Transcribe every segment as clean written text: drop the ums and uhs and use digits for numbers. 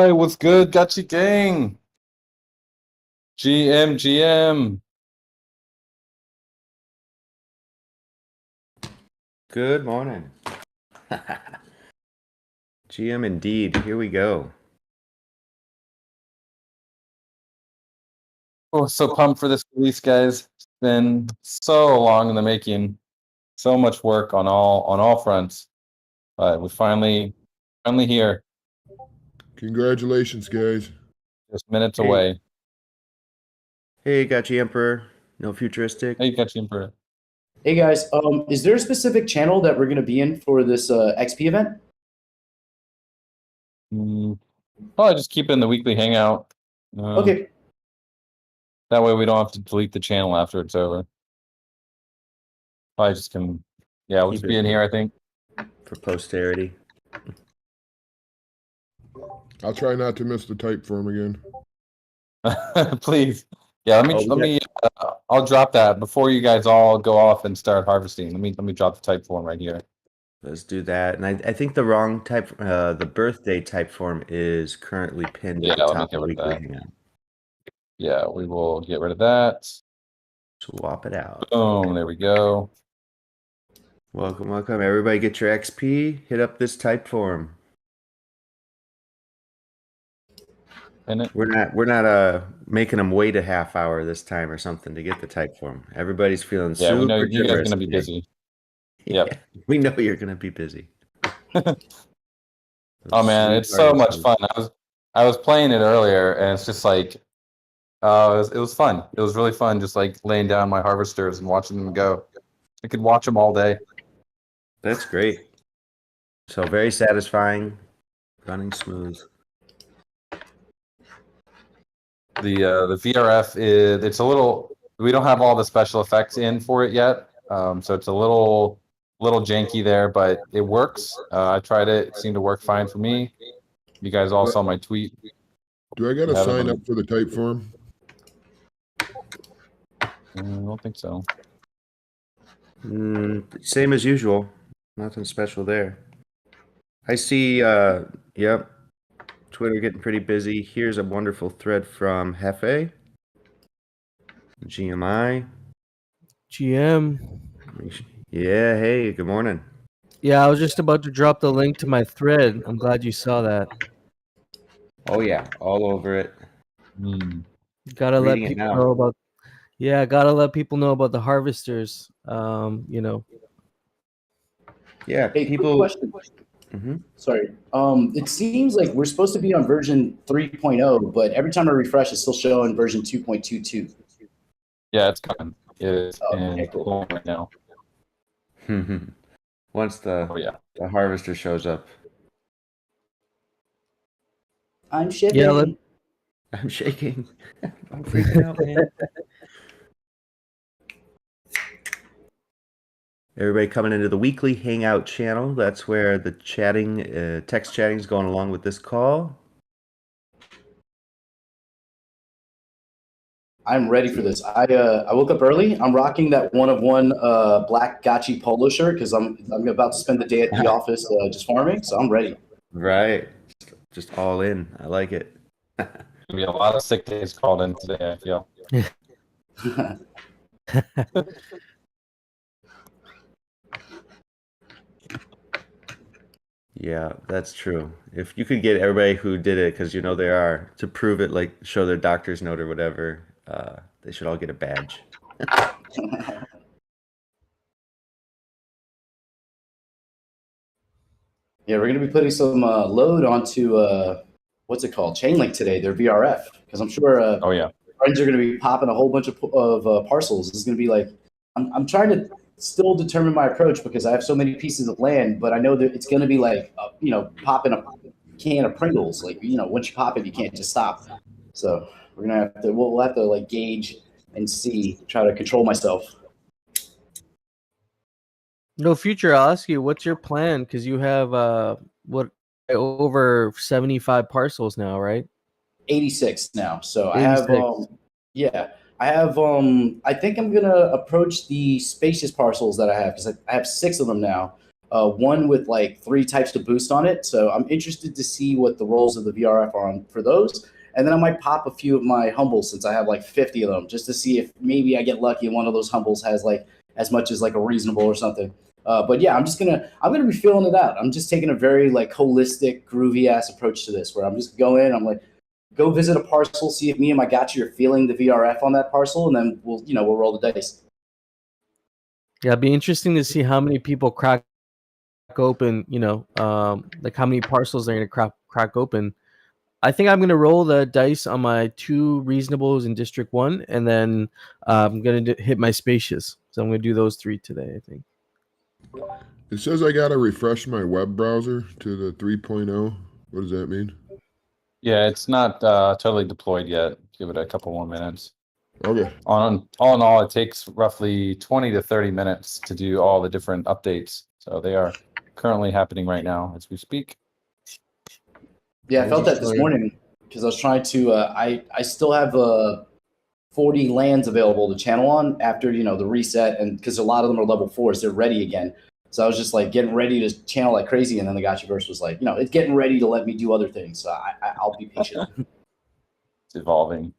Hi, what's good, Gotchi gang? GM. Good morning. GM indeed. Here we go. Oh, so pumped for this release, guys. It's been so long in the making. So much work on all fronts. But we finally here. Congratulations, guys. Just minutes away. Hey, Gotchi Emperor. No futuristic. Hey, Gotchi Emperor. Hey guys, is there a specific channel that we're going to be in for this XP event? Probably just keep it in the weekly hangout. Okay. That way we don't have to delete the channel after it's over. Probably just can, yeah, we'll just be in here, I think. For posterity. I'll try not to miss the type form again. Please. Yeah, let me I'll drop that before you guys all go off and start harvesting. Let me drop the type form right here. Let's do that. And I think the wrong type, the birthday type form is currently pinned at the top of the weekly hangout. Yeah, we will get rid of that. Swap it out. Boom, there we go. Welcome. Everybody get your XP. Hit up this type form. We're not making them wait a half hour this time or something to get the type form. Everybody's feeling super we know you guys are generous gonna be today. busy. Yep. Yeah, we know you're gonna be busy. Oh man, it's so much fun. I was playing it earlier and it's just like it was fun. It was really fun just like laying down my harvesters and watching them go. I could watch them all day. That's great. So very satisfying, running smooth. The VRF it's a little, we don't have all the special effects in for it yet, so it's a little janky there, but it works. I tried it; it seemed to work fine for me. You guys all saw my tweet. Do I got to sign up for the type form? I don't think so. Same as usual. Nothing special there. I see. Yep. Twitter getting pretty busy. Here's a wonderful thread from Hefe. GMI. GM. Yeah, hey, good morning. Yeah, I was just about to drop the link to my thread. I'm glad you saw that. Oh yeah, all over it. Gotta let people know about. Yeah, gotta let people know about the Haarvesters. You know. Yeah, hey, people. Question. Sorry. It seems like we're supposed to be on version 3.0, but every time I refresh, it's still showing version 2.22. Yeah, it's coming. It is cool. right now. Once the harvester shows up. I'm shaking. Yeah, I'm shaking. I'm freaking out, man. Everybody coming into the weekly hangout channel. That's where the chatting, text chatting is going along with this call. I'm ready for this. I woke up early. I'm rocking that one of one black Gotchi polo shirt because I'm about to spend the day at the office just farming. So I'm ready. Right, just all in. I like it. There'll be a lot of sick days called in today, I feel. Yeah, that's true. If you could get everybody who did it, because you know they are, to prove it, like show their doctor's note or whatever, they should all get a badge. Yeah, we're going to be putting some load onto, what's it called, Chainlink today, their VRF, because I'm sure friends are going to be popping a whole bunch of parcels. This is going to be like, I'm trying to still determine my approach because I have so many pieces of land, but I know that it's going to be like, popping a can of Pringles. Like, once you pop it, you can't just stop. So we're going to have to, we'll have to like gauge and see, try to control myself. No future. I'll ask you, what's your plan? Because you have over 75 parcels now, right? 86 now. So 86. I have I think I'm gonna approach the spacious parcels that I have because I have 6 of them now. one with like 3 types to boost on it. So I'm interested to see what the rolls of the VRF are on for those. And then I might pop a few of my humbles since I have like 50 of them, just to see if maybe I get lucky and one of those humbles has like as much as like a reasonable or something. But yeah, I'm gonna be feeling it out. I'm just taking a very like holistic, groovy ass approach to this, where I'm just going. I'm like, go visit a parcel, see if me and my Gotchi are feeling the VRF on that parcel, and then we'll roll the dice. Yeah, it'd be interesting to see how many people crack open. Like how many parcels they're gonna crack open. I think I'm gonna roll the dice on my 2 reasonables in District 1, and then I'm gonna hit my spacious. So I'm gonna do those 3 today, I think. It says I gotta refresh my web browser to the 3.0. What does that mean? Yeah, it's not totally deployed yet. Give it a couple more minutes. Okay. All in all, it takes roughly 20 to 30 minutes to do all the different updates. So they are currently happening right now as we speak. Yeah, I felt that this morning because I was trying to. I still have 40 lands available to channel on after the reset, and because a lot of them are level 4s, they're ready again. So I was just like getting ready to channel like crazy, and then the Gotchiverse was like, it's getting ready to let me do other things. So I'll be patient. It's evolving.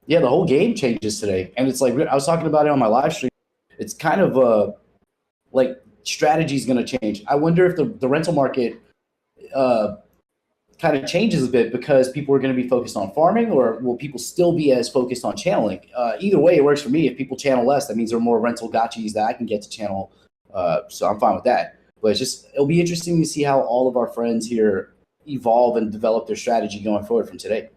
Yeah, the whole game changes today, and it's like I was talking about it on my live stream. It's kind of like strategy is going to change. I wonder if the rental market kind of changes a bit because people are going to be focused on farming, or will people still be as focused on channeling? Either way, it works for me. If people channel less, that means there are more rental gotchis that I can get to channel. So I'm fine with that. But it'll be interesting to see how all of our friends here evolve and develop their strategy going forward from today.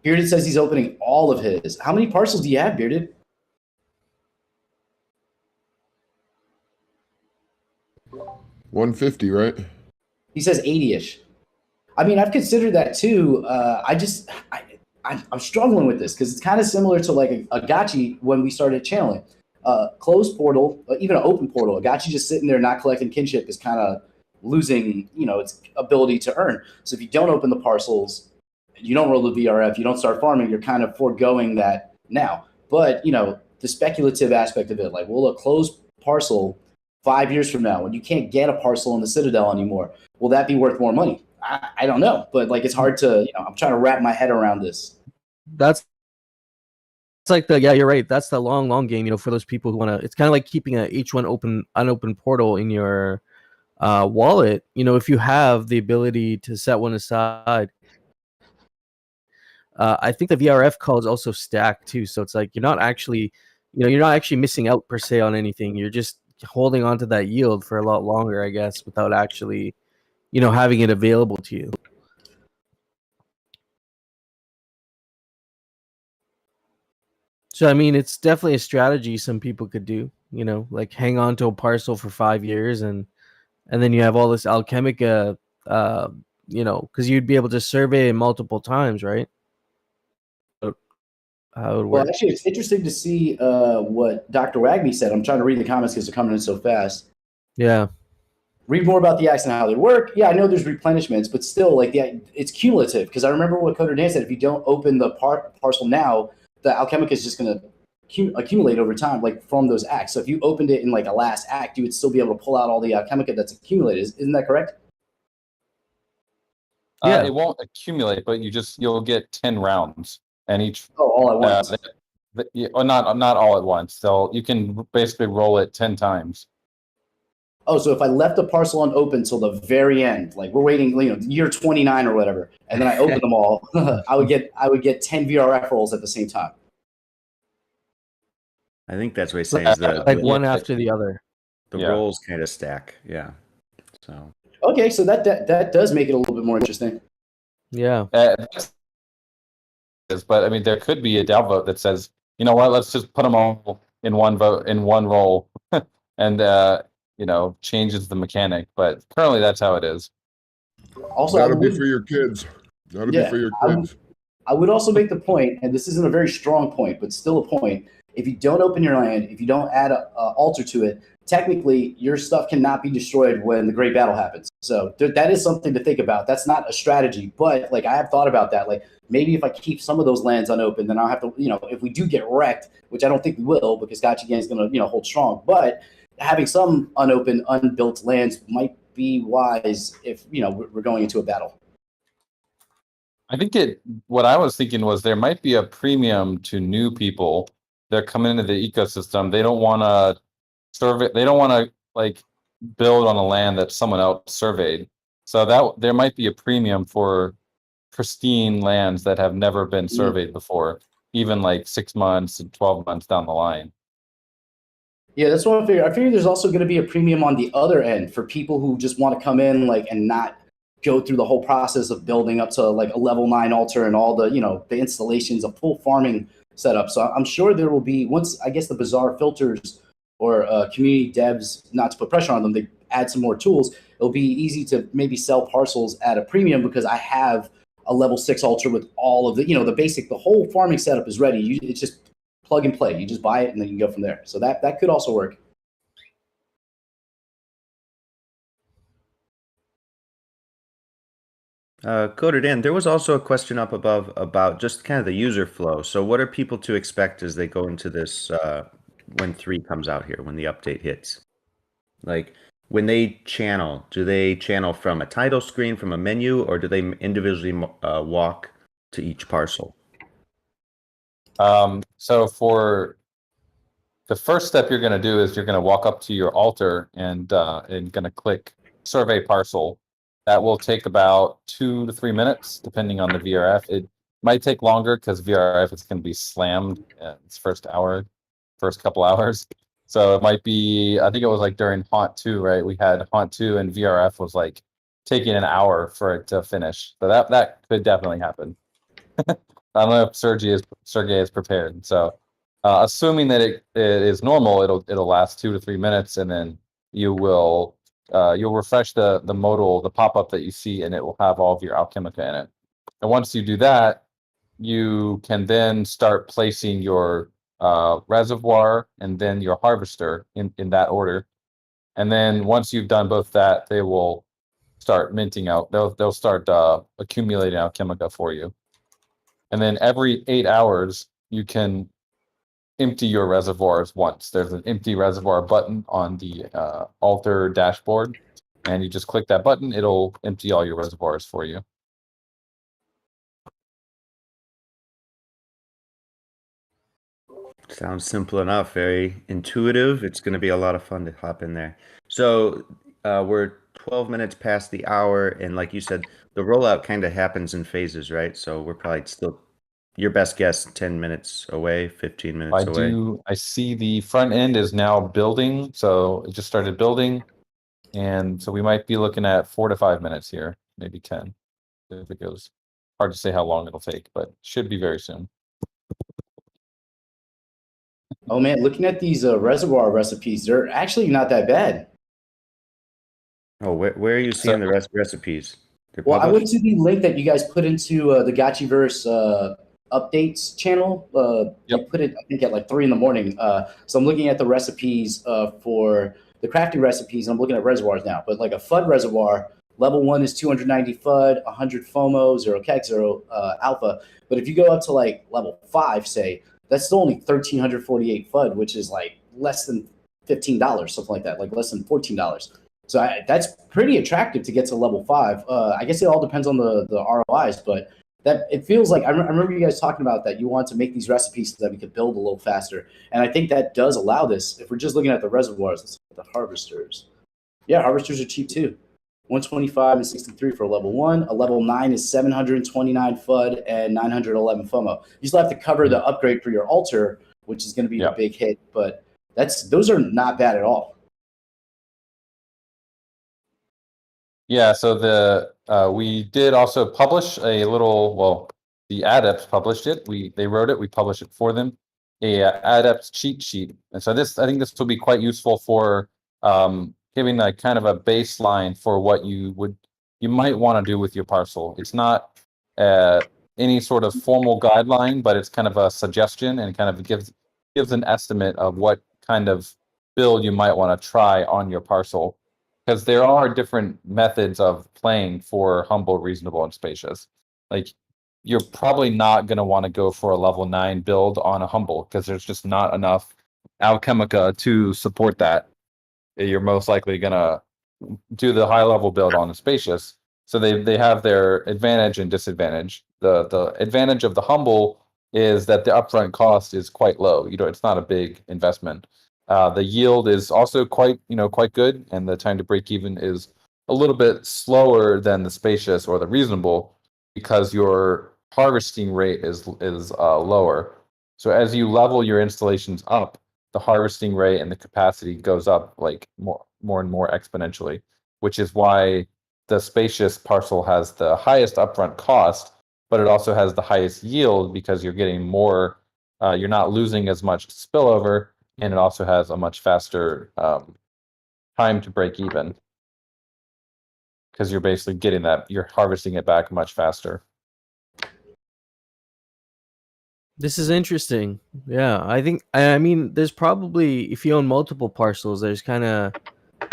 Bearded says he's opening all of his. How many parcels do you have, Bearded? 150, right? He says 80-ish. I mean, I've considered that too. I'm struggling with this because it's kind of similar to like a Gotchi when we started channeling. Closed portal, even an open portal, a Gotchi just sitting there not collecting kinship is kind of losing, its ability to earn. So if you don't open the parcels, you don't roll the VRF, you don't start farming, you're kind of foregoing that now. But, the speculative aspect of it, like, will a closed parcel 5 years from now when you can't get a parcel in the Citadel anymore, will that be worth more money? I don't know, but like it's hard to, I'm trying to wrap my head around this. It's like you're right. That's the long game, for those people who want to. It's kind of like keeping a H1 unopened portal in your wallet. If you have the ability to set one aside. I think the VRF call is also stacked too, so it's like you're not actually missing out per se on anything. You're just holding on to that yield for a lot longer, I guess, without actually, having it available to you. So, I mean, it's definitely a strategy some people could do, like hang on to a parcel for 5 years and then you have all this Alchemica, because you'd be able to survey it multiple times, right? How it works. Well, actually, it's interesting to see what Dr. Wagme said. I'm trying to read the comments because they're coming in so fast. Yeah. Read more about the acts and how they work. Yeah, I know there's replenishments, but still, like, it's cumulative. Because I remember what Coder Dan said: if you don't open the parcel now, the Alchemica is just going to accumulate over time, like from those acts. So if you opened it in like a last act, you would still be able to pull out all the Alchemica that's accumulated. Isn't that correct? Yeah, it won't accumulate, but you'll get 10 rounds, and each. Oh, all at once. Not all at once. So you can basically roll it 10 times. Oh, so if I left the parcel unopened till the very end, like we're waiting, year 29 or whatever, and then I open them all, I would get 10 VRF rolls at the same time. I think that's what he says. Like one after the other. The rolls kind of stack. Yeah. So. Okay, so that does make it a little bit more interesting. Yeah. But I mean, there could be a downvote that says, you know what, let's just put them all in one roll, and changes the mechanic. But currently, that's how it is. Also, that'll be for your kids. That'll be for your kids. I would also make the point, and this isn't a very strong point, but still a point. If you don't open your land, if you don't add a altar to it, technically your stuff cannot be destroyed when the great battle happens. So that is something to think about. That's not a strategy, but like I have thought about that. Like maybe if I keep some of those lands unopened, then I'll have to, if we do get wrecked, which I don't think we will, because Gotchi Gang is going to, hold strong. But having some unopened, unbuilt lands might be wise if we're going into a battle. I think what I was thinking was there might be a premium to new people. They're coming into the ecosystem. They don't want to survey. They don't want to like build on a land that someone else surveyed. So that there might be a premium for pristine lands that have never been surveyed before, even like 6 months and 12 months down the line. Yeah, that's what I figured. I figured there's also going to be a premium on the other end for people who just want to come in and not go through the whole process of building up to like a level 9 altar and all the the installations, a full farming setup. So I'm sure there will be, once I guess the Bazaar filters or community devs, not to put pressure on them, they add some more tools. It'll be easy to maybe sell parcels at a premium because I have a level 6 altar with all of the the whole farming setup is ready. It's just plug and play. You just buy it and then you can go from there. So that could also work. Coder Dan, there was also a question up above about just kind of the user flow. So what are people to expect as they go into this when 3 comes out here, when the update hits? Like when they channel, do they channel from a title screen, from a menu, or do they individually walk to each parcel? So for the first step you're going to do is you're going to walk up to your altar and going to click survey parcel. That will take about 2 to 3 minutes, depending on the VRF. It might take longer because VRF is going to be slammed its first couple hours. So it might be, I think it was like during Haunt 2, right? We had Haunt 2 and VRF was like taking an hour for it to finish. So that could definitely happen. I don't know if Sergey is prepared. So assuming that it is normal, it'll last 2 to 3 minutes, and then you'll refresh the modal, the pop-up that you see, and it will have all of your Alchemica in it. And once you do that, you can then start placing your reservoir and then your harvester in that order. And then once you've done both that, they will start minting out. They'll start accumulating Alchemica for you. And then every 8 hours, you can empty your reservoirs once. There's an empty reservoir button on the altar dashboard, and you just click that button. It'll empty all your reservoirs for you. Sounds simple enough, very intuitive. It's going to be a lot of fun to hop in there. So we're 12 minutes past the hour, and like you said, the rollout kind of happens in phases, right? So we're probably still, your best guess, 10 minutes away, 15 minutes away. I see the front end is now building, so it just started building, and so we might be looking at 4 to 5 minutes here, maybe 10 if it goes. Hard to say how long it'll take, but should be very soon. Oh man, looking at these reservoir recipes, they're actually not that bad. Oh, where are you seeing the recipes? Well, I went to the link that you guys put into the Gotchiverse updates channel. You put it, I think, at like 3 in the so I'm looking at the recipes for the crafting recipes, and I'm looking at reservoirs now. But like a FUD reservoir, level 1 is 290 FUD, 100 FOMO, 0 KEK, 0 alpha. But if you go up to like level 5, say, that's still only 1,348 FUD, which is like less than $15, something like that, like less than $14. So that's pretty attractive to get to level 5. I guess it all depends on the ROIs, but that it feels like I remember you guys talking about that you want to make these recipes so that we could build a little faster, and I think that does allow this. If we're just looking at the reservoirs, let's look at the harvesters. Yeah, harvesters are cheap too. 125 and 63 for a level 1. A level 9 is 729 FUD and 911 FOMO. You still have to cover the upgrade for your altar, which is going to be a big hit, but those are not bad at all. Yeah, so we did also publish a little, well, the adepts published it. They wrote it, we published it for them, a adepts cheat sheet. And so I think this will be quite useful for giving a kind of a baseline for what you might want to do with your parcel. It's not any sort of formal guideline, but it's kind of a suggestion and kind of gives an estimate of what kind of build you might want to try on your parcel. because there are different methods of playing for humble, reasonable, and spacious. Like you're probably not going to want to go for a level 9 build on a humble because there's just not enough alchemica to support that. You're most likely going to do the high level build on the spacious. So they have their advantage and disadvantage. The advantage of the humble is that the upfront cost is quite low. It's not a big investment. The yield is also quite good, and the time to break even is a little bit slower than the spacious or the reasonable because your harvesting rate is lower. So as you level your installations up, the harvesting rate and the capacity goes up like more and more exponentially, which is why the spacious parcel has the highest upfront cost, but it also has the highest yield because you're getting more. You're not losing as much spillover, and it also has a much faster time to break even because you're basically getting that. You're harvesting it back much faster. This is interesting. Yeah, I mean, there's probably, if you own multiple parcels, there's kind of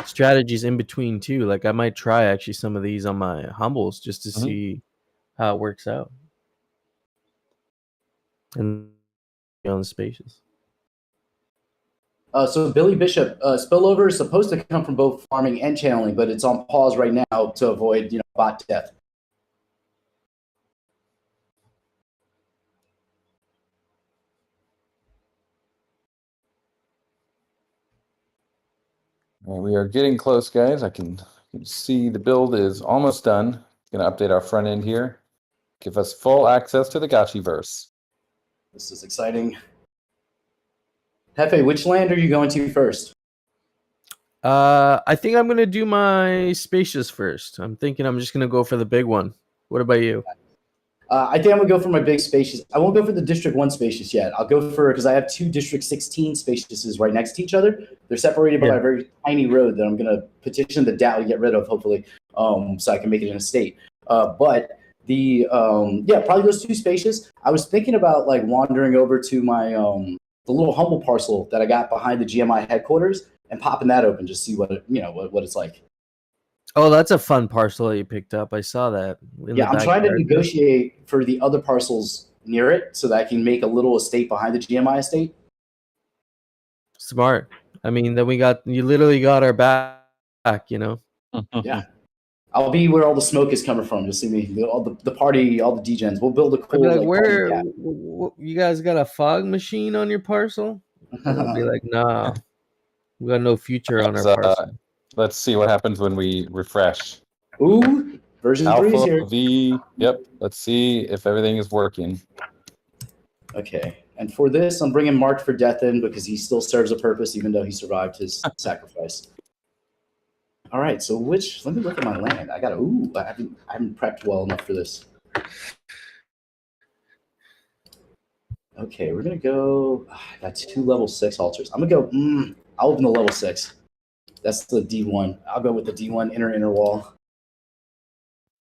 strategies in between too. Like I might try actually some of these on my humbles just to see how it works out. And on the spacious. So Billy Bishop, spillover is supposed to come from both farming and channeling, but it's on pause right now to avoid bot death. We are getting close, guys. I can see the build is almost done. Going to update our front end here. Give us full access to the Gotchiverse. This is exciting. Hefe, which land are you going to first? I think I'm gonna do my spacious first. I'm thinking I'm just gonna go for the big one. What about you? I think I'm gonna go for my big spacious. I won't go for the District 1 spacious yet. I'll go for, because I have 2 District 16 spaciouses right next to each other. They're separated by a very tiny road that I'm gonna petition the DAO to get rid of, hopefully, so I can make it an estate. But the probably those 2 spacious. I was thinking about like wandering over to my the little humble parcel that I got behind the GMI headquarters and popping that open, just see what it's like. Oh, that's a fun parcel that you picked up. I saw that. Yeah, I'm trying to negotiate for the other parcels near it so that I can make a little estate behind the GMI estate. Smart. I mean, then you literally got our back, Yeah. I'll be where all the smoke is coming from. You'll see me, all the party, all the degens. We'll build a cool. Like, where you guys got a fog machine on your parcel? And I'll be like, nah, we got no future on our parcel. Let's see what happens when we refresh. Ooh, version 3 is here. V. Yep. Let's see if everything is working. Okay. And for this, I'm bringing Marked for Death in because he still serves a purpose, even though he survived his sacrifice. All right. So let me look at my land. I haven't prepped well enough for this. Okay, we're gonna go. I got 2 level 6 altars. I'm gonna go. I'll open the level 6. That's the D1. I'll go with the D1 inner wall.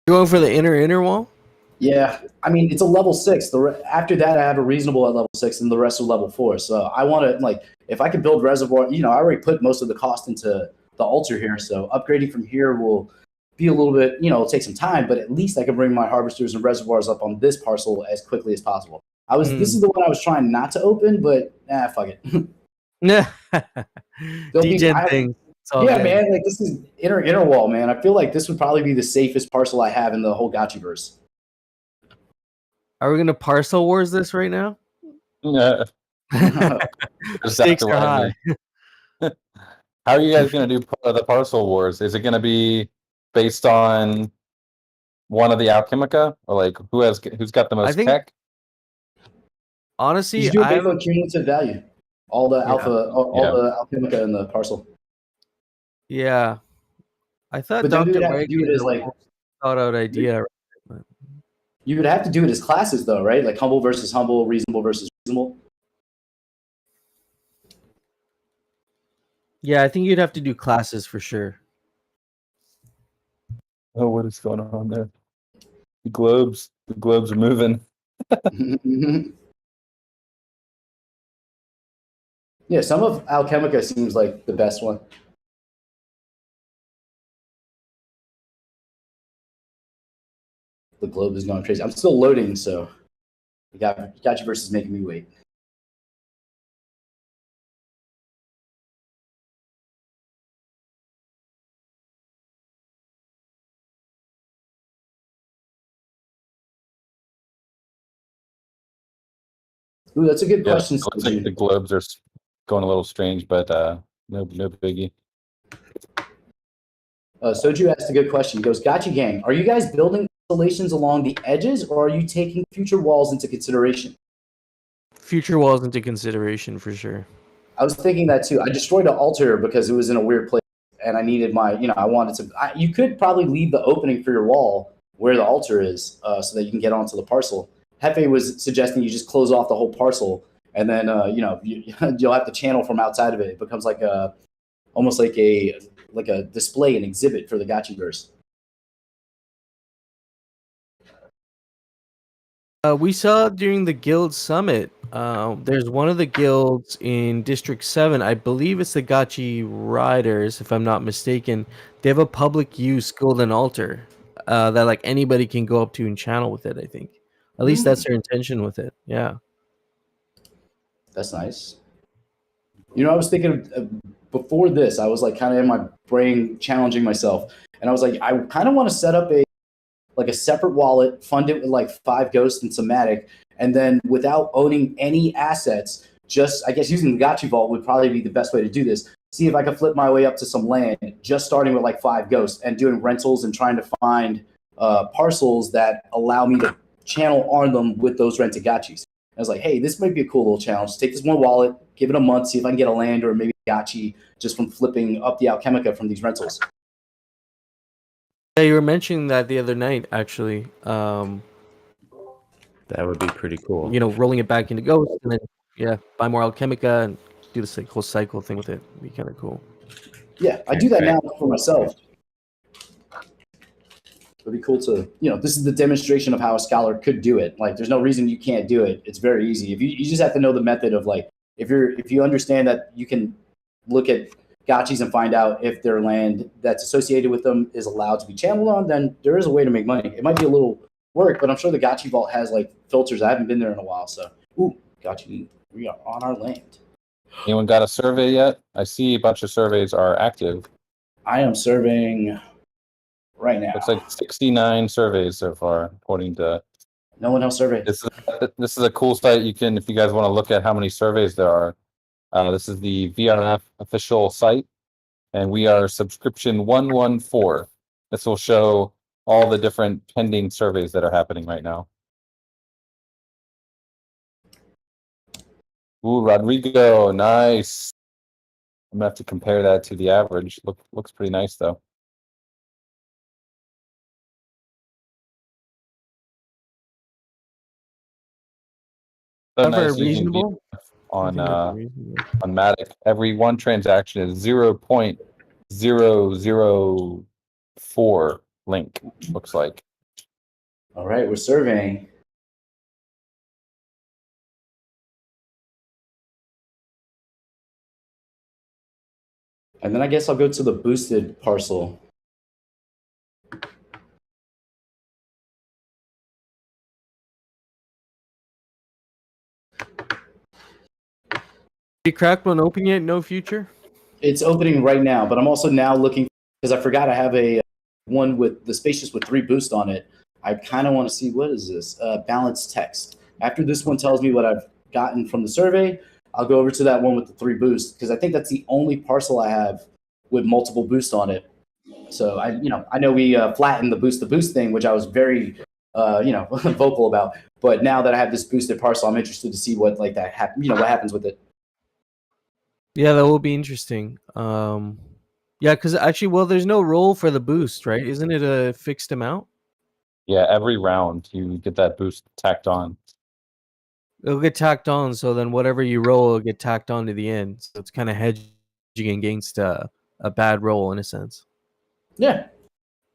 You're going for the inner wall? Yeah, I mean it's a level 6. After that, I have a reasonable at level 6, and the rest are level 4. So I want to if I could build reservoir. I already put most of the cost into the altar here. So upgrading from here will be a little bit. It'll take some time, but at least I can bring my harvesters and reservoirs up on this parcel as quickly as possible. This is the one I was trying not to open, but fuck it. Yeah, DJ thing. Yeah, man, this is inner wall, man. I feel like this would probably be the safest parcel I have in the whole Gotchiverse. Are we gonna parcel wars this right now? Yeah. Stakes are high. How are you guys gonna do the parcel wars? Is it gonna be based on one of the Alchemica, or who's got the most tech? Honestly, you do it based on cumulative value. All the alpha, the Alchemica in the parcel. Yeah, I thought but Dr. You would have to do it as thought out idea. You would have to do it as classes, though, right? Like humble versus humble, reasonable versus reasonable. Yeah, I think you'd have to do classes for sure. Oh, what is going on there? The globes are moving. Yeah, some of Alchemica seems like the best one. The globe is going crazy. I'm still loading, so the Gotchiverse is making me wait. Ooh, that's a good question. It looks like the globes are going a little strange, but no biggie. Soju asked a good question. He goes, Gotchi Gang, are you guys building installations along the edges, or are you taking future walls into consideration? Future walls into consideration for sure. I was thinking that too. I destroyed an altar because it was in a weird place, and I needed I wanted to. You could probably leave the opening for your wall where the altar is, so that you can get onto the parcel. Hefe was suggesting you just close off the whole parcel, and then you'll have to channel from outside of it. It becomes like almost like a display, an exhibit for the Gotchiverse. We saw during the guild summit, there's one of the guilds in District 7, I believe it's the Gotchi Riders, if I'm not mistaken. They have a public use golden altar that like anybody can go up to and channel with it, I think. At least that's their intention with it. Yeah. That's nice. I was thinking before this, I was like kind of in my brain challenging myself. And I was like, I kind of want to set up a separate wallet, fund it with like 5 ghosts and somatic, and then without owning any assets, just I guess using the Gotchi Vault would probably be the best way to do this. See if I could flip my way up to some land, just starting with like 5 ghosts and doing rentals and trying to find parcels that allow me to channel on them with those rented Gotchis. I was like, hey, this might be a cool little challenge. Take this one wallet, give it a month, see if I can get a land or maybe a Gotchi just from flipping up the Alchemica from these rentals. Yeah, you were mentioning that the other night, actually. That would be pretty cool. Rolling it back into Ghost, and then buy more Alchemica and do this whole cycle thing with it. It'd be kind of cool. Yeah, I do that now for myself. It'd be cool to, this is the demonstration of how a scholar could do it. Like, there's no reason you can't do it. It's very easy. If you just have to know the method of like, if you understand that you can look at Gotchis and find out if their land that's associated with them is allowed to be channeled on, then there is a way to make money. It might be a little work, but I'm sure the Gotchi Vault has like filters. I haven't been there in a while, so Gotchi, we are on our land. Anyone got a survey yet? I see a bunch of surveys are active. I am surveying right now. Looks like 69 surveys so far, according to. No one else surveyed. This is a cool site. You can, if you guys want to look at how many surveys there are. This is the VRF official site, and we are subscription 114. This will show all the different pending surveys that are happening right now. Ooh, Rodrigo, nice. I'm gonna have to compare that to the average. Looks pretty nice though. Nice reasonable on Matic. Every one transaction is 0.004 link. Looks like. All right, we're surveying. And then I guess I'll go to the boosted parcel. You cracked one open yet? No future? It's opening right now, but I'm also now looking, because I forgot I have a one with the spacious with 3 boosts on it. I kind of want to see, what is this? Balanced text. After this one tells me what I've gotten from the survey, I'll go over to that one with the 3 boosts, because I think that's the only parcel I have with multiple boosts on it. So I know we flattened the boost thing, which I was very vocal about. But now that I have this boosted parcel, I'm interested to see what what happens with it. Yeah, that will be interesting. Yeah, because actually, there's no roll for the boost, right? Isn't it a fixed amount? Yeah, every round you get that boost tacked on. It'll get tacked on, so then whatever you roll will get tacked on to the end. So it's kind of hedging against a bad roll in a sense. Yeah,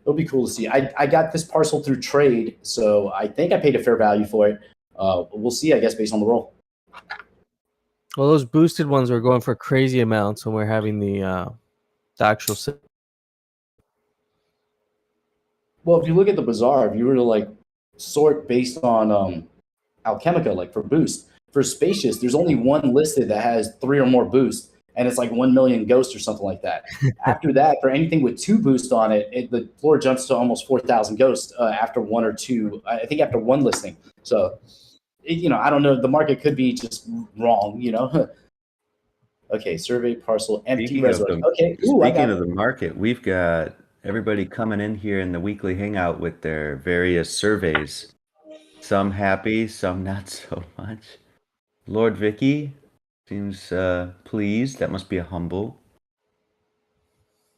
it'll be cool to see. I got this parcel through trade, so I think I paid a fair value for it. We'll see, I guess, based on the roll. Well, those boosted ones were going for crazy amounts when we're having the actual. Well, if you look at the bazaar, if you were to sort based on Alchemica, like for boost. For Spacious, there's only one listed that has 3 or more boosts, and it's like 1 million ghosts or something like that. After that, for anything with 2 boosts on it, the floor jumps to almost 4,000 ghosts after 1 or 2. I think after 1 listing. So, I don't know. The market could be just wrong. Okay, survey parcel empty. Speaking of the market, we've got everybody coming in here in the weekly hangout with their various surveys. Some happy, some not so much. Lord Vicky seems pleased. That must be a humble.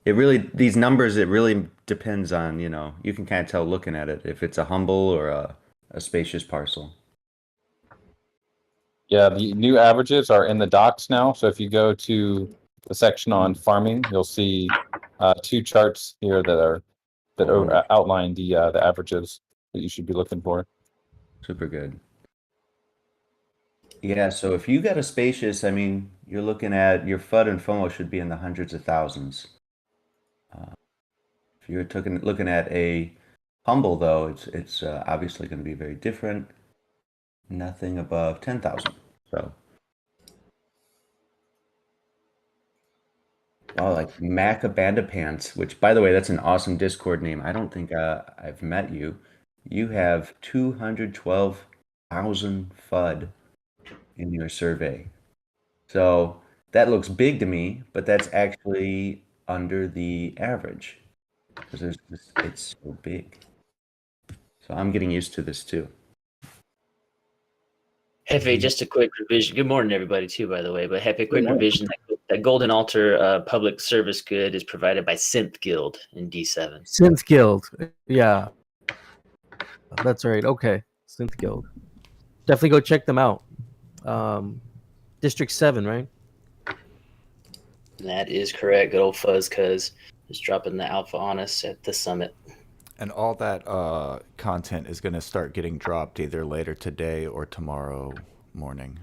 These numbers, it really depends on, you can kind of tell looking at it if it's a humble or a spacious parcel. Yeah, the new averages are in the docs now. So if you go to the section on farming, you'll see 2 charts here that outline the averages that you should be looking for. Super good. Yeah, so if you got a spacious, I mean, you're looking at your FUD and FOMO should be in the hundreds of thousands. If you're looking at a humble, though, it's obviously going to be very different. Nothing above 10,000. So, like Macabanda Pants, which, by the way, that's an awesome Discord name. I don't think I've met you. You have 212,000 FUD in your survey. So that looks big to me, but that's actually under the average because it's so big. So I'm getting used to this too. Hefe, just a quick revision. Good morning, everybody, too, by the way. But Hefe, quick revision. That Golden Altar public service good is provided by Synth Guild in D7. Synth Guild. Yeah. That's right. Okay. Synth Guild. Definitely go check them out. District 7, right? That is correct. Good old Fuzz Cuz is dropping the alpha on us at the summit. And all that content is going to start getting dropped either later today or tomorrow morning.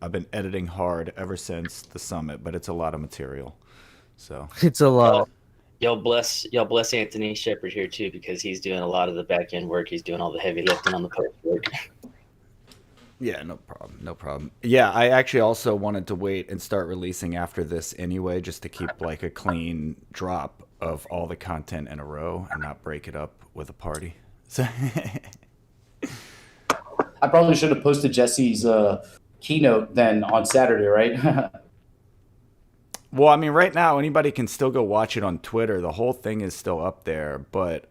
I've been editing hard ever since the summit, but it's a lot of material. So it's a lot. Y'all bless Anthony Shepherd here too, because he's doing a lot of the back end work. He's doing all the heavy lifting on the post work. Yeah, no problem. No problem. Yeah, I actually also wanted to wait and start releasing after this anyway, just to keep like a clean drop of all the content in a row and not break it up with a party. So I probably should have posted Jesse's keynote then on Saturday, right? Well, I mean, right now anybody can still go watch it on Twitter. The whole thing is still up there, but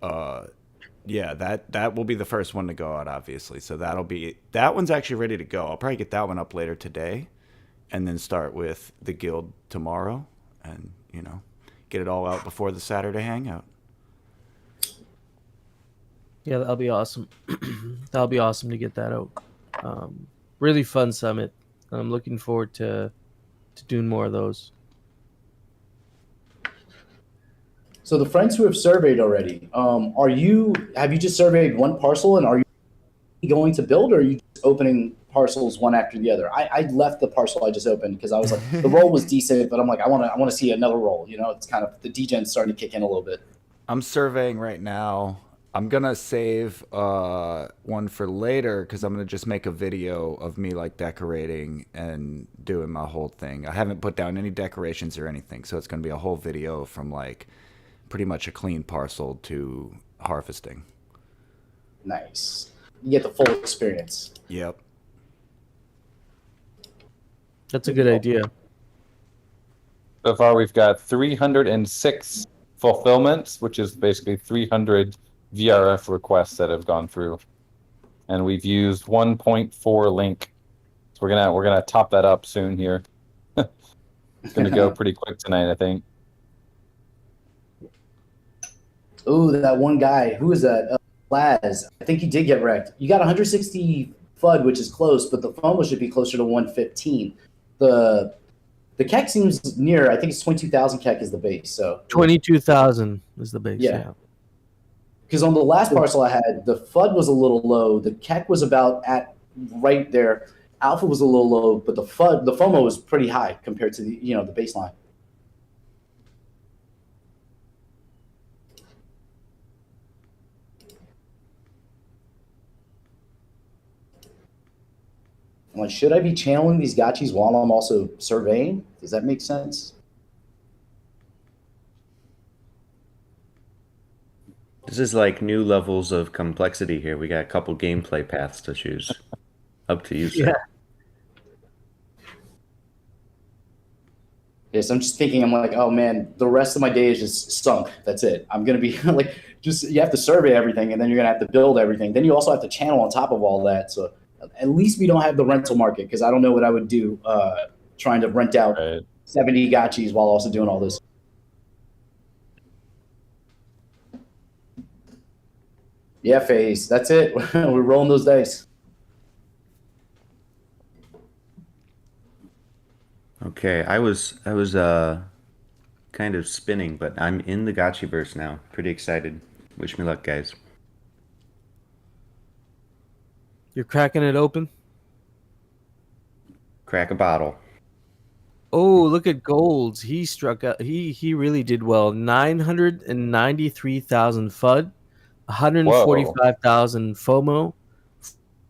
yeah, that will be the first one to go out, obviously. So that one's actually ready to go. I'll probably get that one up later today, and then start with the guild tomorrow, and get it all out before the Saturday hangout. Yeah, that'll be awesome. That'll be awesome to get that out. Really fun summit. I'm looking forward to doing more of those. So the friends who have surveyed already, have you just surveyed one parcel, and are you going to build, or are you just opening parcels one after the other? I left the parcel I just opened because I was like, the roll was decent, but I'm like, I want to see another roll. It's kind of the degen's starting to kick in a little bit. I'm surveying right now. I'm gonna save one for later because I'm gonna just make a video of me like decorating and doing my whole thing. I haven't put down any decorations or anything, so it's gonna be a whole video from like pretty much a clean parcel to harvesting. Nice. You get the full experience. Yep. That's a good idea. So far, we've got 306 fulfillments, which is basically 300 VRF requests that have gone through, and we've used 1.4 link. So we're gonna top that up soon here. It's gonna go pretty quick tonight, I think. Oh, that one guy. Who is that? Laz. I think he did get wrecked. You got 160 FUD, which is close, but the FOMO should be closer to 115. The KEK seems near. I think it's 22,000 KEK is the base. So 22,000 is the base. Yeah. Because on the last parcel I had, the FUD was a little low. The KEK was about at right there. Alpha was a little low, but the FOMO was pretty high compared to the the baseline. I'm like, should I be channeling these gotchis while I'm also surveying? Does that make sense? This is like new levels of complexity here. We got a couple gameplay paths to choose. Up to you, sir. Yeah. Yes, I'm just thinking, I'm like, oh man, the rest of my day is just sunk. That's it. I'm going to be like, you have to survey everything and then you're going to have to build everything. Then you also have to channel on top of all that. So at least we don't have the rental market, because I don't know what I would do trying to rent out 70 gotchis while also doing all this. Yeah, FaZe. That's it. We're rolling those dice. Okay, I was kind of spinning, but I'm in the Gotchiverse now. Pretty excited. Wish me luck, guys. You're cracking it open. Crack a bottle. Oh, look at Golds. He struck out. He really did well. 993,000 FUD, 145,000 FOMO,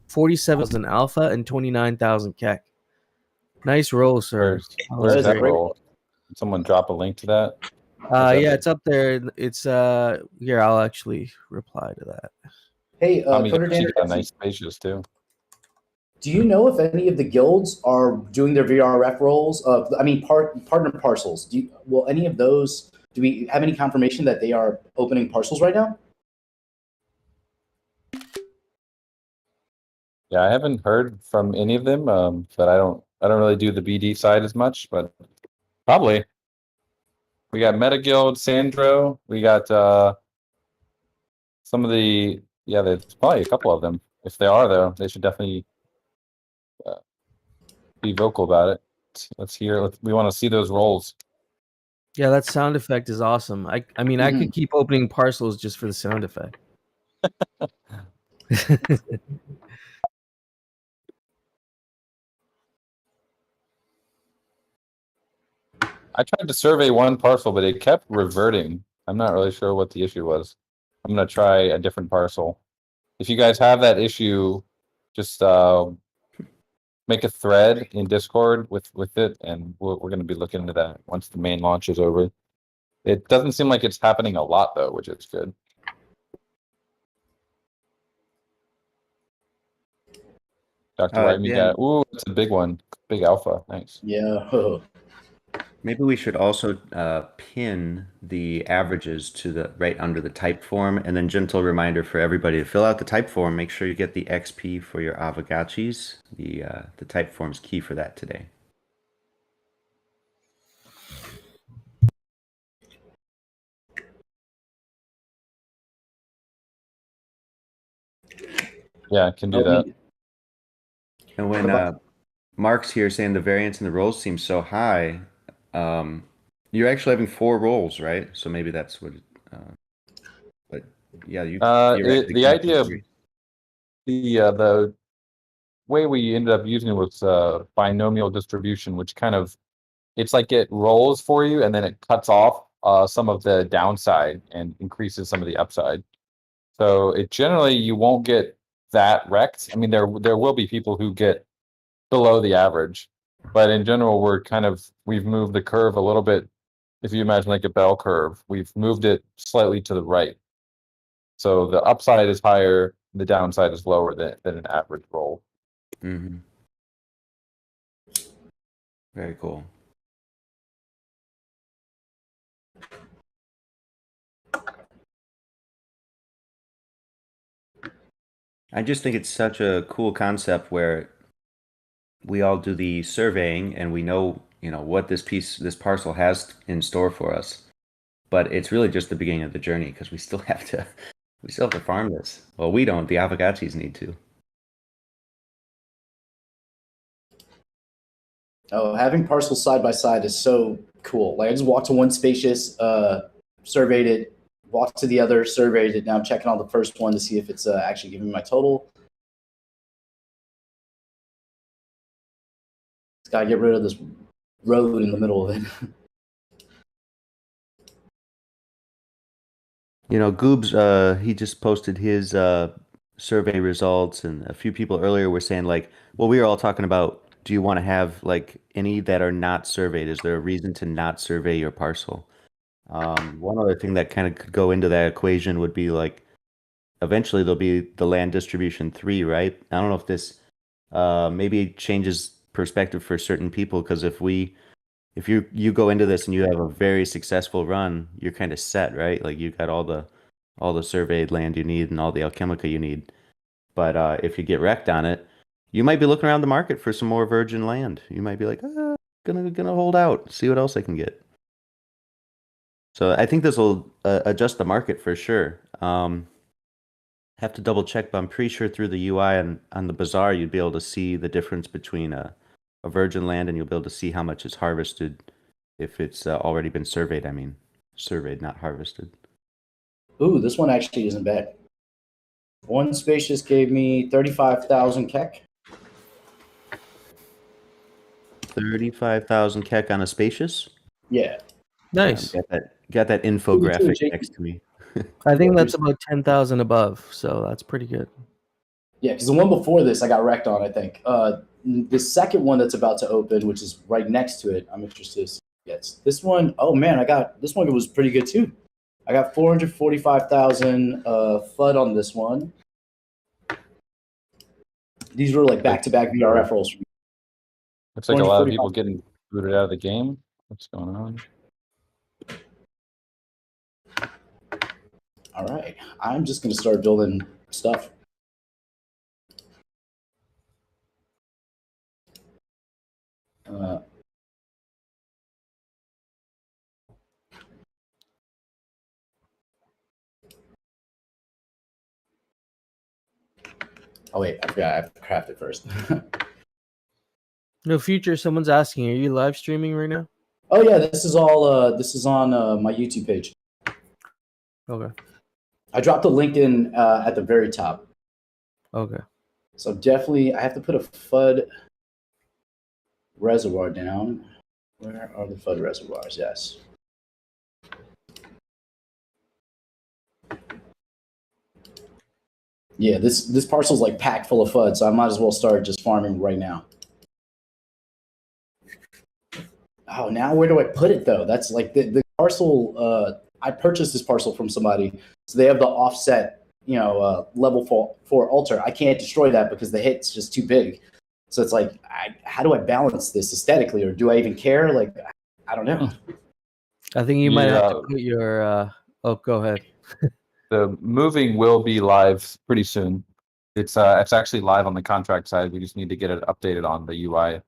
47,000 Alpha, and 29,000 KEK. Nice roll, sir. Where's that roll? Did someone drop a link to that? Yeah, it's up there. It's here. I'll actually reply to that. Hey, Coder got nice spacious too. Do you know if any of the guilds are doing their VRF rolls? Partner parcels. Will any of those? Do we have any confirmation that they are opening parcels right now? Yeah, I haven't heard from any of them, but I don't really do the BD side as much, but probably. We got Meta Guild, Sandro. We got some of the there's probably a couple of them. If they are though, they should definitely be vocal about it. Let's hear. We want to see those rolls. Yeah, that sound effect is awesome. I mean, I could keep opening parcels just for the sound effect. I tried to survey one parcel, but it kept reverting. I'm not really sure what the issue was. I'm going to try a different parcel. If you guys have that issue, just make a thread in Discord with it, and we're going to be looking into that once the main launch is over. It doesn't seem like it's happening a lot, though, which is good. Dr. Raimi got, ooh, that's a big one. Big alpha. Nice. Yeah. Maybe we should also pin the averages to the right under the type form, and then gentle reminder for everybody to fill out the type form. Make sure you get the XP for your Aavegotchis. The type form is key for that today. Yeah, I can do that. And when Mark's here saying the variance in the rolls seems so high, you're actually having 4 rolls, right? So maybe that's what. But yeah, the idea of the way we ended up using it was binomial distribution, which kind of it's like it rolls for you and then it cuts off some of the downside and increases some of the upside. So it generally you won't get that wrecked. I mean, there will be people who get below the average, but in general, we've moved the curve a little bit. If you imagine like a bell curve, we've moved it slightly to the right. So the upside is higher, the downside is lower than an average roll. Mm-hmm. Very cool. I just think it's such a cool concept where we all do the surveying and we know, what this parcel has in store for us. But it's really just the beginning of the journey because we still have to farm this. Well, we don't. The Aavegotchis need to. Oh, having parcels side by side is so cool. Like I just walked to one spacious, surveyed it, walked to the other, surveyed it. Now I'm checking on the first one to see if it's actually giving me my total. Just gotta get rid of this road in the middle of it. Goobs, he just posted his survey results, and a few people earlier were saying like, well, we were all talking about, do you want to have like any that are not surveyed? Is there a reason to not survey your parcel? One other thing that kind of could go into that equation would be like, eventually there'll be the land distribution 3, right? I don't know if this maybe changes perspective for certain people, because if you go into this and you have a very successful run, you're kind of set, right? Like you've got all the surveyed land you need and all the alchemica you need. But if you get wrecked on it, you might be looking around the market for some more virgin land. You might be like, gonna hold out, see what else I can get. So I think this will adjust the market for sure. Have to double check, but I'm pretty sure through the UI on the bazaar, you'd be able to see the difference between a virgin land, and you'll be able to see how much is harvested if it's already been surveyed. I mean, surveyed, not harvested. Ooh, this one actually isn't bad. One spacious gave me 35,000 kek. 35,000 kek on a spacious. Yeah. Nice. Got that infographic next to me. I think that's about 10,000 above, so that's pretty good. Yeah, because the one before this I got wrecked on, I think. The second one that's about to open, which is right next to it, I'm interested to see what it gets. This one, oh man, this one was pretty good too. I got 445,000 FUD on this one. These were like back-to-back VRF rolls for me. Looks like a lot of people getting booted out of the game. What's going on? All right, I'm just going to start building stuff. Oh wait, I forgot. I have to craft it first. No, Future, someone's asking, are you live streaming right now? Oh yeah, this is all. This is on my YouTube page. Okay. I dropped a link in at the very top. Okay. So definitely, I have to put a FUD reservoir down. Where are the FUD reservoirs? Yes. Yeah, this parcel's like packed full of FUD, so I might as well start just farming right now. Oh, now where do I put it though? That's like the parcel. I purchased this parcel from somebody, so they have the offset, level 4 altar. I can't destroy that because the hit's just too big. So it's like, how do I balance this aesthetically, or do I even care? Like, I don't know. I think you might have to put your. Oh, go ahead. The moving will be live pretty soon. It's actually live on the contract side. We just need to get it updated on the UI.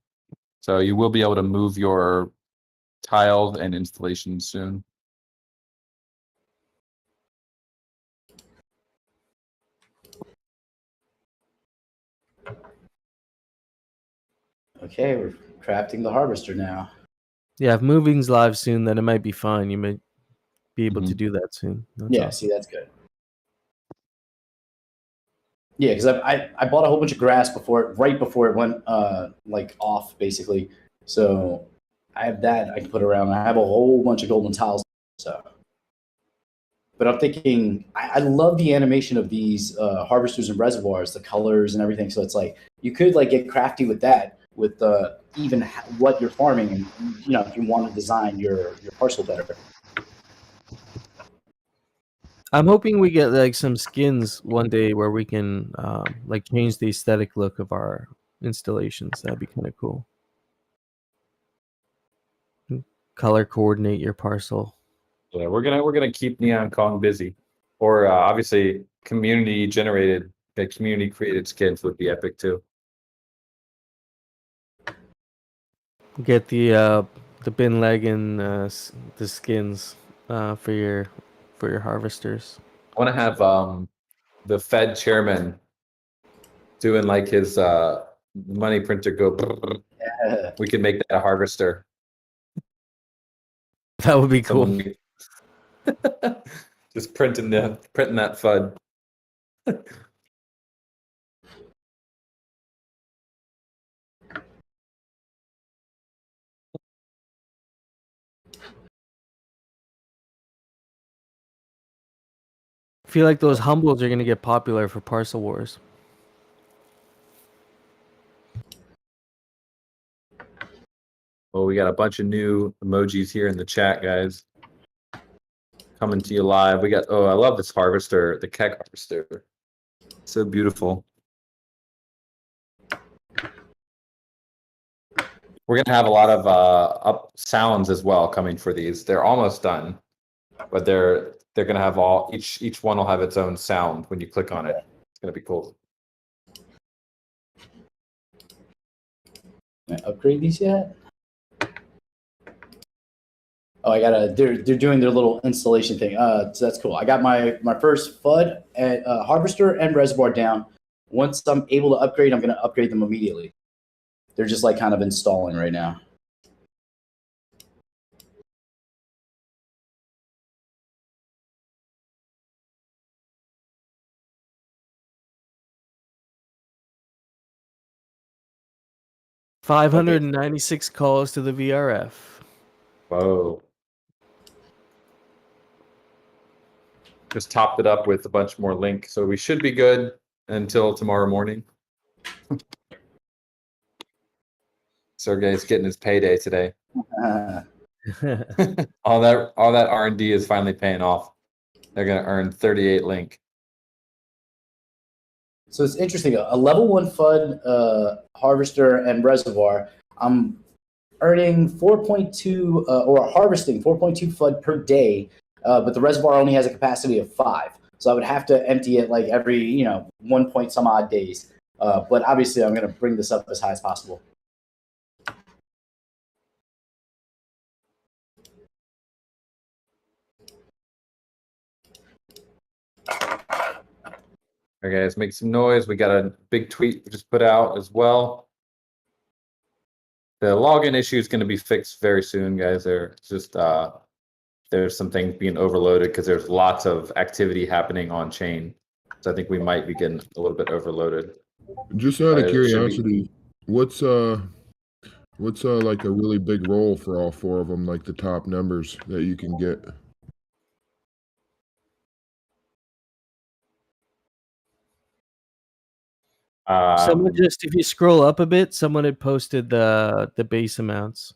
So you will be able to move your tile and installation soon. Okay, we're crafting the harvester now. Yeah, if moving's live soon, then it might be fine. You may be able to do that soon. That's yeah, awesome. see, that's good. Yeah, because I bought a whole bunch of grass right before it went like off, basically. So I have that I can put around. I have a whole bunch of golden tiles. So, but I'm thinking I love the animation of these harvesters and reservoirs, the colors and everything. So it's like you could like get crafty with that, with even what you're farming, and if you want to design your parcel better. I'm hoping we get like some skins one day where we can like change the aesthetic look of our installations. That'd be kind of cool. Color coordinate your parcel. Yeah, we're gonna keep Neon Kong busy, or obviously community generated, community created skins would be epic too. Get the bin leg and the skins for your harvesters. I want to have the Fed chairman doing like his money printer go. Yeah. We could make that a harvester. That would be cool. Just printing that FUD. I feel like those humbles are gonna get popular for parcel wars. Well, we got a bunch of new emojis here in the chat, guys. Coming to you live. We got, oh, I love this harvester, the keg harvester. So beautiful. We're gonna have a lot of up sounds as well coming for these. They're almost done, but they're gonna have each one will have its own sound when you click on it. It's gonna be cool. Can I upgrade these yet? Oh, I gotta. They're doing their little installation thing. So that's cool. I got my first FUD and harvester and reservoir down. Once I'm able to upgrade, I'm gonna upgrade them immediately. They're just like kind of installing right now. $596 calls to the VRF. Whoa. Just topped it up with a bunch more link, so we should be good until tomorrow morning. Sergey's getting his payday today. all that R&D is finally paying off. They're gonna earn 38 link. So it's interesting. A level 1 FUD, harvester, and reservoir. I'm earning 4.2 or harvesting 4.2 FUD per day, but the reservoir only has a capacity of 5. So I would have to empty it like every 1 point some odd days. But obviously, I'm going to bring this up as high as possible. Okay, let's make some noise. We got a big tweet we just put out as well. The login issue is going to be fixed very soon, guys. There's some things being overloaded because there's lots of activity happening on chain. So I think we might be getting a little bit overloaded. Just out of curiosity, what's like a really big roll for all 4 of them, like the top numbers that you can get? Someone just, if you scroll up a bit, someone had posted the base amounts,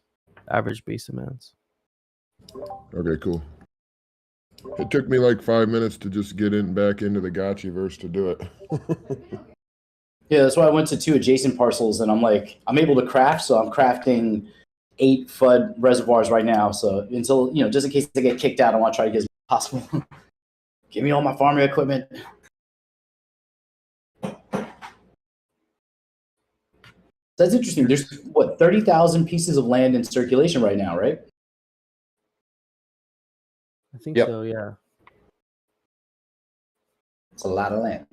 average base amounts. Okay, cool. It took me like 5 minutes to just get back into the Gotchiverse to do it. Yeah, that's why I went to 2 adjacent parcels, and I'm able to craft, so I'm crafting 8 FUD reservoirs right now. So until, just in case I get kicked out, I want to try to get as much as possible. Give me all my farming equipment. That's interesting. There's 30,000 pieces of land in circulation right now, right? I think so, yeah. It's a lot of land.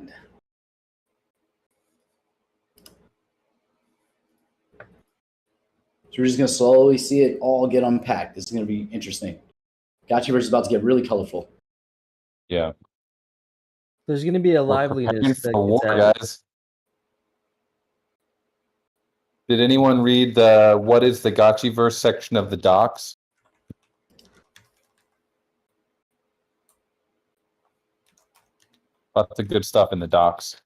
So we're just going to slowly see it all get unpacked. This is going to be interesting. Gotchiverse is about to get really colorful. Yeah. There's going to be a liveliness that war, gets added. guys. Did anyone read what is the Gotchiverse section of the docs? Lots of good stuff in the docs.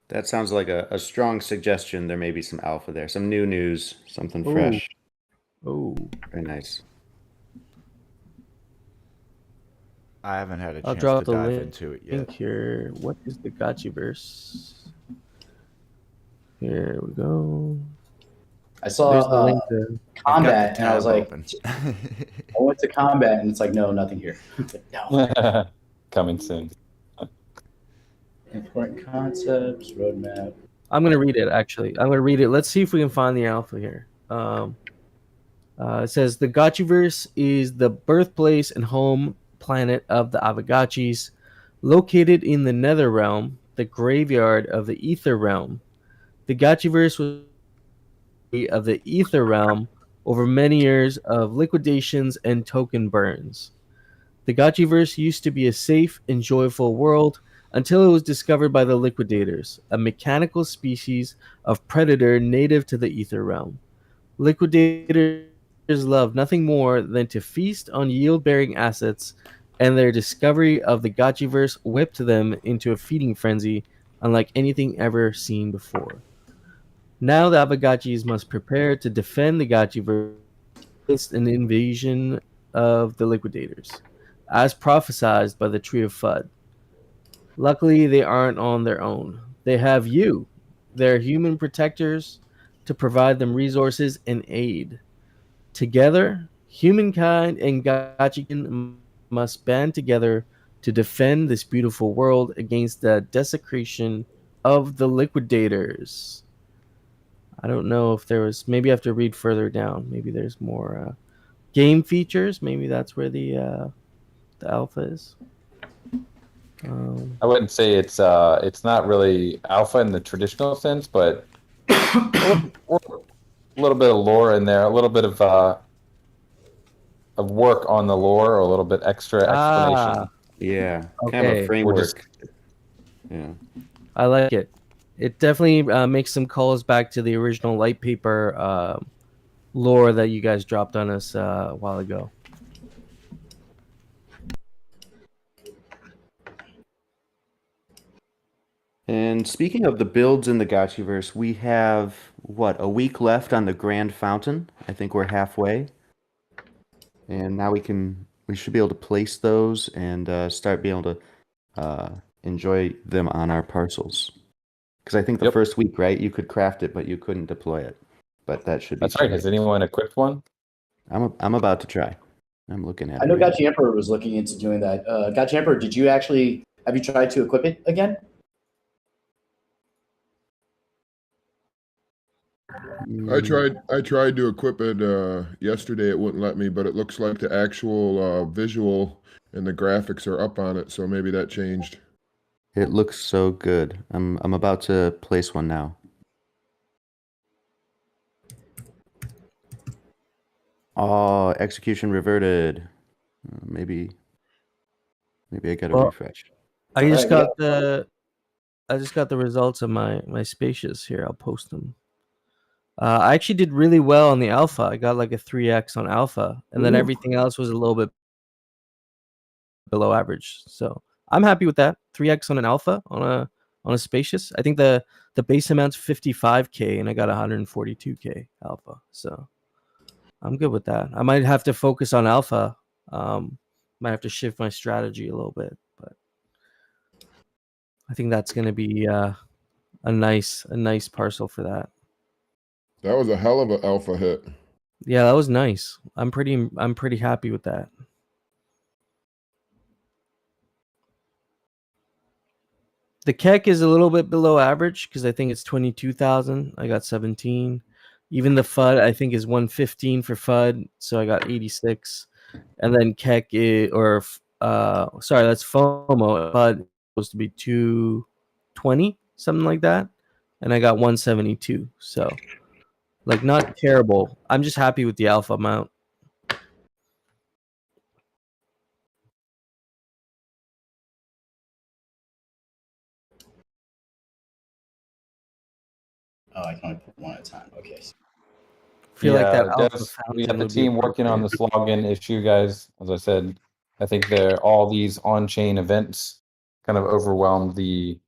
That sounds like a strong suggestion. There may be some alpha there, some new news, something fresh. Oh, very nice. I haven't had a I'll chance drop to the dive link into it yet. here. What is the Gotchiverse? Here we go. I saw combat, and I was like, I went to combat, and it's like, no, nothing here. No. Coming soon. Important concepts, roadmap. I'm going to read it, actually. I'm going to read it. Let's see if we can find the alpha here. It says, the Gotchiverse is the birthplace and home planet of the Aavegotchis, located in the Nether Realm, the graveyard of the Ether Realm. The Gotchiverse was of the Ether Realm over many years of liquidations and token burns. The Gotchiverse used to be a safe and joyful world until it was discovered by the Liquidators, a mechanical species of predator native to the Ether Realm. Liquidators love nothing more than to feast on yield-bearing assets, and their discovery of the Gotchiverse whipped them into a feeding frenzy unlike anything ever seen before. Now the Aavegotchis must prepare to defend the Gotchiverse against an invasion of the Liquidators, as prophesied by the Tree of Fud. Luckily, they aren't on their own. They have you, their human protectors, to provide them resources and aid. Together, humankind and Gotchikin must band together to defend this beautiful world against the desecration of the Liquidators. I don't know if there was. Maybe I have to read further down. Maybe there's more game features. Maybe that's where the alpha is. I wouldn't say it's not really alpha in the traditional sense, but a little bit of lore in there, a little bit of work on the lore, or a little bit extra explanation. Yeah, okay. Kind of a framework. Yeah, I like it. It definitely makes some calls back to the original light paper lore that you guys dropped on us a while ago. And speaking of the builds in the Gotchiverse, we have, a week left on the Grand Fountain. I think we're halfway. And now we should be able to place those and start being able to enjoy them on our parcels. Because I think the first week, right, you could craft it, but you couldn't deploy it. But that should be. That's right. Has anyone equipped one? I'm about to try. I'm looking at it. I know Gotchi Emperor was looking into doing that. Gotchi Emperor, have you tried to equip it again? I tried to equip it yesterday. It wouldn't let me, but it looks like the actual visual and the graphics are up on it, so maybe that changed. It looks so good. I'm about to place one now. Oh, execution reverted. Maybe I got to refresh. I just got the results of my spacious here. I'll post them. I actually did really well on the alpha. I got like a 3x on alpha, and then everything else was a little bit below average. So I'm happy with that. 3x on an alpha on a spacious. I think the base amount's 55k, and I got 142k alpha. So I'm good with that. I might have to focus on alpha. Might have to shift my strategy a little bit, but I think that's going to be a nice parcel for that. That was a hell of an alpha hit. Yeah, that was nice. I'm pretty happy with that. The Keck is a little bit below average because I think it's 22,000. I got 17. Even the FUD I think is 115 for FUD, so I got 86. And then Keck that's FOMO. FUD supposed to be 220, something like that, and I got 172. So. Like, not terrible. I'm just happy with the alpha amount. Oh, I can only put one at a time. Okay. Feel like that alpha we have the team working on this login issue, guys. As I said, I think all these on-chain events kind of overwhelmed the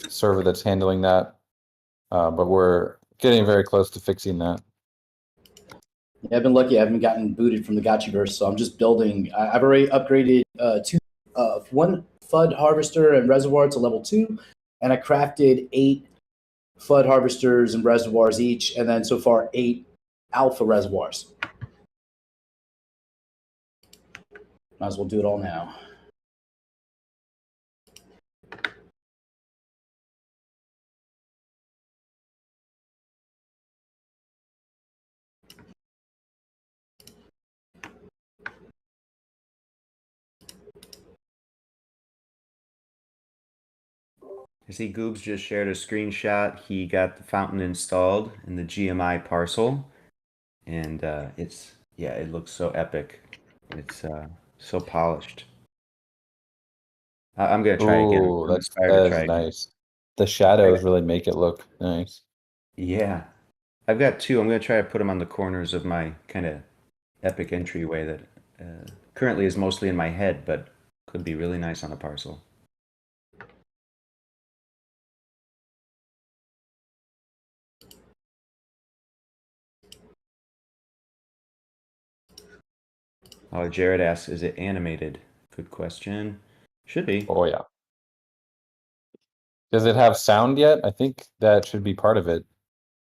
server that's handling that. But we're getting very close to fixing that. Yeah, I've been lucky. I haven't gotten booted from the Gotchiverse, so I'm just building. I've already upgraded one FUD harvester and reservoir to level 2, and I crafted 8 FUD harvesters and reservoirs each, and then so far 8 alpha reservoirs. Might as well do it all now. I see Goobs just shared a screenshot. He got the fountain installed in the GMI parcel, and it looks so epic. It's so polished. I'm gonna try again. Oh, that's nice. The shadows really make it look nice. Yeah, I've got 2. I'm gonna try to put them on the corners of my kind of epic entryway that currently is mostly in my head, but could be really nice on a parcel. Oh, Jared asks, is it animated? Good question. Should be. Oh yeah. Does it have sound yet? I think that should be part of it.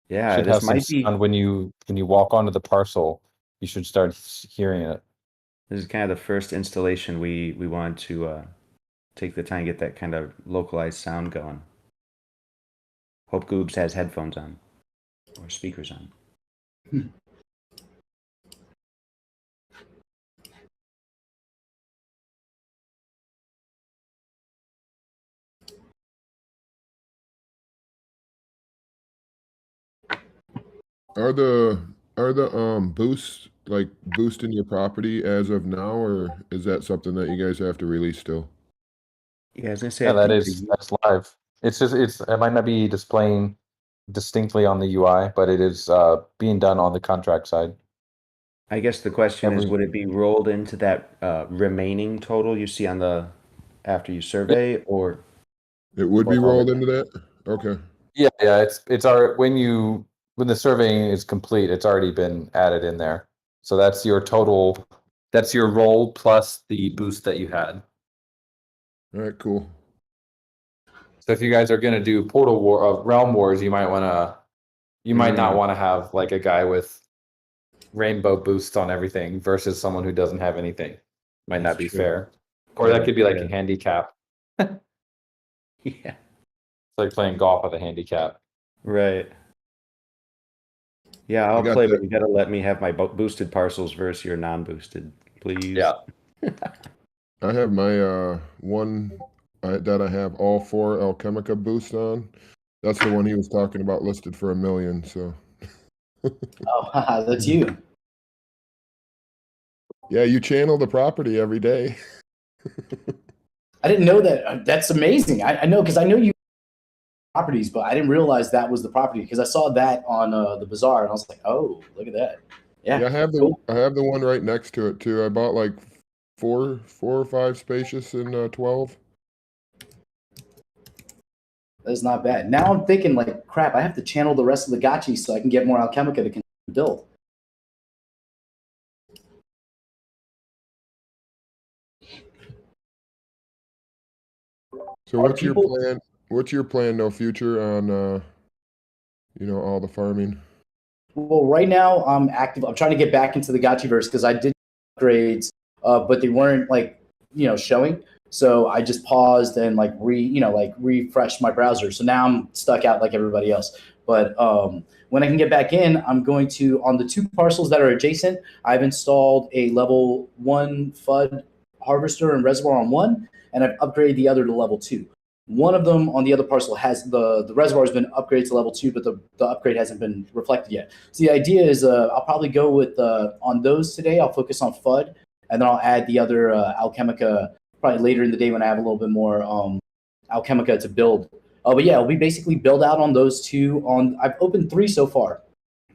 Yeah, Should this have some might be. sound when you walk onto the parcel. You should start hearing it. This is kind of the first installation we wanted to take the time and get that kind of localized sound going. Hope Goobs has headphones on or speakers on. Are the boosts like boosting your property as of now, or is that something that you guys have to release still? Yeah, I was gonna say. Yeah, I think that's live. It's just it might not be displaying distinctly on the UI, but it is being done on the contract side. I guess the question is, would it be rolled into that remaining total you see on the after you survey, or It would be Or rolled already. into that? Okay. Yeah, it's our when the surveying is complete, it's already been added in there. So that's your total. That's your roll plus the boost that you had. All right, cool. So if you guys are gonna do Portal War Realm Wars, you might not want to have like a guy with rainbow boosts on everything versus someone who doesn't have anything. Might not That's be true. fair. Or that could be like Yeah. a handicap. Yeah, It's like playing golf with a handicap. right. Yeah, I'll got play, the- but you gotta let me have my boosted parcels versus your non-boosted, please. Yeah. I have my one that I have all 4 Alchemica boosts on. That's the one he was talking about listed for $1 million. So Oh, that's you. yeah, you channel the property every day. I didn't know that. That's amazing. I know because I know you properties, but I didn't realize that was the property because I saw that on the bazaar and I was like, oh, look at that. Yeah, I have cool. the one right next to it too. I bought like four or 5 spacious in 12. That's not bad. Now I'm thinking like, crap, I have to channel the rest of the Gotchi so I can get more Alchemica to continue to build. So what's your plan? What's your plan, no future on all the farming? Well, right now I'm active. I'm trying to get back into the Gotchiverse because I did upgrades, but they weren't showing. So I just paused and refreshed my browser. So now I'm stuck out like everybody else. But when I can get back in, I'm going to, on the 2 parcels that are adjacent, I've installed a level 1 FUD harvester and reservoir on one, and I've upgraded the other to level 2. One of them on the other parcel has the reservoir has been upgraded to level 2, but the upgrade hasn't been reflected yet. So the idea is I'll probably go with on those today. I'll focus on FUD, and then I'll add the other Alchemica probably later in the day when I have a little bit more Alchemica to build. But yeah, we basically build out on those 2. I've opened 3 so far,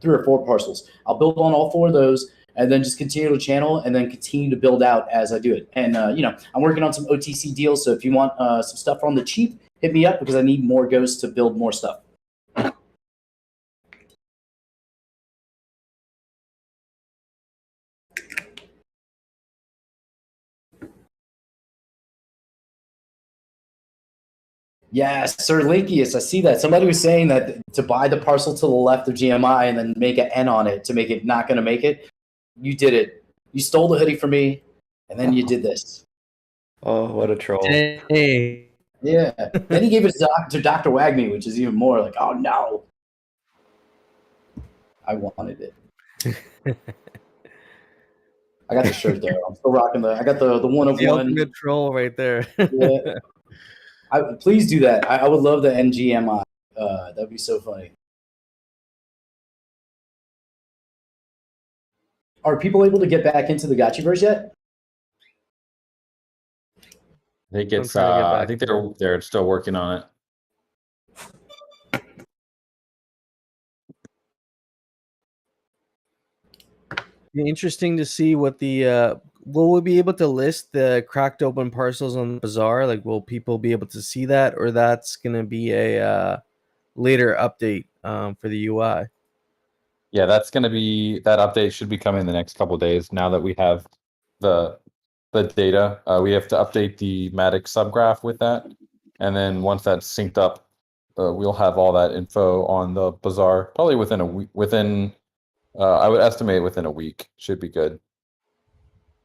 3 or 4 parcels. I'll build on all 4 of those, and then just continue to channel and then continue to build out as I do it. And, I'm working on some OTC deals. So if you want some stuff on the cheap, hit me up because I need more ghosts to build more stuff. Yes, Sir Linkius, I see that. Somebody was saying that to buy the parcel to the left of GMI and then make an N on it to make it not going to make it. You did it. You stole the hoodie from me, and then you did this. Oh, what a troll. Hey. Yeah. Then he gave it to Dr. Wagme, which is even more like, oh, no. I wanted it. I got the shirt there. I'm still rocking I got the one of The one. ultimate troll right there. Yeah. Please do that. I would love the NGMI. That'd be so funny. Are people able to get back into the Gotchiverse yet? I think I'm it's trying to get I back. think they're still working on it. Be interesting to see what the will we be able to list the cracked open parcels on the bazaar? Like, will people be able to see that, or that's gonna be a later update for the UI? Yeah, that's going to be that update should be coming in the next couple of days. Now that we have the data, we have to update the Matic subgraph with that, and then once that's synced up, we'll have all that info on the bazaar probably within a week. I would estimate within a week should be good.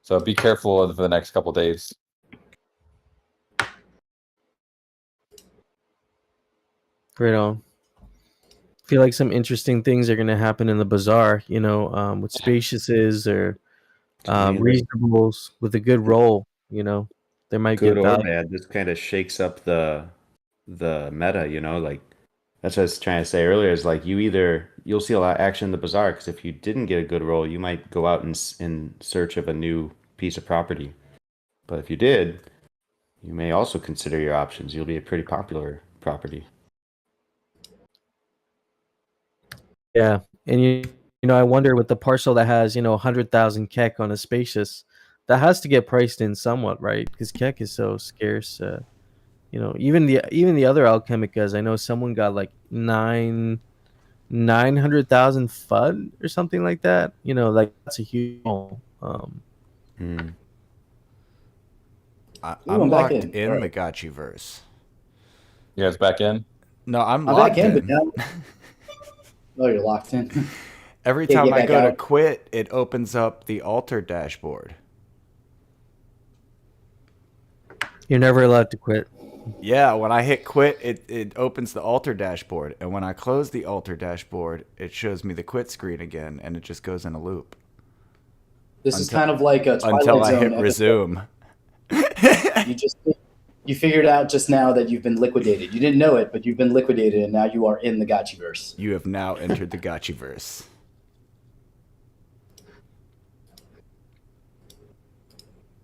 So be careful of the next couple of days. Right on. Feel like some interesting things are going to happen in the bazaar, you know, with spacious's or reasonables with a good roll, you know, there might Good get or value. bad, this kind of shakes up the meta, you know, like that's what I was trying to say earlier, is like you'll see a lot of action in the bazaar, because if you didn't get a good roll, you might go out in search of a new piece of property. But if you did, you may also consider your options. You'll be a pretty popular property. Yeah, and you know, I wonder with the parcel that has 100,000 kek on a spacious, that has to get priced in somewhat, right? Because kek is so scarce. You know, even the other alchemicas, I know someone got like 900,000 FUD or something like that. You know, like that's a huge. I'm I'm back locked in. in All the right. Gotchiverse. You guys back in? No, I'm I'm locked back in, in. but now. Oh, you're locked in. Every Can't time get I back go to out. quit, it opens up the altar dashboard. You're never allowed to quit. Yeah, when I hit quit, it opens the altar dashboard. And when I close the altar dashboard, it shows me the quit screen again, and it just goes in a loop. This is kind of like a Twilight Until I Zone hit episode. resume. You figured out just now that you've been liquidated. You didn't know it, but you've been liquidated, and now you are in the Gotchiverse. You have now entered the Gotchiverse.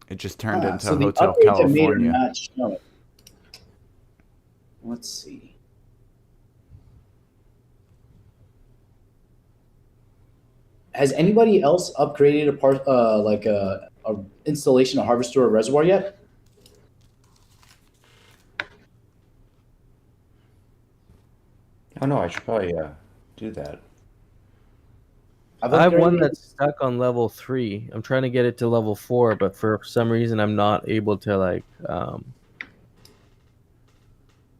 It just turned into So the Hotel updates I made are California. not showing. Let's see. Has anybody else upgraded a installation of Harvester or Reservoir yet? Oh no, I should probably do that. I have one upgraded- that's stuck on level 3. I'm trying to get it to level 4, but for some reason I'm not able to like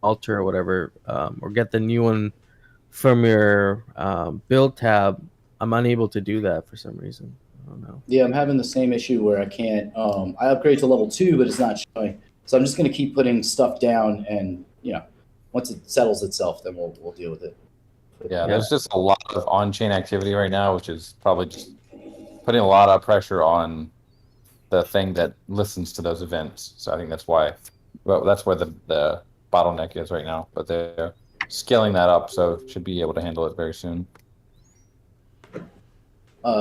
alter or whatever, or get the new one from your build tab. I'm unable to do that for some reason. I don't know. Yeah, I'm having the same issue where I can't. I upgrade to level 2, but it's not showing. So I'm just going to keep putting stuff down, and once it settles itself, then we'll deal with it. Yeah, there's just a lot of on-chain activity right now, which is probably just putting a lot of pressure on the thing that listens to those events. So I think that's why, well, that's where the bottleneck is right now. But they're scaling that up, so should be able to handle it very soon.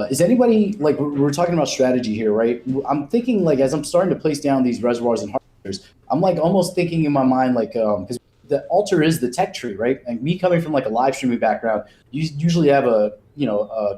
Is anybody, like, we're talking about strategy here, right? I'm thinking, like, as I'm starting to place down these reservoirs and harvesters, I'm like almost thinking in my mind, like, because the altar is the tech tree, right? And me coming from like a live streaming background, you usually have a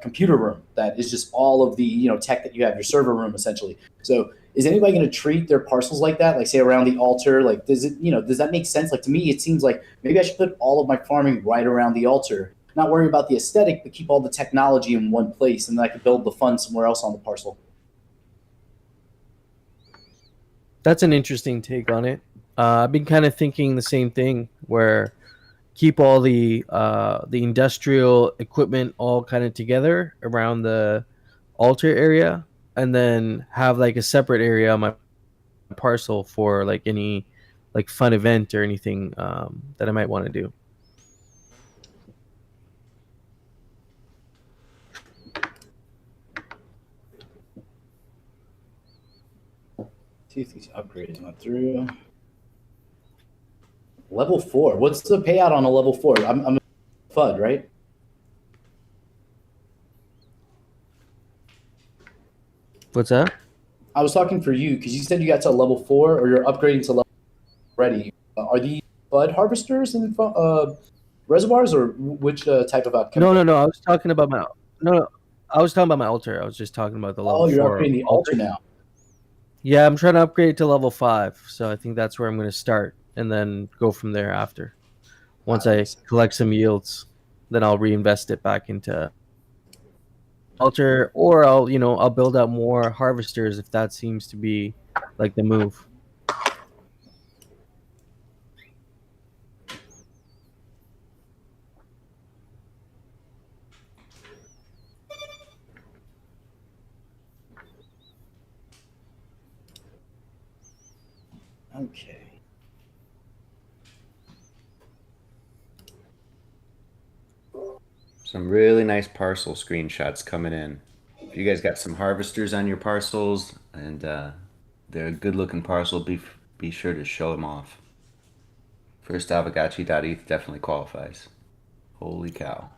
computer room that is just all of the tech that you have, your server room essentially. So is anybody going to treat their parcels like that, like say around the altar? Like, does that make sense? Like, to me, it seems like maybe I should put all of my farming right around the altar, not worry about the aesthetic, but keep all the technology in one place, and then I could build the fund somewhere else on the parcel. That's an interesting take on it. I've been kind of thinking the same thing, where keep all the industrial equipment all kind of together around the altar area, and then have like a separate area on my parcel for like any like fun event or anything that I might want to do. See if these upgrades went through. Level 4. What's the payout on a level 4? I'm FUD, right? What's that? I was talking for you because you said you got to level 4, or you're upgrading to level already. Are these FUD harvesters and reservoirs, or which type of outcome? No. I was talking about my I was talking about my altar. I was just talking about the level Oh, you're 4 upgrading the altar now. Yeah, I'm trying to upgrade to level 5, so I think that's where I'm going to start, and then go from there after. Once I collect some yields, then I'll reinvest it back into altar, or I'll build out more harvesters if that seems to be like the move. Okay. Some really nice parcel screenshots coming in. If you guys got some harvesters on your parcels and they're a good looking parcel, be sure to show them off. First Aavegotchi.eth definitely qualifies. Holy cow.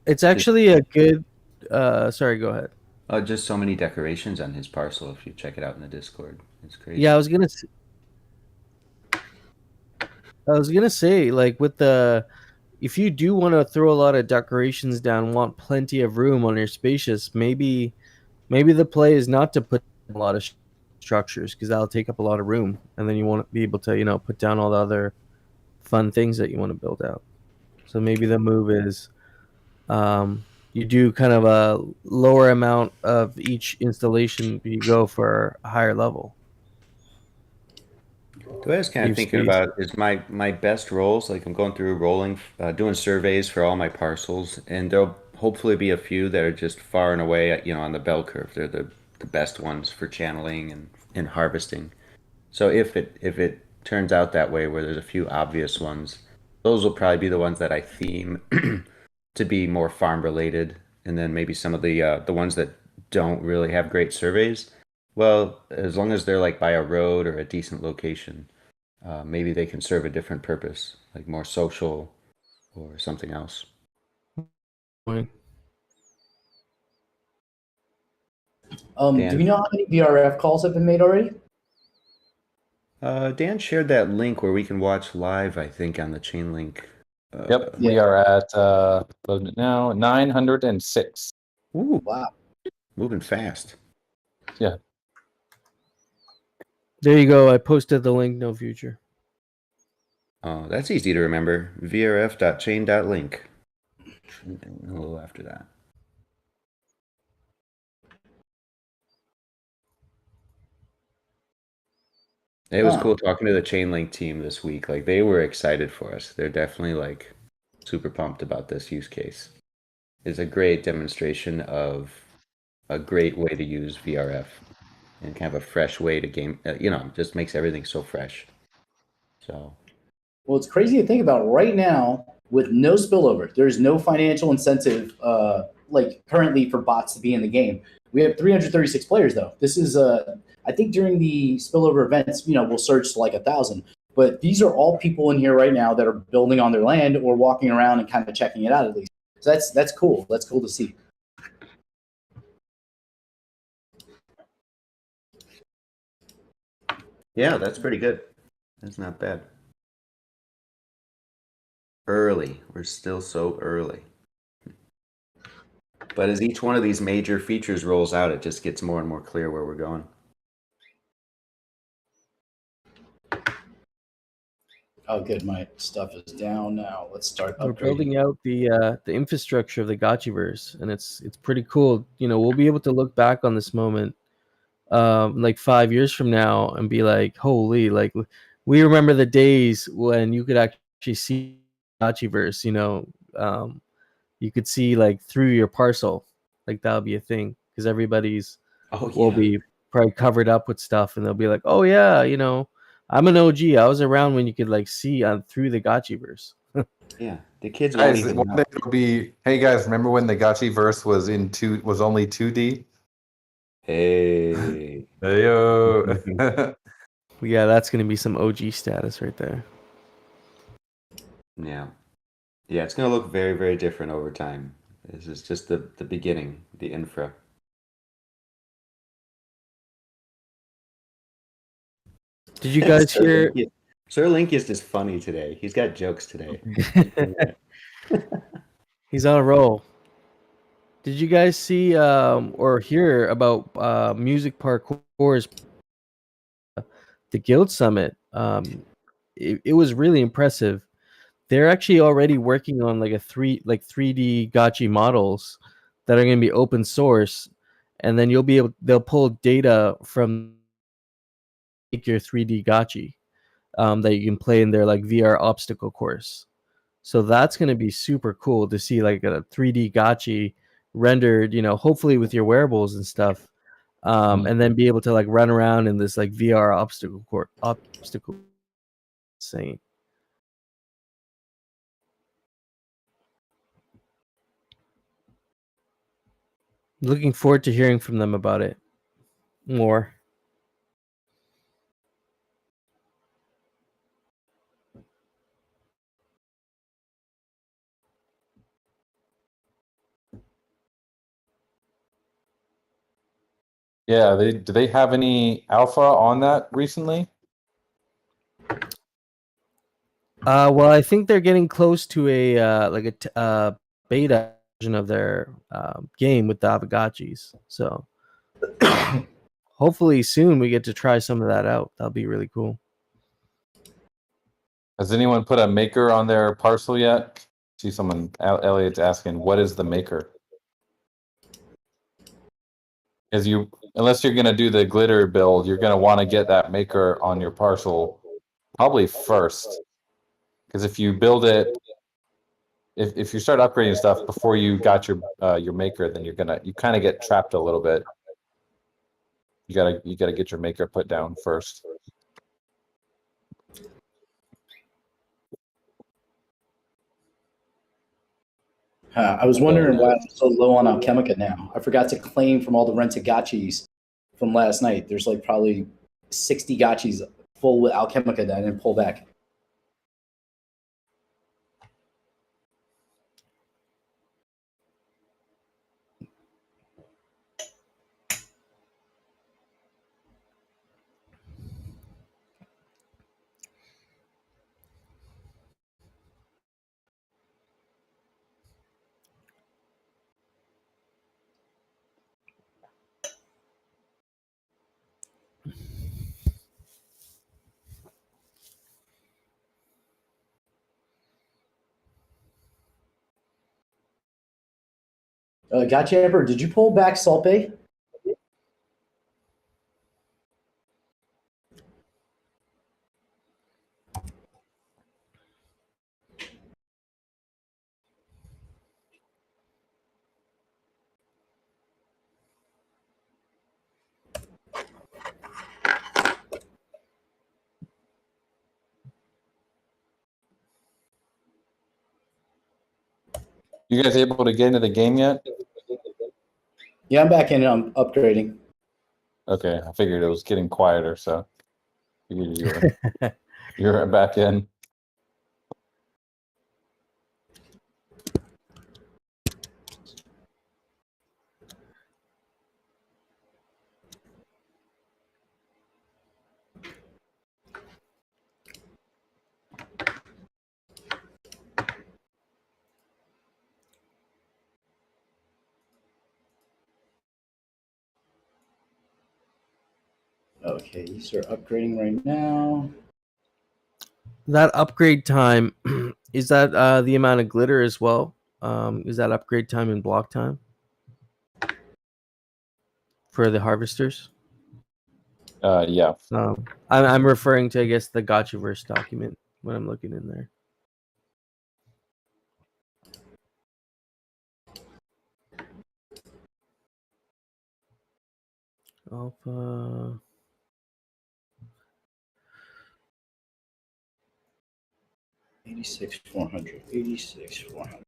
It's actually a good sorry, go ahead. Just so many decorations on his parcel if you check it out in the Discord. It's crazy. Yeah, I was gonna say, like, with the, if you do want to throw a lot of decorations down, want plenty of room on your spacious, maybe the play is not to put a lot of structures, because that'll take up a lot of room, and then you want to be able to put down all the other fun things that you want to build out. So maybe the move is you do kind of a lower amount of each installation, but you go for a higher level. The way I was kind of thinking about is my best rolls, like I'm going through rolling, doing surveys for all my parcels, and there'll hopefully be a few that are just far and away, on the bell curve. They're the best ones for channeling and harvesting. So if it turns out that way, where there's a few obvious ones, those will probably be the ones that I theme to be more farm related, and then maybe some of the ones that don't really have great surveys. Well, as long as they're like by a road or a decent location, maybe they can serve a different purpose, like more social or something else. Dan, do we know how many VRF calls have been made already? Dan shared that link where we can watch live, I think, on the chain link. Yep, we are at loading it now, 906. Ooh, wow, moving fast. Yeah. There you go. I posted the link. No future. Oh, that's easy to remember. vrf.chain.link. A little after that. It was cool talking to the Chainlink team this week. Like, they were excited for us. They're definitely like super pumped about this use case. It's a great demonstration of a great way to use VRF and kind of a fresh way to game. Just makes everything so fresh. So, well, it's crazy to think about right now with no spillover. There's no financial incentive, like currently, for bots to be in the game. We have 336 players though. This is I think during the spillover events, we'll surge to like 1,000. But these are all people in here right now that are building on their land or walking around and kind of checking it out at least. So that's cool. That's cool to see. yeah, that's pretty good. That's not bad. Early. We're still so early. But as each one of these major features rolls out, it just gets more and more clear where we're going. Oh, good. My stuff is down now. Let's start upgrading. We're building out the infrastructure of the Gotchiverse, and it's pretty cool. We'll be able to look back on this moment, like 5 years from now, and be like, "Holy!" Like, we remember the days when you could actually see Gotchiverse. You could see like through your parcel, like that'll be a thing, because everybody's will be probably covered up with stuff, and they'll be like, "Oh yeah, I'm an OG. I was around when you could like see through the Gotchiverse." Yeah, the kids Guys, won't even one know. day it'll be, hey guys, remember when the Gotchiverse was only 2D? Hey. Heyo. Yeah, that's gonna be some OG status right there. Yeah. Yeah, it's going to look very, very different over time. This is just the beginning, the infra. Did you guys hear? Sir Link is just funny today. He's got jokes today. He's on a roll. Did you guys see or hear about music parkour's the Guild Summit? It was really impressive. They're actually already working on like 3D Gotchi models that are going to be open source, and then they'll pull data from make your 3D Gotchi that you can play in their like VR obstacle course. So that's going to be super cool to see like a 3D Gotchi rendered, hopefully with your wearables and stuff, and then be able to like run around in this like VR obstacle course. Insane. Looking forward to hearing from them about it more. Yeah, do they have any alpha on that recently? Well, I think they're getting close to a beta version of their game with the Aavegotchis. So hopefully soon we get to try some of that out. That'll be really cool. Has anyone put a maker on their parcel yet? See someone, Elliot's asking, what is the maker? Unless you're gonna do the glitter build, you're gonna want to get that maker on your parcel probably first. Because if you build it, if you start upgrading stuff before you got your maker, then you kind of get trapped a little bit. You gotta get your maker put down first. I was wondering why I'm so low on Alchemica now. I forgot to claim from all the rented gotchis from last night. There's like probably 60 gotchis full with Alchemica that I didn't pull back. Gotchiverse, did you pull back Salt Bay? You guys able to get into the game yet? Yeah, I'm back in. I'm upgrading. Okay, I figured it was getting quieter, so you're back in. Okay, these are upgrading right now. That upgrade time, is that the amount of glitter as well? Is that upgrade time in block time for the Haarvesters? Yeah. I'm referring to, I guess, the Gotchiverse document when I'm looking in there. Alpha. 86,400. 86,400.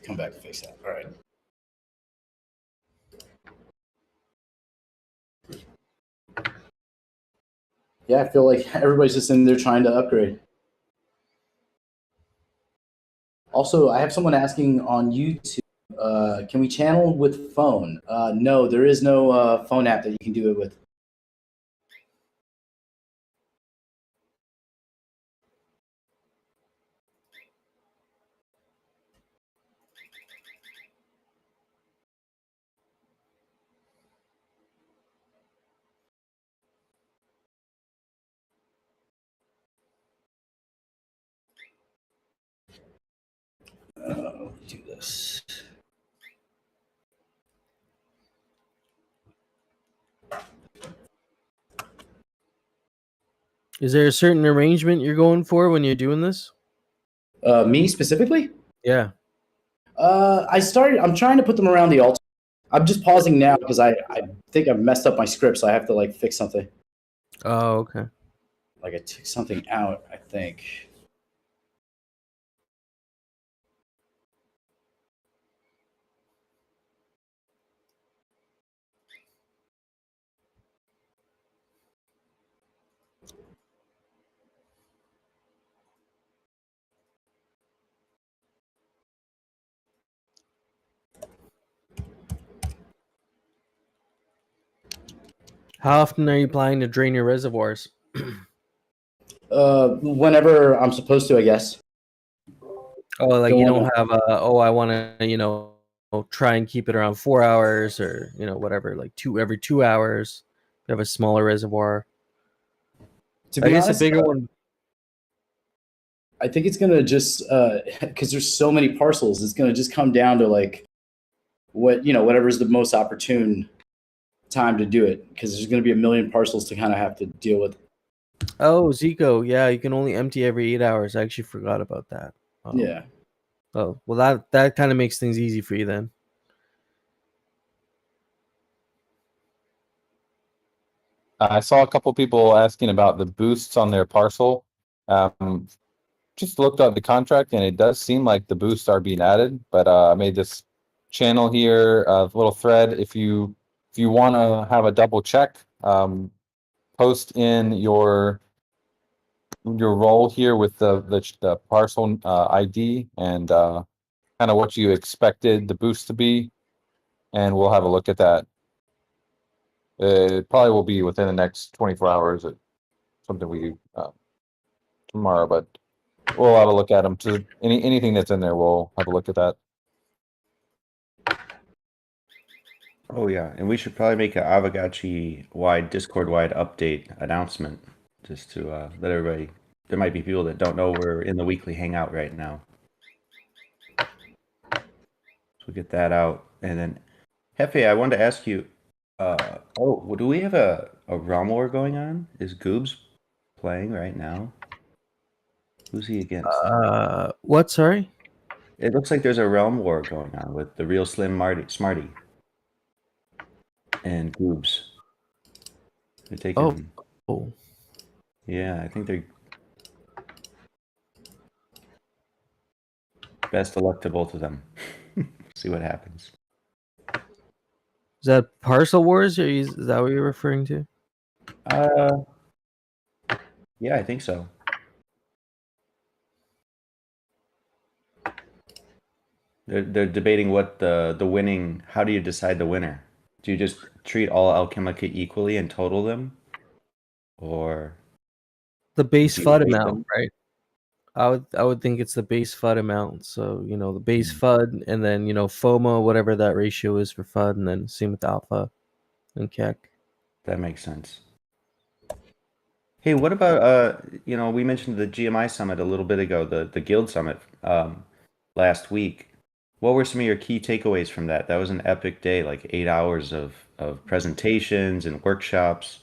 come back and fix that. All right. Yeah, I feel like everybody's just in there trying to upgrade. Also, I have someone asking on YouTube, can we channel with phone? No, there is no phone app that you can do it with. Do this. Is there a certain arrangement you're going for when you're doing this? Me specifically? Yeah. I'm trying to put them around the altar. I'm just pausing now because I think I've messed up my script, so I have to like fix something. Oh, okay. Like I took something out, I think. How often are you planning to drain your reservoirs? Whenever I'm supposed to, I guess. Oh, like Don't you don't wanna- have a, oh, I want to, try and keep it around 4 hours or, whatever, like every 2 hours. You have a smaller reservoir. To I be guess honest, a bigger one. I think it's gonna just because there's so many parcels, it's gonna just come down to like whatever's the most opportune time to do it, because there's gonna be a million parcels to kind of have to deal with. Oh, Zico. Yeah, you can only empty every 8 hours. I actually forgot about that. Yeah. Oh, well, that kind of makes things easy for you then. I saw a couple people asking about the boosts on their parcel. Just looked at the contract, and it does seem like the boosts are being added. But I made this channel here, a little thread. If you want to have a double check, post in your role here with the parcel ID and kind of what you expected the boost to be, and we'll have a look at that. It probably will be within the next 24 hours. Something we tomorrow, but we'll have a look at them. To anything that's in there, we'll have a look at that. Oh yeah, and we should probably make an Aavegotchi wide Discord wide update announcement just to let everybody. There might be people that don't know we're in the weekly hangout right now. So we'll get that out, and then Hefe, I wanted to ask you. Do we have a realm war going on? Is Goobs playing right now? Who's he against? What? Sorry? It looks like there's a realm war going on with the real Slim Smarty and Goobs. They're taking. Oh. Yeah, I think they're. Best of luck to both of them. See what happens. Is that Parcel Wars? Or is that what you're referring to? Yeah, I think so. They're debating what the winning. How do you decide the winner? Do you just treat all Alchemica equally and total them, or the base do you FUD rate amount, them? right? I would think it's the base FUD amount. So the base FUD, and then FOMO, whatever that ratio is for FUD, and then same with alpha and keck. That makes sense. Hey, what about we mentioned the GMI Summit a little bit ago, the Guild Summit last week. What were some of your key takeaways from that? That was an epic day, like 8 hours of presentations and workshops.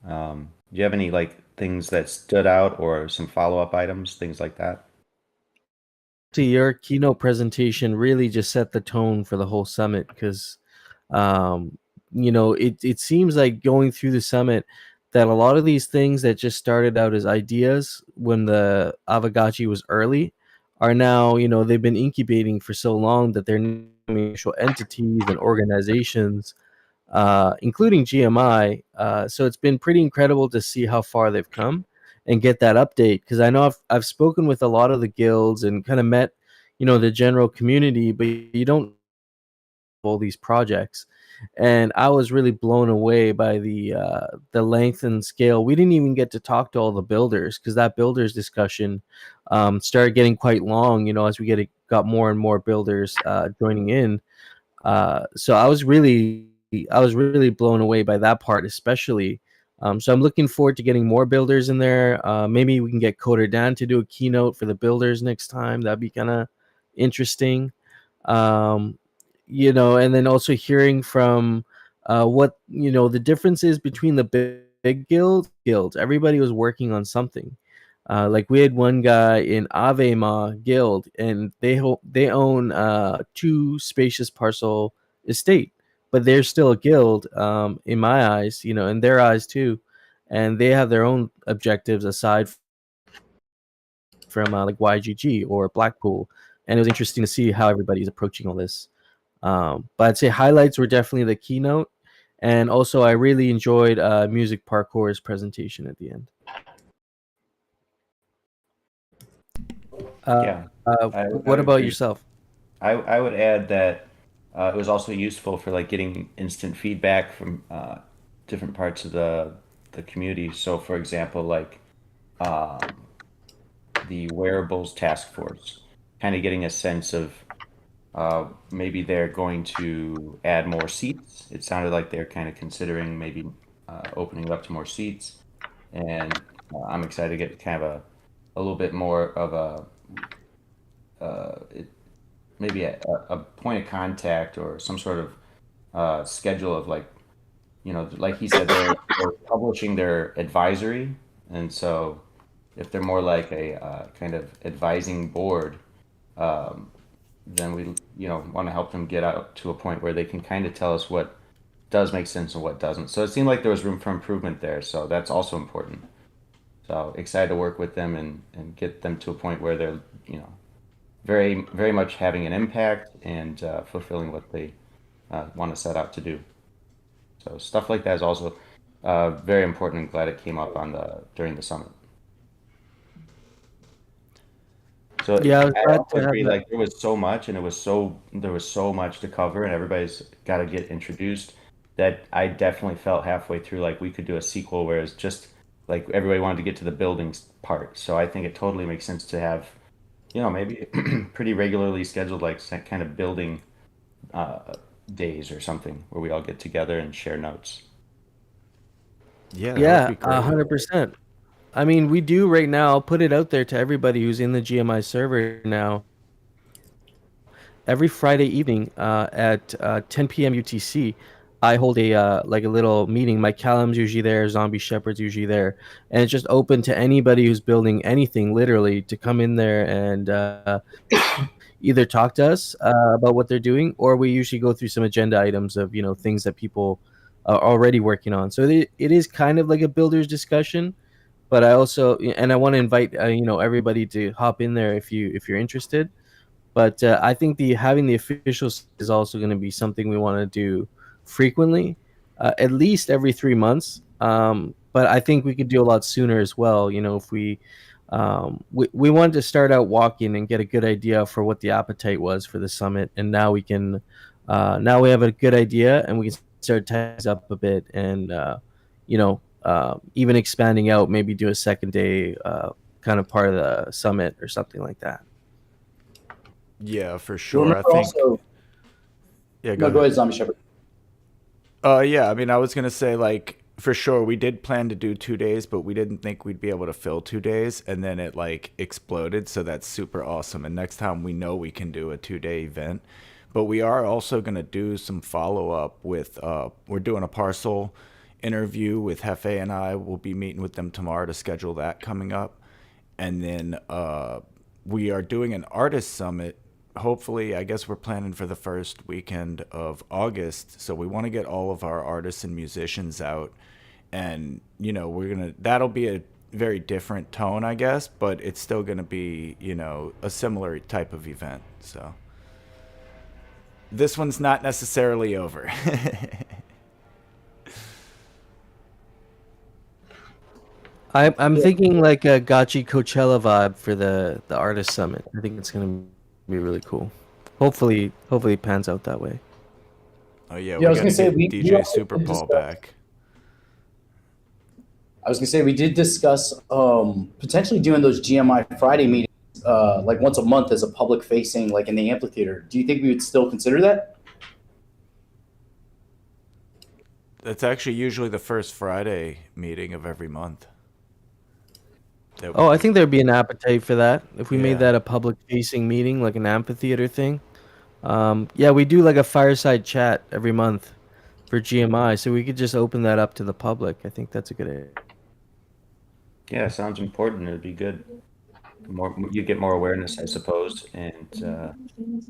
Do you have any things that stood out or some follow-up items, things like that? To your keynote presentation really just set the tone for the whole summit, because it seems like going through the summit that a lot of these things that just started out as ideas when the Aavegotchi was early are now, they've been incubating for so long that they're now actual entities and organizations, including GMI. So it's been pretty incredible to see how far they've come and get that update. Because I know I've spoken with a lot of the guilds and kind of met, the general community, but you don't all these projects, and I was really blown away by the length and scale. We didn't even get to talk to all the builders because that builders discussion started getting quite long. As we got more and more builders joining in. So I was really blown away by that part, especially. So I'm looking forward to getting more builders in there. Maybe we can get Coder Dan to do a keynote for the builders next time. That'd be kind of interesting. Um, and then also hearing from what the differences between the big guilds. Everybody was working on something. Like we had one guy in Aavegotchi Guild, and they own 2 spacious parcel estate, but they're still a guild, in my eyes, in their eyes too, and they have their own objectives aside from like YGG or Blackpool, and it was interesting to see how everybody's approaching all this. But I'd say highlights were definitely the keynote, and also I really enjoyed Music Parkour's presentation at the end. What about yourself? I would add that it was also useful for like getting instant feedback from different parts of the community. So, for example, like the wearables task force, kind of getting a sense of maybe they're going to add more seats. It sounded like they're kind of considering maybe opening it up to more seats, and I'm excited to get kind of a little bit more of maybe a point of contact or some sort of schedule of like, like he said, they're publishing their advisory, and so if they're more like a kind of advising board, then we want to help them get out to a point where they can kind of tell us what does make sense and what doesn't. So it seemed like there was room for improvement there, so that's also important. So excited to work with them and get them to a point where they're very, very much having an impact and fulfilling what they want to set out to do. So stuff like that is also very important, and glad it came up during the summit. So Yeah, I also agree, like there was so much, and there was so much to cover, and everybody's got to get introduced, that I definitely felt halfway through like we could do a sequel where it's just like everybody wanted to get to the buildings part. So I think it totally makes sense to have, maybe pretty regularly scheduled like kind of building days or something where we all get together and share notes. Yeah, Yeah, 100%. I mean, we do right now. I'll put it out there to everybody who's in the GMI server now. Every Friday evening at 10 p.m. UTC, I hold a little meeting. My Callum's usually there, ZombieShepherd's usually there, and it's just open to anybody who's building anything, literally, to come in there and either talk to us about what they're doing, or we usually go through some agenda items of things that people are already working on. So it is kind of like a builder's discussion. But I also, and I want to invite everybody to hop in there if you're interested. But I think having the officials is also going to be something we want to do frequently, at least every 3 months. But I think we could do a lot sooner as well. If we wanted to start out walking and get a good idea for what the appetite was for the summit, and now we can now we have a good idea, and we can start ties up a bit, and even expanding out, maybe do a second day kind of part of the summit or something like that. Yeah, for sure. I think. Also, Yeah, go ahead, ZombieShepherd. Yeah, I mean, I was gonna say, like, for sure, we did plan to do 2 days, but we didn't think we'd be able to fill 2 days, and then it like exploded. So that's super awesome. And next time we know we can do a 2-day event, but we are also gonna do some follow up with. We're doing a parcel interview with Hefe, and I will be meeting with them tomorrow to schedule that coming up, and then we are doing an artist summit. Hopefully, I guess we're planning for the first weekend of August. So we want to get all of our artists and musicians out, and that'll be very different tone, I guess, but it's still going to be, you know, a similar type of event. So this one's not necessarily over. I'm thinking like a Gotchi Coachella vibe for the artist summit. I think it's gonna be really cool. Hopefully it pans out that way. Oh yeah, Yeah, I was we gonna got say to we get DJ also Super did Paul discuss- back. I was gonna say we did discuss potentially doing those GMI Friday meetings like once a month as a public facing, like in the amphitheater. Do you think we would still consider that? That's actually usually the first Friday meeting of every month. Oh, I think there'd be an appetite for that if we Yeah. made that a public facing meeting, like an amphitheater thing. Yeah, we do like a fireside chat every month for GMI, so we could just open that up to the public. I think that's a good idea. Yeah, sounds important. It'd be good. More you get more awareness, I suppose, and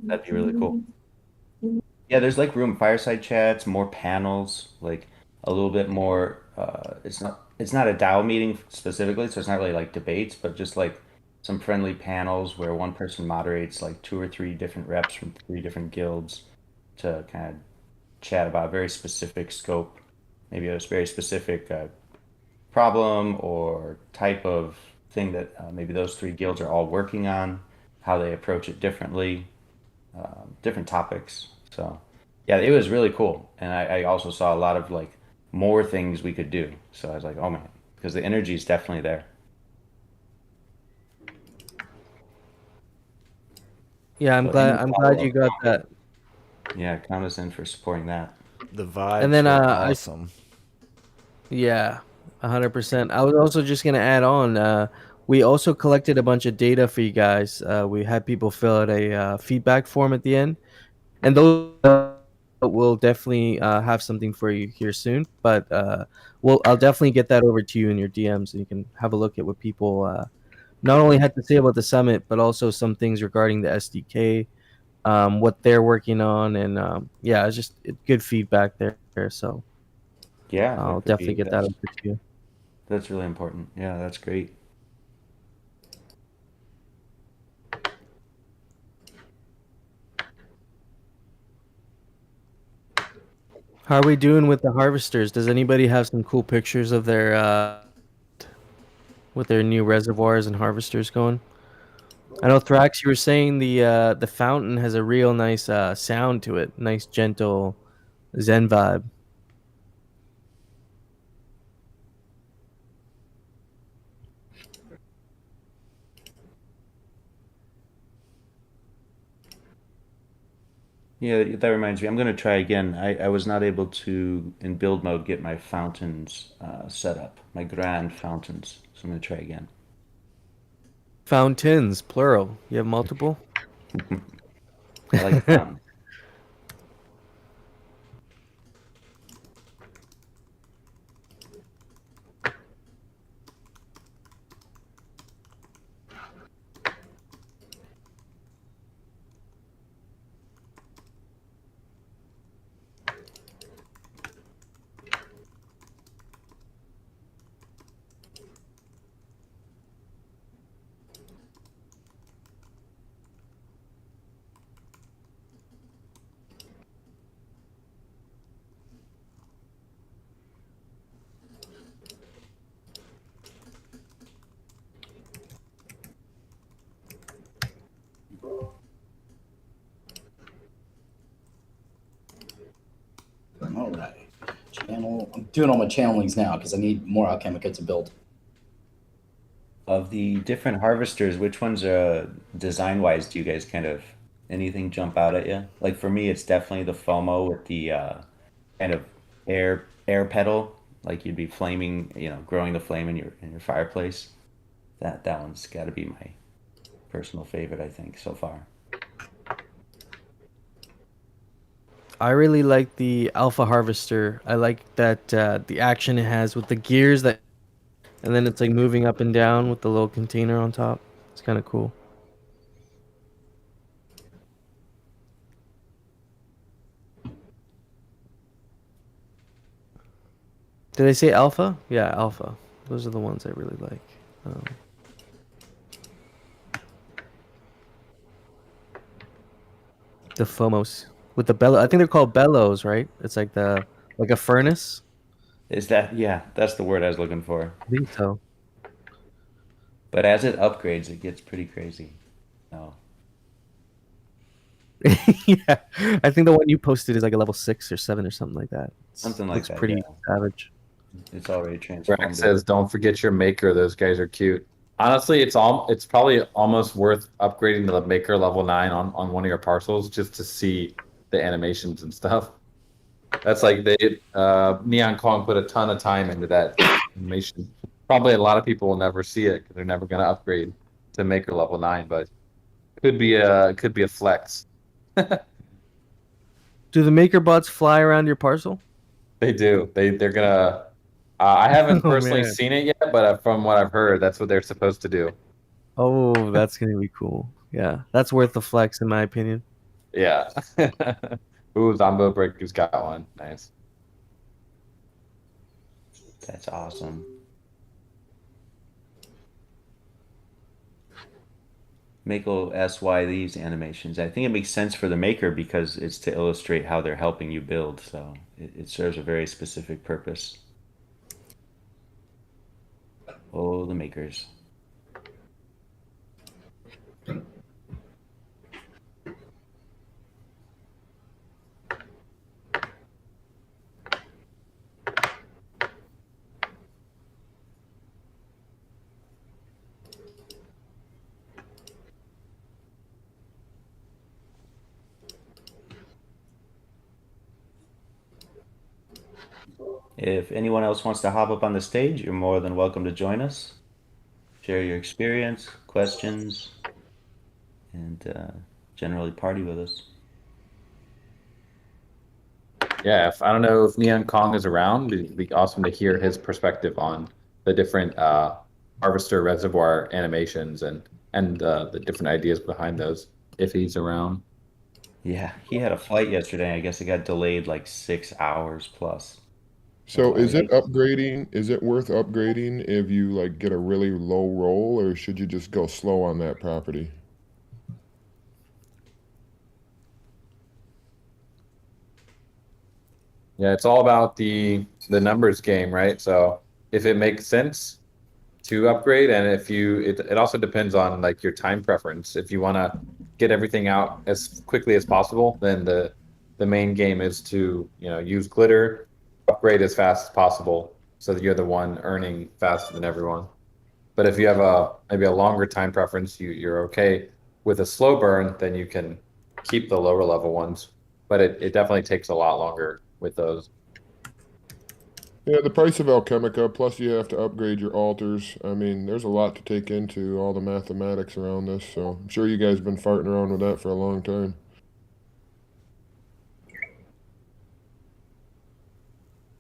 that'd be really cool. Yeah, there's like room fireside chats, more panels, like a little bit more. It's not a DAO meeting specifically, so it's not really like debates, but just like some friendly panels where one person moderates like two or three different reps from three different guilds to kind of chat about a very specific scope, maybe a very specific problem or type of thing that maybe those three guilds are all working on, how they approach it differently, different topics. So, yeah, it was really cool. And I also saw a lot of like more things we could do. So I was like, oh man, because the energy is definitely there. Yeah, I'm So glad. any I'm glad you follow-up got that. Yeah, count us in for supporting that. The vibes And then were I awesome. Yeah, 100%. I was also just gonna add on. We also collected a bunch of data for you guys. We had people fill out a feedback form at the end, and those will definitely have something for you here soon. But I'll definitely get that over to you in your DMs, and you can have a look at what people not only had to say about the summit, but also some things regarding the SDK, what they're working on, and yeah, it's just good feedback there. So Yeah, that I'll could definitely be get that over to you. that's really important. Yeah, that's great. How are we doing with the Haarvesters? Does anybody have some cool pictures of their with their new reservoirs and harvesters going? I know Thrax, you were saying the fountain has a real nice sound to it, nice gentle Zen vibe. Yeah, that reminds me. I'm going to try again. I was not able to, in build mode, get my fountains set up, my grand fountains. So I'm going to try again. Fountains, plural. You have multiple? I like fountain. All right. Channel. I'm doing all my channelings now because I need more Alchemica to build. Of the different harvesters, which ones design-wise do you guys kind of anything jump out at you? Like for me, it's definitely the FOMO with the kind of air pedal, like you'd be flaming, growing the flame in your fireplace. That one's got to be my personal favorite, I think, so far. I really like the Alpha Harvester. I like that the action it has with the gears that, and then it's like moving up and down with the little container on top. It's kind of cool. Did I say Alpha? Yeah, Alpha. Those are the ones I really like. The FOMOs with the bellow. I think they're called bellows, right? It's like a furnace. Is that, yeah, that's the word I was looking for. I think so. But as it upgrades, it gets pretty crazy. No. Yeah, I think the one you posted is like a level 6 or 7 or something like that. Something like looks that, pretty yeah. savage. It's already transformed. Brack says, "Don't forget your maker. Those guys are cute." Honestly, it's probably almost worth upgrading to the maker level 9 on one of your parcels just to see the animations and stuff. That's like Neon Kong put a ton of time into that animation. Probably a lot of people will never see it because they're never going to upgrade to maker level 9, but could be a flex. Do the maker bots fly around your parcel? They do. They're gonna. I haven't Oh, personally man. seen it yet, but from what I've heard, that's what they're supposed to do. Oh, that's gonna be cool. Yeah, that's worth the flex in my opinion. Yeah. Ooh, Zombo Breaker's got one. Nice. That's awesome. Mako asks why these animations. I think it makes sense for the maker because it's to illustrate how they're helping you build. So it serves a very specific purpose. Oh, the makers. If anyone else wants to hop up on the stage, you're more than welcome to join us. Share your experience, questions, and generally party with us. Yeah, I don't know if Neon Kong is around, it'd be awesome to hear his perspective on the different Harvester reservoir animations and the different ideas behind those, if he's around. Yeah, he had a flight yesterday. I guess it got delayed like 6 hours plus. So is it upgrading? Is it worth upgrading if you like get a really low roll, or should you just go slow on that property? Yeah, it's all about the numbers game, right? So if it makes sense to upgrade, and if it also depends on like your time preference. If you want to get everything out as quickly as possible, then the main game is to use glitter, upgrade as fast as possible, so that you're the one earning faster than everyone. But if you have maybe a longer time preference, you're okay with a slow burn, then you can keep the lower level ones. But it definitely takes a lot longer with those. Yeah, the price of Alchemica, plus you have to upgrade your altars. I mean, there's a lot to take into all the mathematics around this, so I'm sure you guys have been farting around with that for a long time.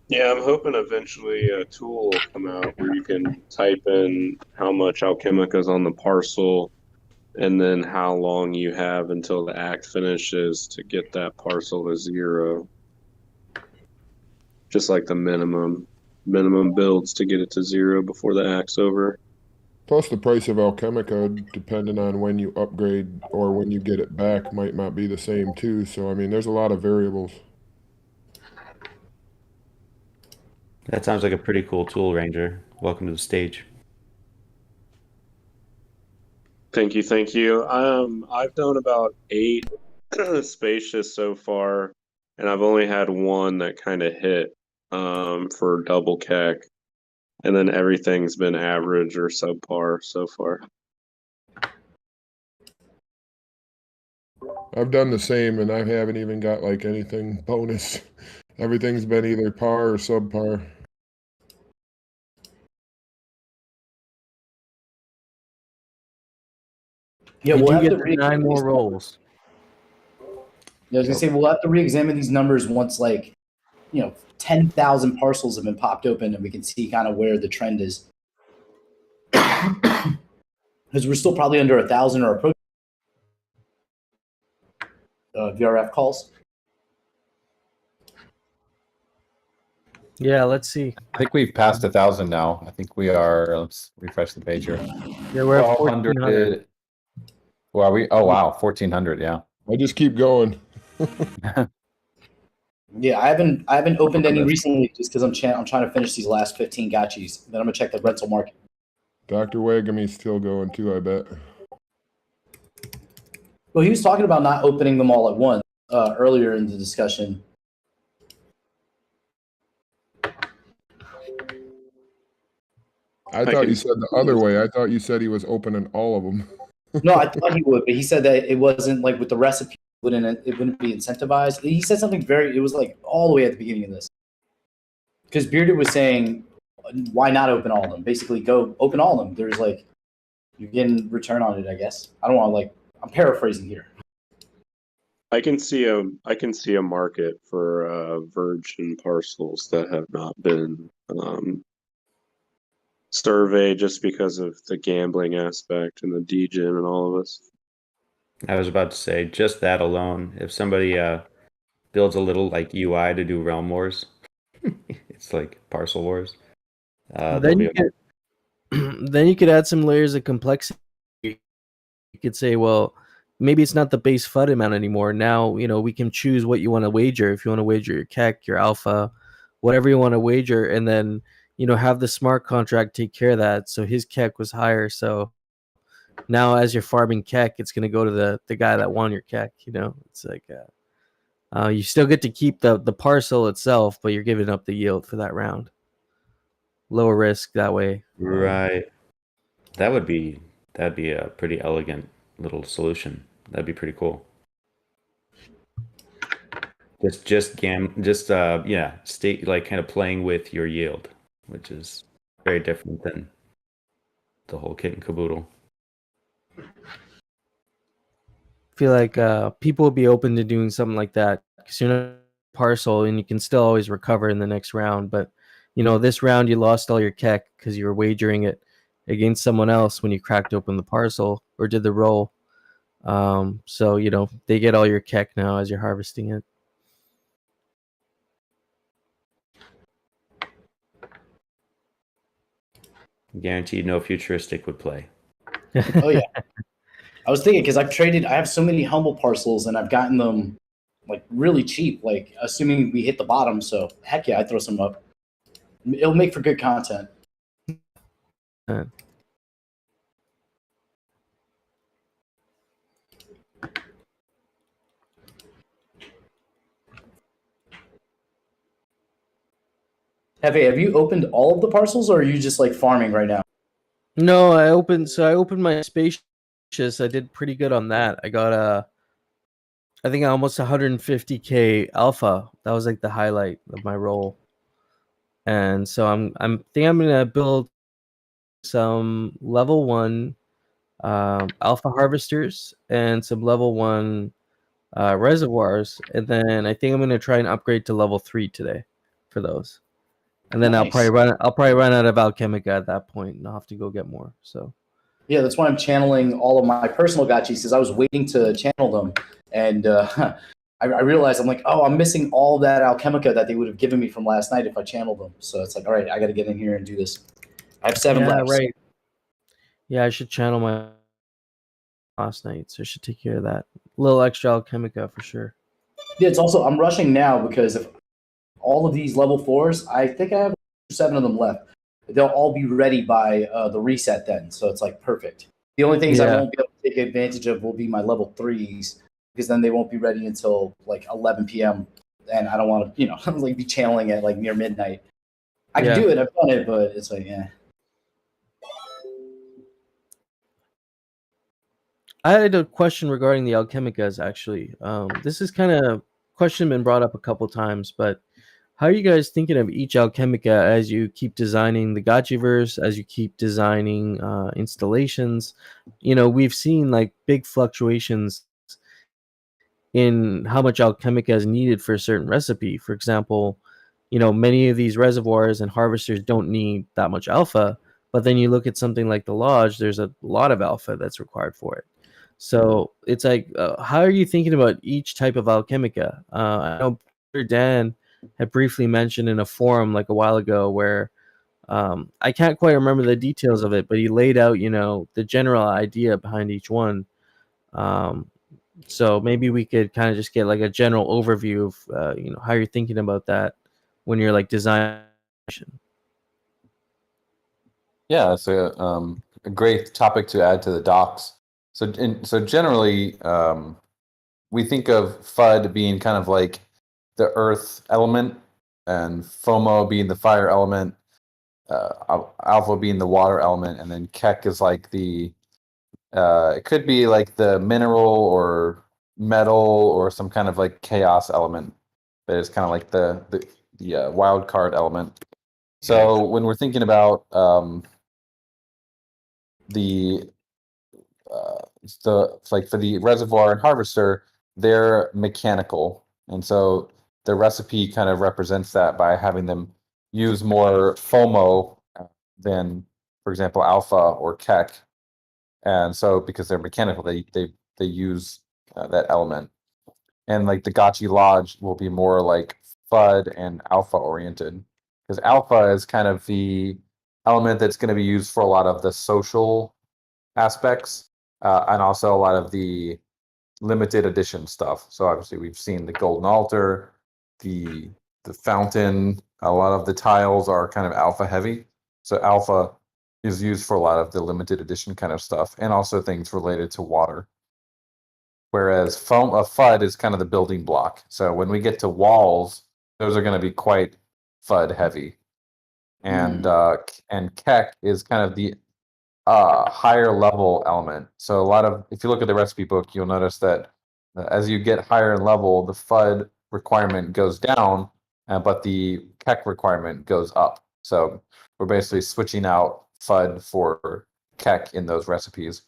Yeah, I'm hoping eventually a tool will come out where you can type in how much Alchemica is on the parcel and then how long you have until the act finishes to get that parcel to 0. Just like the minimum builds to get it to 0 before the act's over. Plus the price of Alchemica, depending on when you upgrade or when you get it back, might not be the same too. So, I mean, there's a lot of variables. That sounds like a pretty cool tool, Ranger. Welcome to the stage. Thank you, thank you. I've done about 8 spacious so far, and I've only had one that kind of hit for double keck, and then everything's been average or subpar so far. I've done the same, and I haven't even got like anything bonus. Everything's been either par or subpar. Yeah, You we'll do have get to the 9 re-examine more these rolls. Yeah, I was gonna say we'll have to re-examine these numbers once 10,000 parcels have been popped open and we can see kind of where the trend is. Because we're still probably under 1,000 or approaching VRF calls. Yeah, let's see. I think we've passed 1,000 now. I think we are. Let's refresh the page here. Yeah, we're at 1,400. Well, are we? Oh wow, 1,400. Yeah. I just keep going. Yeah, I haven't opened any recently just because I'm trying to finish these last 15 gotchis. Then I'm gonna check the rental market. Dr. Wagamy's still going too, I bet. Well, he was talking about not opening them all at once earlier in the discussion. I thought you said the other way. I thought you said he was opening all of them. No, I thought he would, but he said that it wasn't like with the recipe. It wouldn't be incentivized. He said something it was like all the way at the beginning of this. Because Bearded was saying, why not open all of them? Basically, go open all of them. There's like, you're getting return on it, I guess. I don't want to I'm paraphrasing here. I can see a market for virgin parcels that have not been surveyed just because of the gambling aspect and the degen and all of us. I was about to say, just that alone, if somebody builds a little like UI to do Realm Wars, it's like Parcel Wars. Then you could add some layers of complexity. You could say, well, maybe it's not the base FUD amount anymore. Now, we can choose what you want to wager. If you want to wager your KEK, your alpha, whatever you want to wager, and then, have the smart contract take care of that. So his KEK was higher. So now as you're farming KEK, it's going to go to the guy that won your KEK. It's like you still get to keep the parcel itself, but you're giving up the yield for that round. Lower risk that way. Right. That'd be a pretty elegant little solution. That'd be pretty cool. State like kind of playing with your yield, which is very different than the whole kit and caboodle. I feel like people will be open to doing something like that because you're not parcel and you can still always recover in the next round. But this round you lost all your KEK because you were wagering it against someone else when you cracked open the parcel or did the roll. So they get all your KEK now as you're harvesting it. Guaranteed no futuristic would play. Oh yeah. I was thinking because I have so many humble parcels and I've gotten them like really cheap, like assuming we hit the bottom. So heck yeah, I'd throw some up. It'll make for good content. Hefe, have you opened all of the parcels or are you just like farming right now? No, I opened my spacious. I did pretty good on that. I got I think almost 150k alpha. That was like the highlight of my roll. And so I'm gonna build some level 1 alpha harvesters and some level 1 reservoirs, and then I think I'm gonna try and upgrade to level 3 today for those. And then Nice. I'll probably run out of Alchemica at that point, and I'll have to go get more. So yeah, that's why I'm channeling all of my personal gotchis because I was waiting to channel them, and I realized I'm like, oh, I'm missing all that Alchemica that they would have given me from last night if I channeled them. So it's like, all right, I got to get in here and do this. I have 7 left. Right. Yeah, I should channel my last night, so I should take care of that. A little extra Alchemica for sure. Yeah, it's also I'm rushing now because if all of these level 4s, I think I have 7 of them left. They'll all be ready by the reset then, so it's like perfect. The only things I won't be able to take advantage of will be my level 3s because then they won't be ready until like 11 p.m. and I don't want to, like be channeling at like near midnight. I can do it, I've done it, but it's like, yeah. I had a question regarding the Alchemicas actually. This is kind of question been brought up a couple times, but how are you guys thinking of each Alchemica as you keep designing the Gotchiverse, as you keep designing installations? We've seen like big fluctuations in how much Alchemica is needed for a certain recipe. For example, many of these reservoirs and harvesters don't need that much alpha, but then you look at something like the Lodge, there's a lot of alpha that's required for it. So it's like, how are you thinking about each type of Alchemica? I know Dan had briefly mentioned in a forum like a while ago, where I can't quite remember the details of it, but he laid out, the general idea behind each one. So maybe we could kind of just get like a general overview of, how you're thinking about that when you're like designing. Yeah, it's a great topic to add to the docs. So generally, we think of FUD being kind of like the earth element, and FOMO being the fire element, alpha being the water element, and then kek is like the it could be like the mineral or metal or some kind of like chaos element that is kind of like the wild card element. So when we're thinking about the like for the reservoir and harvester, they're mechanical, and so the recipe kind of represents that by having them use more FOMO than, for example, alpha or kek. And so because they're mechanical, they use that element. And like the Gotchi Lodge will be more like FUD and alpha oriented, because alpha is kind of the element that's going to be used for a lot of the social aspects, and also a lot of the limited edition stuff. So obviously we've seen the golden altar, the fountain, a lot of the tiles are kind of alpha heavy. So alpha is used for a lot of the limited edition kind of stuff, and also things related to water. Whereas FUD is kind of the building block. So when we get to walls, those are going to be quite FUD heavy. And kek is kind of the higher level element. So if you look at the recipe book, you'll notice that as you get higher in level, the FUD requirement goes down, but the kek requirement goes up. So we're basically switching out FUD for kek in those recipes.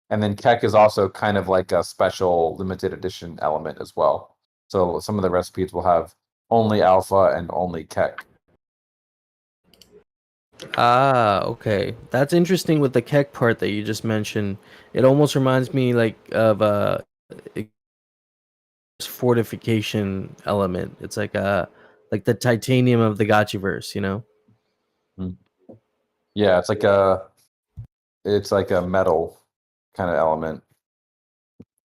And then kek is also kind of like a special limited edition element as well. So some of the recipes will have only alpha and only kek. Ah, okay. That's interesting with the kek part that you just mentioned. It almost reminds me like of a fortification element. It's like the titanium of the Gotchiverse, Yeah, it's like a metal kind of element,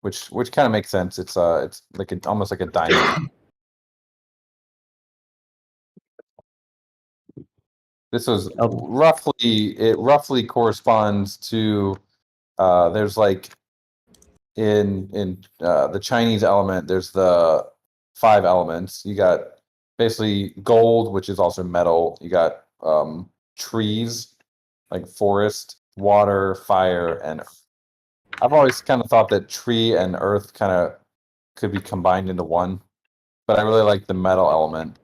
which kind of makes sense. It's like almost like a diamond. This was it roughly corresponds to there's like in the Chinese element, there's the 5 elements. You got basically gold, which is also metal. You got trees, like forest, water, fire, and earth. I've always kind of thought that tree and earth kind of could be combined into one, but I really like the metal element.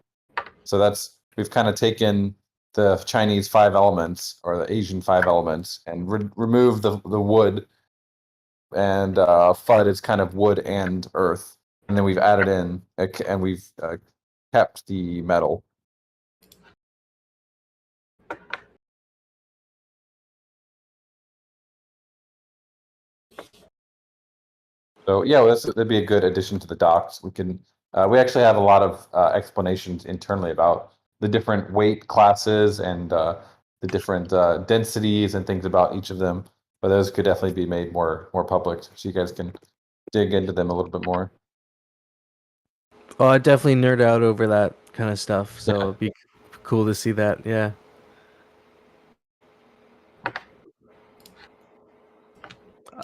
So we've kind of taken the Chinese 5 elements or the Asian 5 elements and removed the wood, and FUD is kind of wood and earth, and then we've added in and we've kept the metal. So yeah, that'd be a good addition to the docs. We actually have a lot of explanations internally about the different weight classes and the different densities and things about each of them. But those could definitely be made more public, so you guys can dig into them a little bit more. Oh, I definitely nerd out over that kind of stuff. So it'd be cool to see that. Yeah.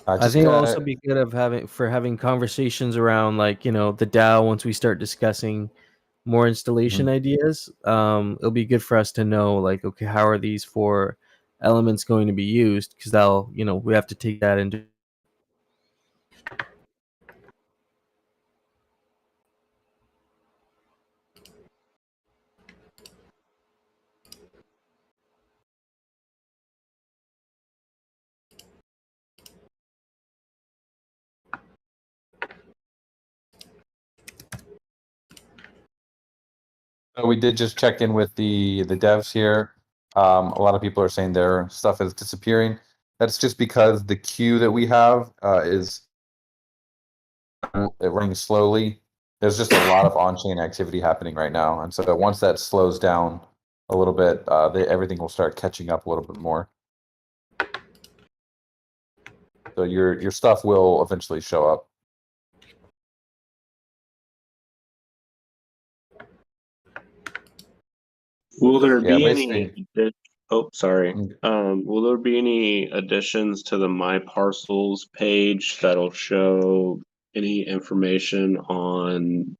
I think it'll also be good having conversations around like, the DAO once we start discussing more installation ideas. It'll be good for us to know like, okay, how are these 4 elements going to be used? Because that'll, we have to take that into. We did just check in with the devs here. A lot of people are saying their stuff is disappearing. That's just because the queue that we have is running slowly. there's just a lot of on-chain activity happening right now, and so once that slows down a little bit, everything will start catching up a little bit more. So your stuff will eventually show up. Will there Yeah, be basically. any? Oh, sorry. Will there be any additions to the My Parcels page that'll show any information on,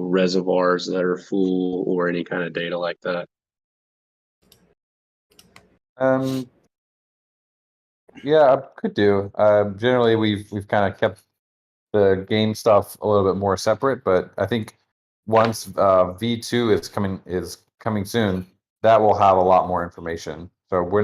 reservoirs that are full or any kind of data like that? Yeah, I could do. Generally, we've kind of kept the game stuff a little bit more separate, but I think once V2 is coming soon, that will have a lot more information. So we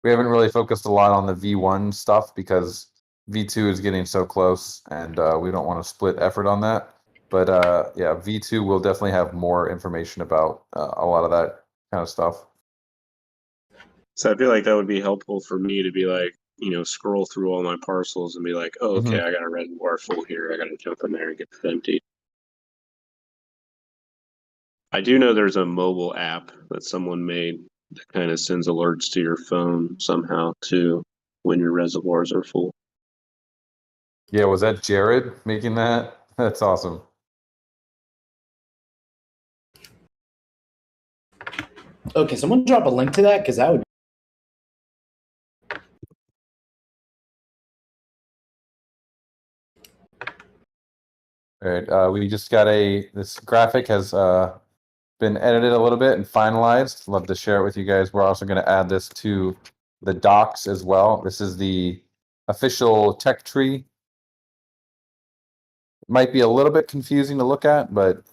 haven't really focused a lot on the V1 stuff because V2 is getting so close, and we don't want to split effort on that. But yeah, V2 will definitely have more information about a lot of that kind of stuff. So I feel like that would be helpful for me to be like, scroll through all my parcels and be like, oh, okay, I got a reservoir full here. I got to jump in there and get this empty. I do know there's a mobile app that someone made that kind of sends alerts to your phone somehow too when your reservoirs are full. Yeah, was that Jared making that? That's awesome. Oh, can someone drop a link to that? Because that would. All right, we just got this graphic has been edited a little bit and finalized. Love to share it with you guys. We're also going to add this to the docs as well. This is the official tech tree. It might be a little bit confusing to look at, but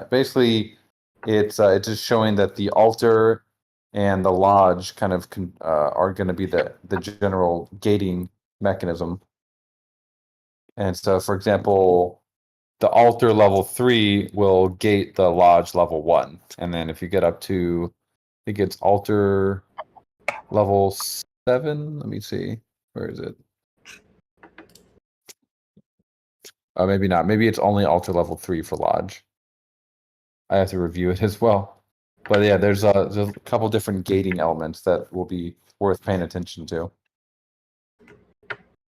basically it's just showing that the altar and the lodge kind of are going to be the general gating mechanism. And so, for example, the altar level 3 will gate the lodge level 1. And then if you get up to, I think it's altar level 7. Let me see. Where is it? Maybe not. Maybe it's only altar level 3 for lodge. I have to review it as well. But yeah, there's a couple different gating elements that will be worth paying attention to.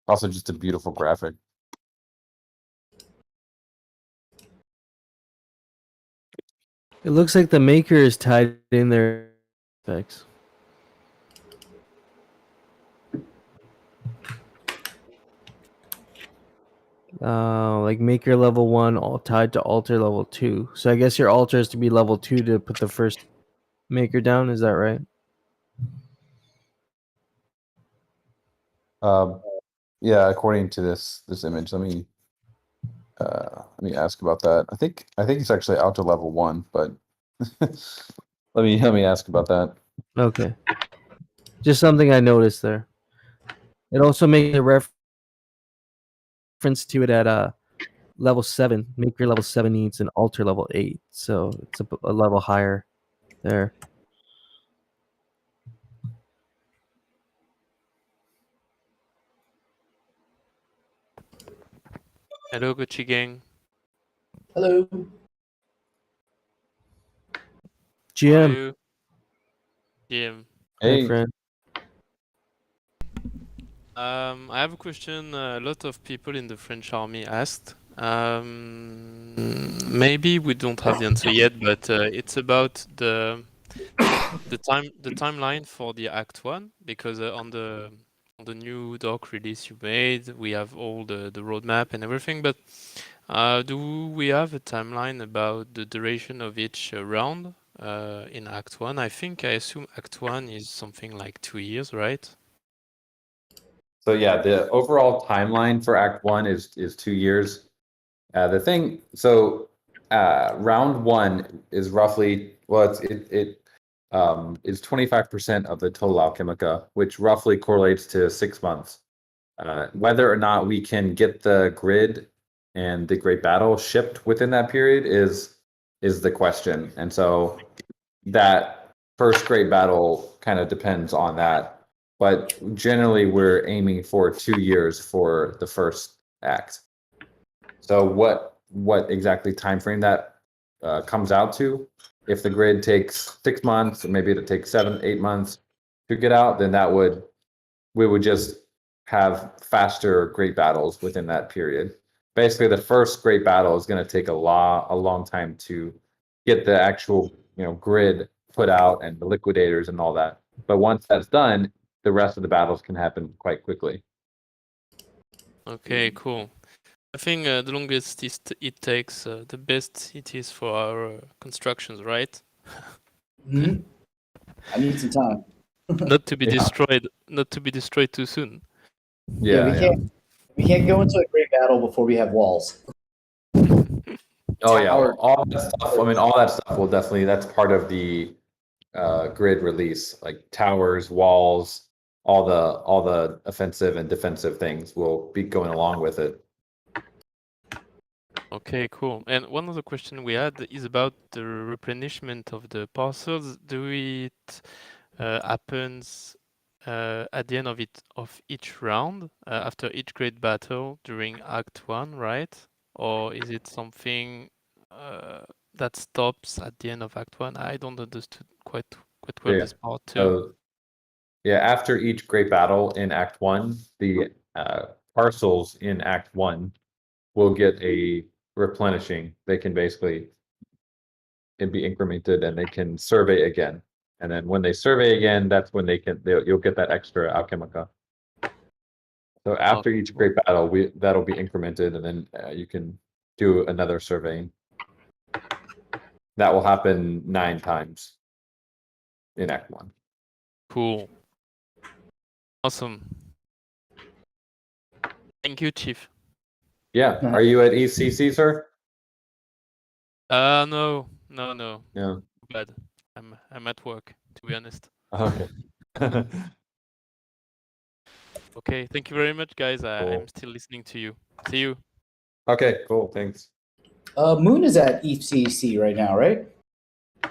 Also, just a beautiful graphic. It looks like the maker is tied in their specs. Like maker level 1 all tied to altar level 2. So I guess your altar is to be level 2 to put the first maker down. Is that right? Yeah, according to this image, let me ask about that. I think it's actually altar level 1, but let me ask about that. Okay. Just something I noticed there. It also makes a reference to it at level 7. Maker level 7 needs an altar level 8, so it's a level higher there. Hello, Gotchi gang. Hello. GM. GM. Hey, friend. I have a question a lot of people in the French army asked. Maybe we don't have the answer yet, but it's about the timeline for the Act 1, because on the new doc release you made, we have all the roadmap and everything, but do we have a timeline about the duration of each round in Act 1? I assume Act 1 is something like 2 years, right? so yeah, the overall timeline for Act 1 is 2 years. Round 1 is roughly, well, is 25% of the total Alchemica, which roughly correlates to 6 months. Whether or not we can get the grid and the Great Battle shipped within that period is the question. And so that first Great Battle kind of depends on that. But generally, we're aiming for 2 years for the first act. So what what exactly time frame that comes out to. If the grid takes 6 months, or maybe it'll take 7, 8 months to get out, then we would just have faster great battles within that period. Basically, the first great battle is going to take a long time to get the actual grid put out and the liquidators and all that. But once that's done, the rest of the battles can happen quite quickly. Okay, cool. I think the longest it takes, the best it is for our constructions, right? Mhm. I need some time. Not to be Yeah. destroyed. Not to be destroyed too soon. Yeah, We can't go into a great battle before we have walls. Oh yeah, Tower. all that stuff. I mean, all that stuff will definitely. That's part of the grid release, like towers, walls, all the offensive and defensive things will be going along with it. Okay, cool. And one other question we had is about the replenishment of the parcels. Do it happens at the end of each round after each great battle during Act 1, right? Or is it something that stops at the end of Act 1? I don't understood quite well Yeah. this part too. So yeah, after each great battle in Act 1, the parcels in Act 1 will get a replenishing. They can basically be incremented and they can survey again. And then when they survey again, that's when you'll get that extra alchemica. So after Okay, each great battle, that'll be incremented, and then you can do another surveying. That will happen 9 times in Act 1. cool. Awesome. Thank you, Chief. Yeah. Are you at ECC, sir? No. Yeah. Bad. I'm at work, to be honest. Okay. Okay, thank you very much, guys. I'm Cool. still listening to you. See you. Okay, cool. Thanks. Moon is at ECC right now, right?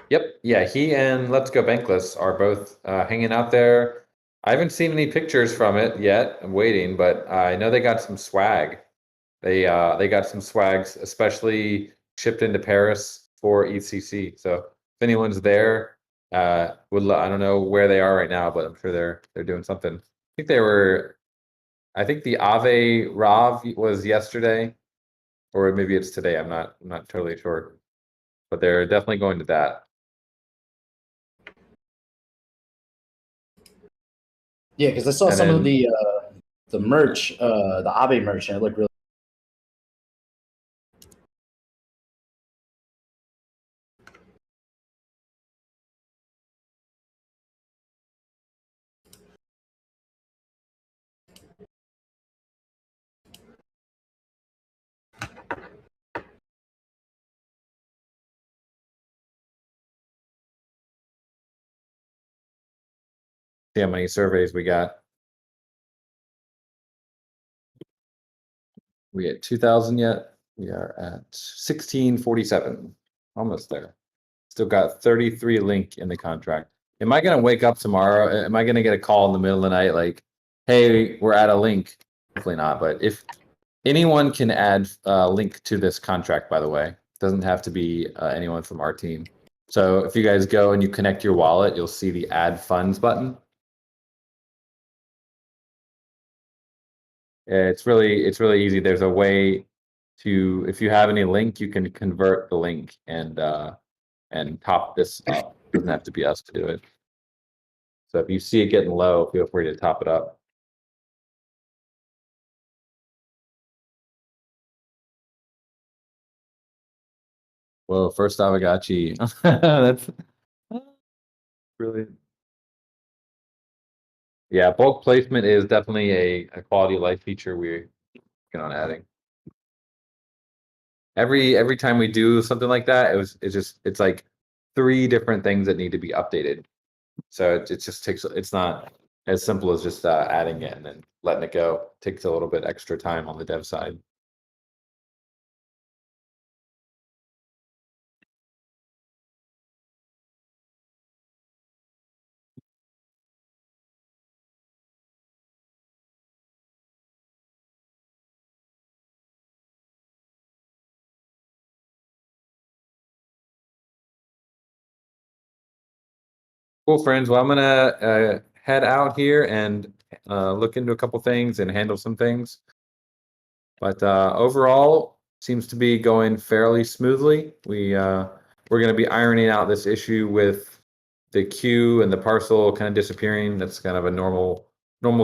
Yep. Yeah, he and Let's Go Bankless are both hanging out there. I haven't seen any pictures from it yet. I'm waiting, but I know they got some swag. They got some swags, especially shipped into Paris for ECC. So if anyone's there, I don't know where they are right now, but I'm sure they're doing something. I think the Ave Rav was yesterday, or maybe it's today. I'm not totally sure, but they're definitely going to that. Yeah, because I saw And some of then- the merch, the Aave merch, and it looked really. See how many surveys we got. We at 2,000 yet? We are at 1647. Almost there. Still got 33 link in the contract. Am I gonna wake up tomorrow? Am I gonna get a call in the middle of the night like, hey, we're at a link? Hopefully not, but if anyone can add a link to this contract, by the way, doesn't have to be anyone from our team. So if you guys go and you connect your wallet, you'll see the add funds button. It's really easy. There's a way to, if you have any link, you can convert the link and top this up. Doesn't have to be us to do it. So if you see it getting low, feel free to top it up. Whoa, first Aavegotchi. That's brilliant. Yeah, bulk placement is definitely a quality of life feature we're working on adding. Every time we do something like that, it's like 3 different things that need to be updated. So it just takes, it's not as simple as just adding it and then letting it go. It takes a little bit extra time on the dev side. Cool, friends. Well, I'm gonna head out here and look into a couple things and handle some things. But overall, seems to be going fairly smoothly. We're going to be ironing out this issue with the queue and the parcel kind of disappearing. That's kind of a normal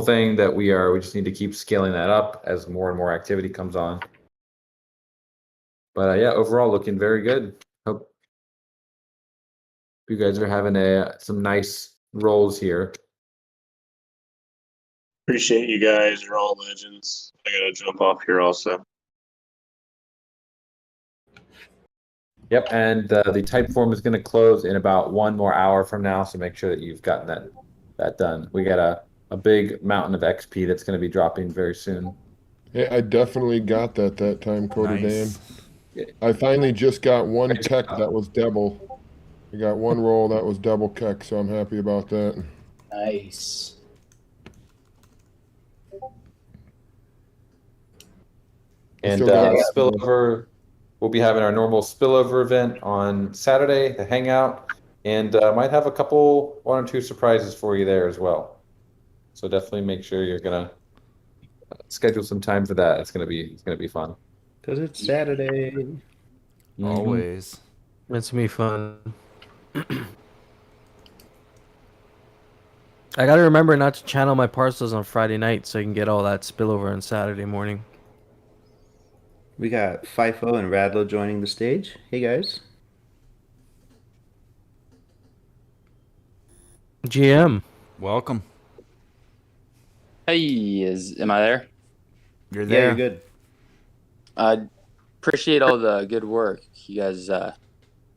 thing that we just need to keep scaling that up as more and more activity comes on. But yeah, overall looking very good. Hope you guys are having some nice rolls here. Appreciate you guys. You're all legends. I gotta jump off here also. Yep, and the type form is going to close in about 1 more hour from now, so make sure that you've gotten that done. We got a big mountain of XP that's going to be dropping very soon. Hey, I definitely got that time, Cody Nice. Dan. I finally just got one keck that was double. I got one roll that was double keck, so I'm happy about that. Nice. And Still got spillover, we'll be having our normal spillover event on Saturday, the hangout, and might have one or two surprises for you there as well. So definitely make sure you're gonna schedule some time for that. It's gonna be fun. Because it's Saturday. Always. It's gonna be fun. I gotta remember not to channel my parcels on Friday night so I can get all that spillover on Saturday morning. We got FIFO and Radlo joining the stage. Hey guys. GM. Welcome. Hey, am I there? You're Yeah, there. you're good. I appreciate all the good work. You guys, I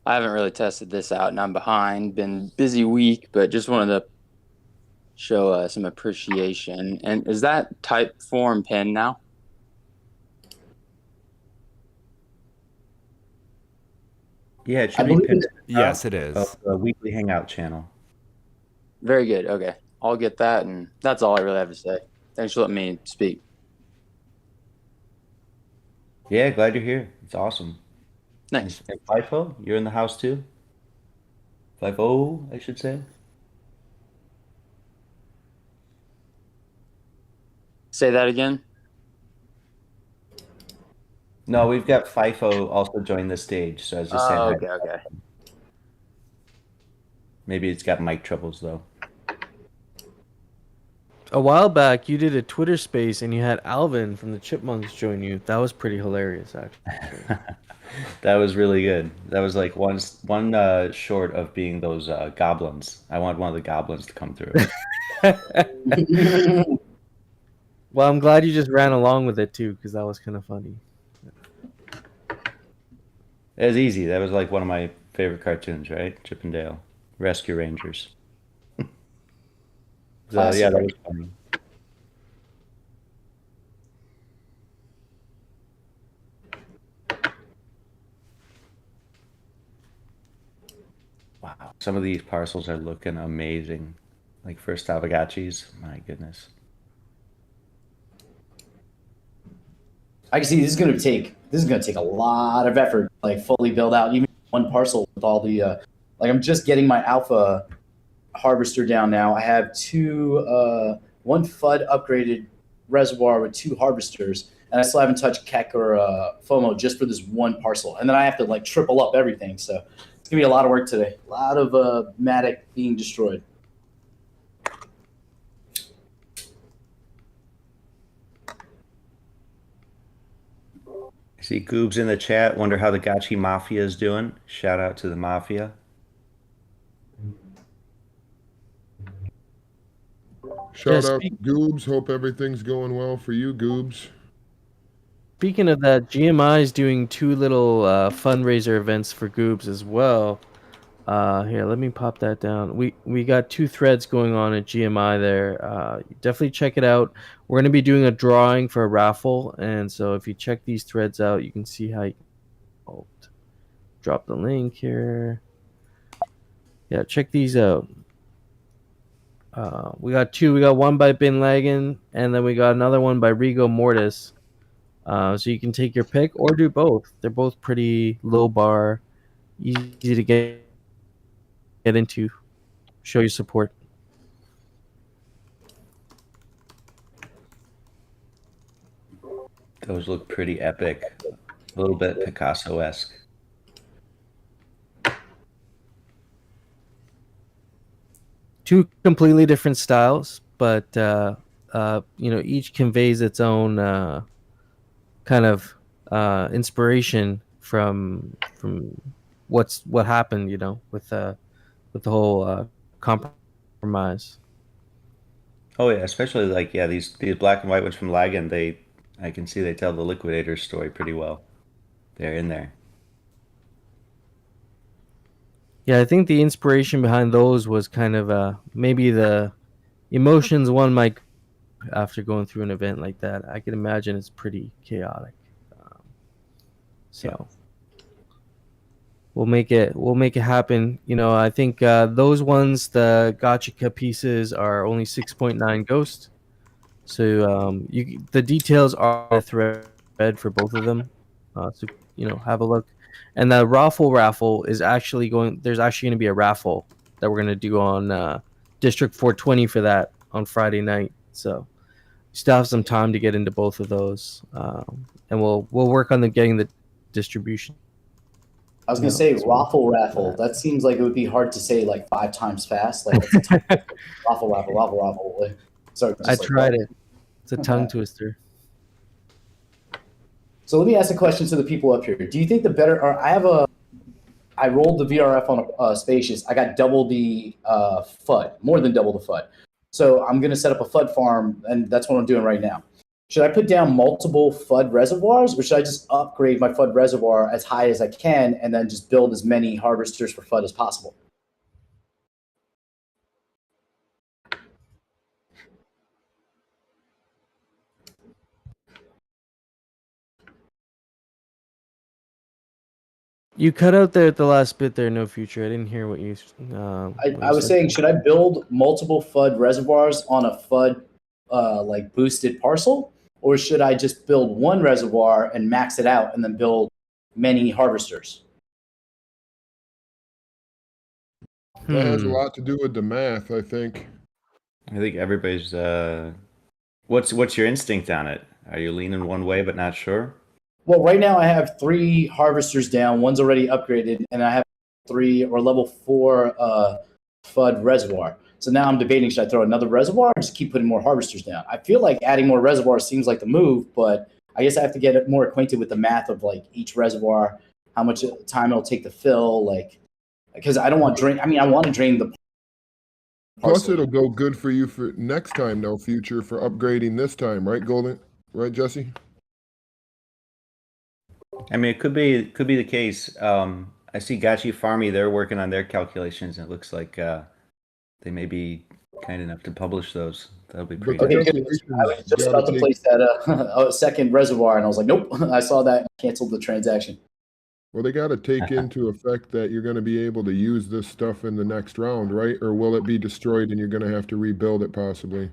haven't really tested this out and I'm behind. Been busy week, but just wanted to show some appreciation. And is that type form pinned now? Yeah, it I should be believe pinned Yes, it is. of the weekly hangout channel. Very good. Okay. I'll get that. And that's all I really have to say. Thanks for letting me speak. Yeah, glad you're here. It's awesome. Thanks. And FIFO, you're in the house too? FIFO, I should say. Say that again. No, we've got FIFO also joined the stage, so I was just saying hi. Okay. Maybe it's got mic troubles though. A while back, you did a Twitter space and you had Alvin from the Chipmunks join you. That was pretty hilarious, actually. That was really good. That was like one short of being those goblins. I want one of the goblins to come through. Well, I'm glad you just ran along with it too, because that was kind of funny. It was easy. That was like one of my favorite cartoons, right? Chip and Dale, Rescue Rangers. So, yeah, that was funny. Wow, some of these parcels are looking amazing. Like first Aavegotchis, my goodness. I can see this is gonna take a lot of effort, like fully build out even one parcel with all the like I'm just getting my alpha harvester down now. I have one FUD upgraded reservoir with 2 harvesters, and I still haven't touched Keck or FOMO just for this one parcel. And then I have to like triple up everything. So it's gonna be a lot of work today. A lot of Matic being destroyed. I see Goobs in the chat. Wonder how the Gotchi Mafia is doing. Shout out to the Mafia. Shout out to Goobs. Hope everything's going well for you, Goobs. Speaking of that, GMI is doing 2 little fundraiser events for Goobs as well. Here, let me pop that down. We got 2 threads going on at GMI there. Definitely check it out. We're going to be doing a drawing for a raffle, and so if you check these threads out, you can see how you can drop the link here. Yeah, check these out. We got 2. We got one by Bin Laden, and then we got another one by Rigo Mortis. So you can take your pick or do both. They're both pretty low bar, easy to get into. show your support. Those look pretty epic. A little bit Picasso-esque. Two completely different styles, but each conveys its own kind of inspiration from what happened, with the whole compromise. Oh yeah, especially like these black and white ones from Lagan. I can see they tell the Liquidator's story pretty well. They're in there. Yeah, I think the inspiration behind those was kind of maybe the emotions one might after going through an event like that. I can imagine it's pretty chaotic. We'll make it happen. I think those ones, the Gotchica pieces, are only 6.9 Ghost. So the details are a thread for both of them. So have a look. And the raffle is actually there's actually going to be a raffle that we're going to do on District 420 for that on Friday night. So still have some time to get into both of those, and we'll work on getting the distribution. I was gonna say raffle. That seems like it would be hard to say like 5 times fast. Like raffle. Sorry, I tried it. It's a tongue twister. So let me ask a question to the people up here. Do you think I rolled the VRF on a Spacious. I got double the FUD, more than double the FUD. So I'm going to set up a FUD farm, and that's what I'm doing right now. Should I put down multiple FUD reservoirs, or should I just upgrade my FUD reservoir as high as I can and then just build as many Haarvesters for FUD as possible? You cut out there at the last bit there, No Future. I didn't hear what you. I was saying, should I build multiple FUD reservoirs on a FUD like boosted parcel, or should I just build one reservoir and max it out and then build many Haarvesters? That has a lot to do with the math, I think. I think everybody's. What's your instinct on it? Are you leaning one way but not sure? Well, right now I have 3 Haarvesters down. One's already upgraded, and I have 3 or level 4 FUD reservoir. So now I'm debating, should I throw another reservoir or just keep putting more Haarvesters down? I feel like adding more reservoirs seems like the move, but I guess I have to get more acquainted with the math of like each reservoir, how much time it'll take to fill, like, because I don't want to drain. I mean, I want to drain the. Plus, it'll go good for you for next time, No Future, for upgrading this time, right, Golden? Right, Jesse? I mean, it could be the case. I see Gotchi Farmy, they're working on their calculations, and it looks like they may be kind enough to publish those. That'll be pretty Okay, nice. good. I was just about to place that a second reservoir, and I was like, nope. I saw that and canceled the transaction. Well, they got to take into effect that you're going to be able to use this stuff in the next round, right? Or will it be destroyed and you're going to have to rebuild it possibly?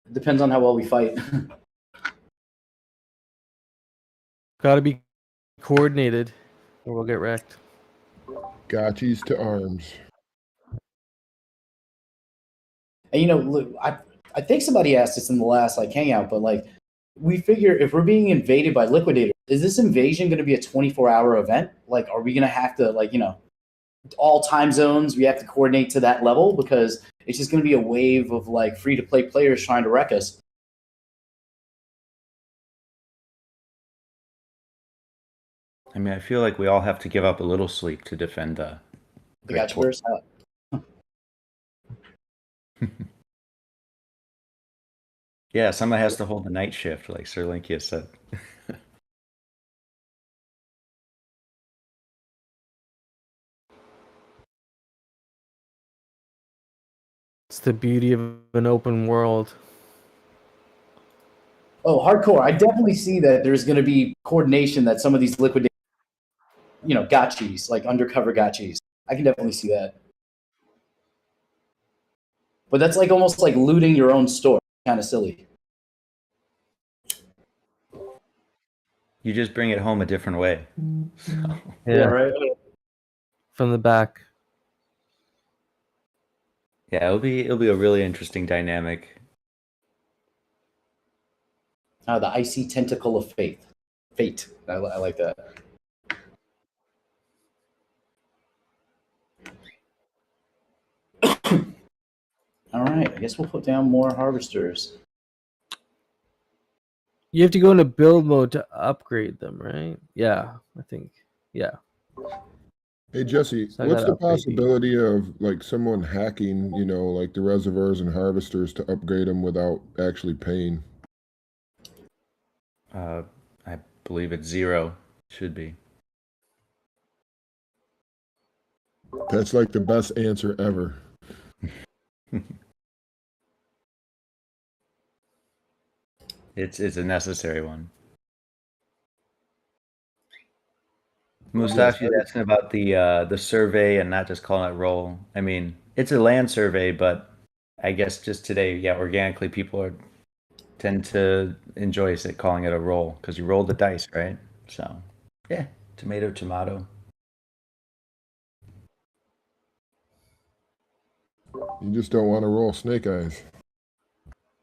It depends on how well we fight. Got to be coordinated, or we'll get wrecked. Gotchis to arms. And look, I think somebody asked this in the last hangout, but we figure if we're being invaded by liquidators, is this invasion going to be a 24-hour event? Are we going to have to all time zones? We have to coordinate to that level because it's just going to be a wave of free-to-play players trying to wreck us. I mean, I feel like we all have to give up a little sleep to defend the Gotchiverse. Yeah, someone has to hold the night shift, like Sir Linkia said. It's the beauty of an open world. Oh, hardcore. I definitely see that there's going to be coordination that some of these liquidators, gotchis, undercover gotchis. I can definitely see that. But that's almost like looting your own store. Kind of silly. You just bring it home a different way. So. Yeah, right. From the back. Yeah, it'll be a really interesting dynamic. The icy tentacle of fate. I like that. All right, I guess we'll put down more Haarvesters. You have to go into build mode to upgrade them, right? Yeah, I think. Yeah. Hey Jesse, So I what's gotta the upgrade these. possibility of like someone hacking, you know, like the reservoirs and harvesters to upgrade them without actually paying? I believe it's 0. Should be. That's like the best answer ever. It's a necessary one. Musashi's asking about the survey and not just calling it roll. I mean, it's a land survey, but I guess just today, yeah, organically people tend to enjoy calling it a roll because you roll the dice, right? So, yeah, tomato. You just don't want to roll snake eyes.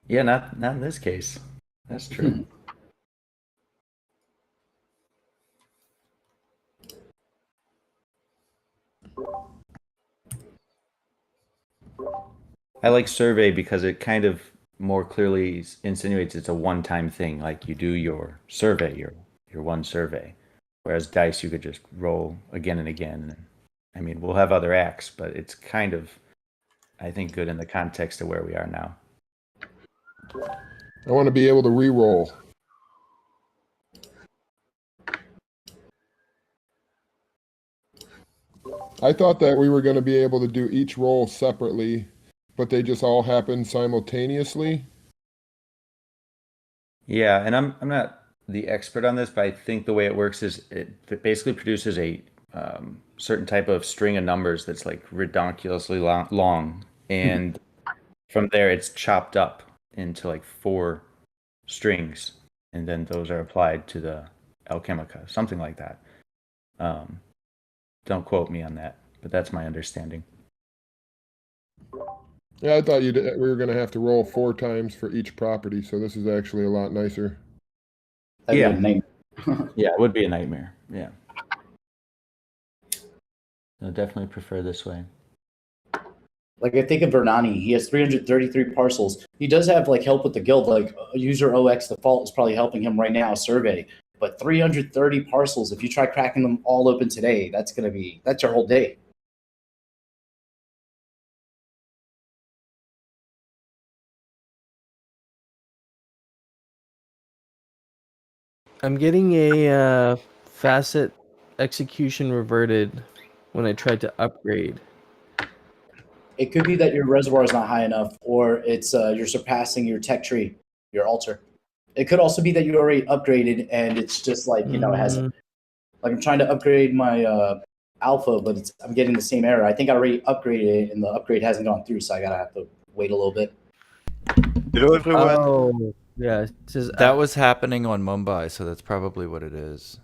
Yeah, not in this case. That's true. I like survey because it kind of more clearly insinuates it's a one-time thing. Like you do your survey, your one survey, whereas dice you could just roll again and again. I mean, we'll have other acts, but it's kind of, I think, good in the context of where we are now. I want to be able to re-roll. I thought that we were going to be able to do each roll separately, but they just all happen simultaneously. Yeah, and I'm not the expert on this, but I think the way it works is it basically produces a certain type of string of numbers that's like ridiculously long, and from there it's chopped up into like 4 strings, and then those are applied to the Alchemica, something like that. Don't quote me on that, but that's my understanding. Yeah, I thought we were going to have to roll 4 times for each property, so this is actually a lot nicer. That'd be a nightmare. Yeah, it would be a nightmare. Yeah. I definitely prefer this way. Like I think of Vernani, he has 333 parcels. He does have like help with the guild, like user OX default is probably helping him right now, survey. But 330 parcels, if you try cracking them all open today, that's your whole day. I'm getting a facet execution reverted when I tried to upgrade. It could be that your reservoir is not high enough, or it's you're surpassing your tech tree, your altar. It could also be that you already upgraded and it's just like, it hasn't. Like I'm trying to upgrade my alpha, but I'm getting the same error. I think I already upgraded it and the upgrade hasn't gone through, so I gotta have to wait a little bit. Hello everyone. Oh, yeah. It says That was happening on Mumbai, so that's probably what it is.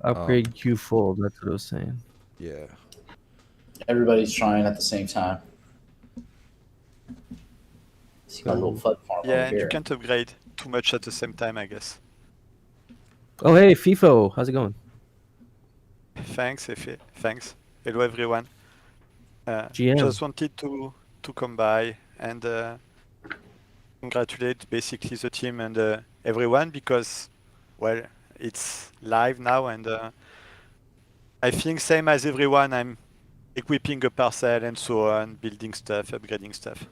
upgrade queue full. That's what I was saying. Yeah. Everybody's trying at the same time. See my little FUD farm Yeah, over and you here. can't upgrade too much at the same time, I guess. Oh, hey, FIFO. How's it going? Thanks, Efe. Thanks. Hello everyone. GM. Just wanted to come by and congratulate basically the team and everyone because, well, it's live now and I think same as everyone, I'm equipping a parcel and so on, building stuff, upgrading stuff.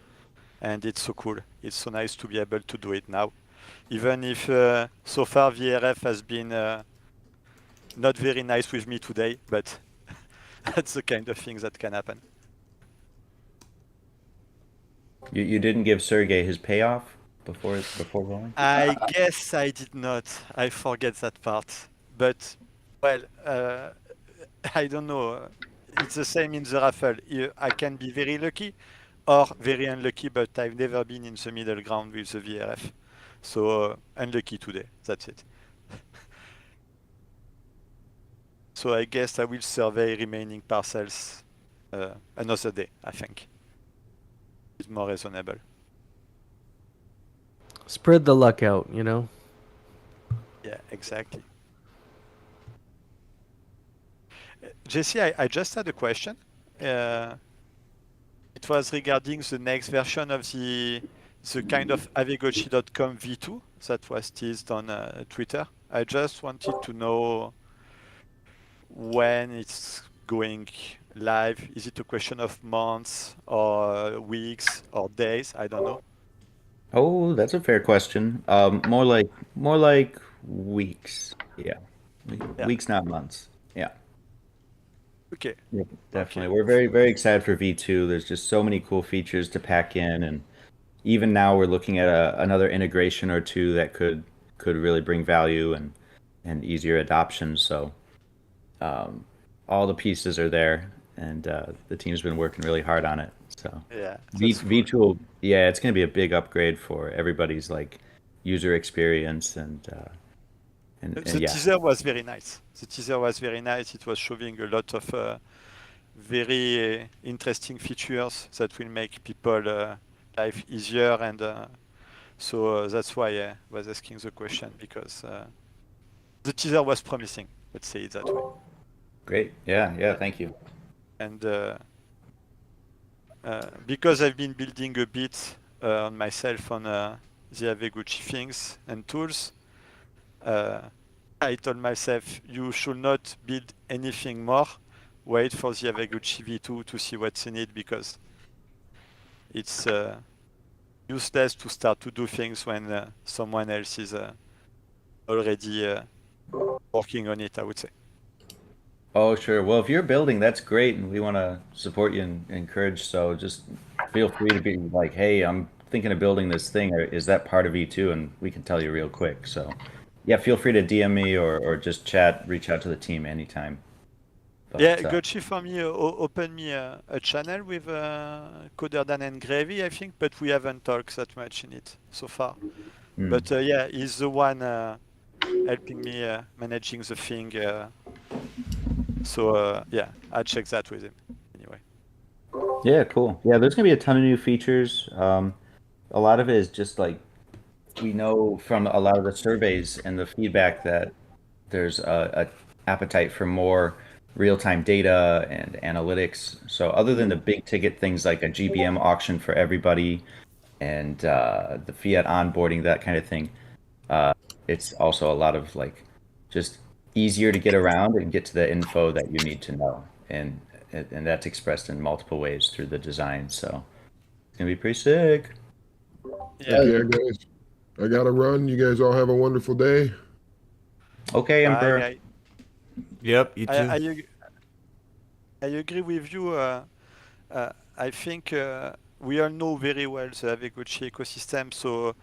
And it's so cool. It's so nice to be able to do it now. Even if so far VRF has been not very nice with me today, but that's the kind of thing that can happen. You didn't give Sergey his payoff before rolling? I guess I did not. I forget that part. But, well, I don't know. It's the same in the raffle. I can be very lucky or very unlucky, but I've never been in the middle ground with the VRF. So, unlucky today. That's it. So I guess I will survey remaining parcels another day, I think. It's more reasonable. Spread the luck out, you know. Yeah, exactly. Jesse, I just had a question. It was regarding the next version of the kind of Aavegotchi.com v2 that was teased on Twitter. I just wanted to know when it's going live. Is it a question of months or weeks or days? I don't know. Oh, that's a fair question. More like weeks. Yeah. Weeks, not months. Yeah. Okay. Yeah, definitely. Okay. We're very, very excited for V2. There's just so many cool features to pack in, and even now we're looking at another integration or two that could really bring value and easier adoption. So all the pieces are there, and the team's been working really hard on it. So yeah, V2 will, yeah, it's going to be a big upgrade for everybody's like user experience and the yeah. teaser was very nice. The teaser was very nice. It was showing a lot of very interesting features that will make people life easier, and so that's why I was asking the question, because the teaser was promising. Let's say it that way. Great. Yeah. Thank you. And because I've been building a bit on myself on the Aavegotchi things and tools, I told myself, you should not build anything more. Wait for the Aavegotchi v2 to see what's in it, because it's useless to start to do things when someone else is already working on it, I would say. Oh, sure. Well, if you're building, that's great, and we want to support you and encourage. So just feel free to be like, hey, I'm thinking of building this thing, or is that part of E2? And we can tell you real quick. So yeah, feel free to DM me or just reach out to the team anytime. But, yeah, Gotchi for me opened me a channel with Coderdan and Gravy, I think, but we haven't talked that much in it so far. But yeah, he's the one helping me managing the thing. So yeah, I'll check that with him anyway. Yeah, cool. Yeah, there's gonna be a ton of new features. A lot of it is just like we know from a lot of the surveys and the feedback that there's a appetite for more real-time data and analytics. So other than the big ticket things like a GBM auction for everybody and the fiat onboarding, that kind of thing, it's also a lot of like just easier to get around and get to the info that you need to know. And that's expressed in multiple ways through the design. So it's gonna be pretty sick. Yeah, guys. I gotta run. You guys all have a wonderful day. Okay, Emperor. Bye, Yep, you too. I agree with you. I think we all know very well the Aavegotchi ecosystem, so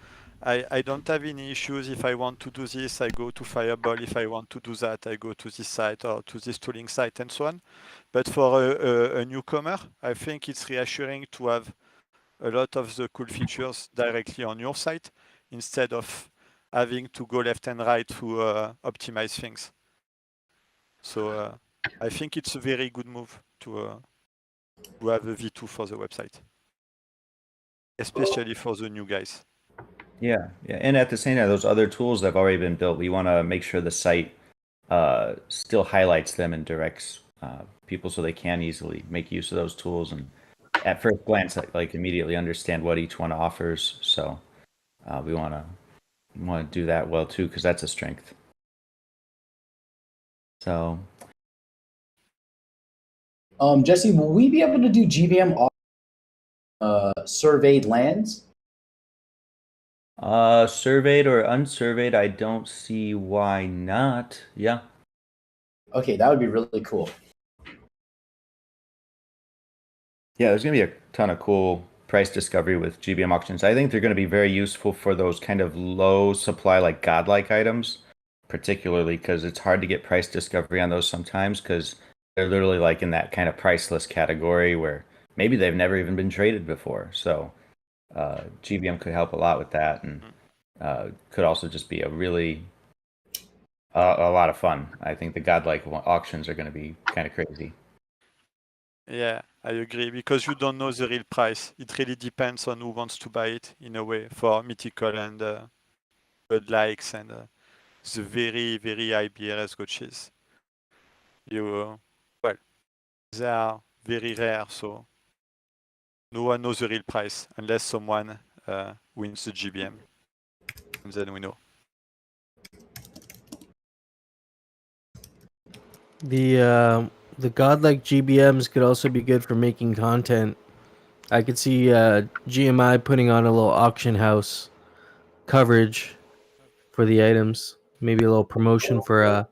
I don't have any issues. If I want to do this, I go to Fireball. If I want to do that, I go to this site or to this tooling site and so on. But for a newcomer, I think it's reassuring to have a lot of the cool features directly on your site instead of having to go left and right to optimize things. So I think it's a very good move to have a V2 for the website, especially for the new guys. Yeah. And at the same time, those other tools that have already been built, we want to make sure the site still highlights them and directs people so they can easily make use of those tools and at first glance like immediately understand what each one offers. So we want to do that well too, because that's a strength. So Jesse, will we be able to do GBM surveyed lands? Surveyed or unsurveyed, I don't see why not. Yeah. Okay, that would be really cool. Yeah, there's going to be a ton of cool price discovery with GBM auctions. I think they're going to be very useful for those kind of low supply, like godlike items, particularly because it's hard to get price discovery on those sometimes because they're literally like in that kind of priceless category where maybe they've never even been traded before. So GBM could help a lot with that, and could also just be a really a lot of fun. I think the godlike auctions are going to be kind of crazy. Yeah, I agree, because you don't know the real price. It really depends on who wants to buy it, in a way, for mythical and good likes and the very, very high BRS Gotchis. Well, they are very rare, so no one knows the real price unless someone wins the GBM, and then we know. The godlike GBMs could also be good for making content. I could see GMI putting on a little auction house coverage for the items. Maybe a little promotion for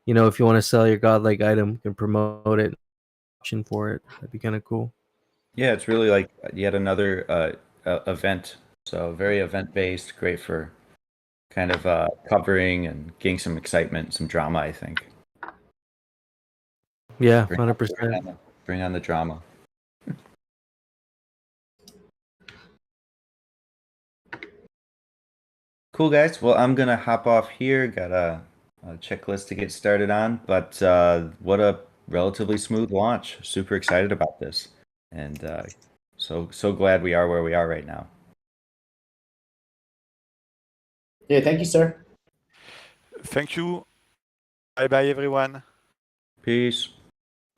if you want to sell your godlike item, you can promote it, auction for it. That'd be kind of cool. Yeah, it's really like yet another event. So very event based, great for kind of covering and getting some excitement, some drama, I think. Yeah, 100%. Bring on the drama. Cool, guys. Well, I'm going to hop off here. Got a checklist to get started on, but what a relatively smooth launch. Super excited about this. And so glad we are where we are right now. Yeah, thank you, sir. Thank you. Bye-bye, everyone. Peace.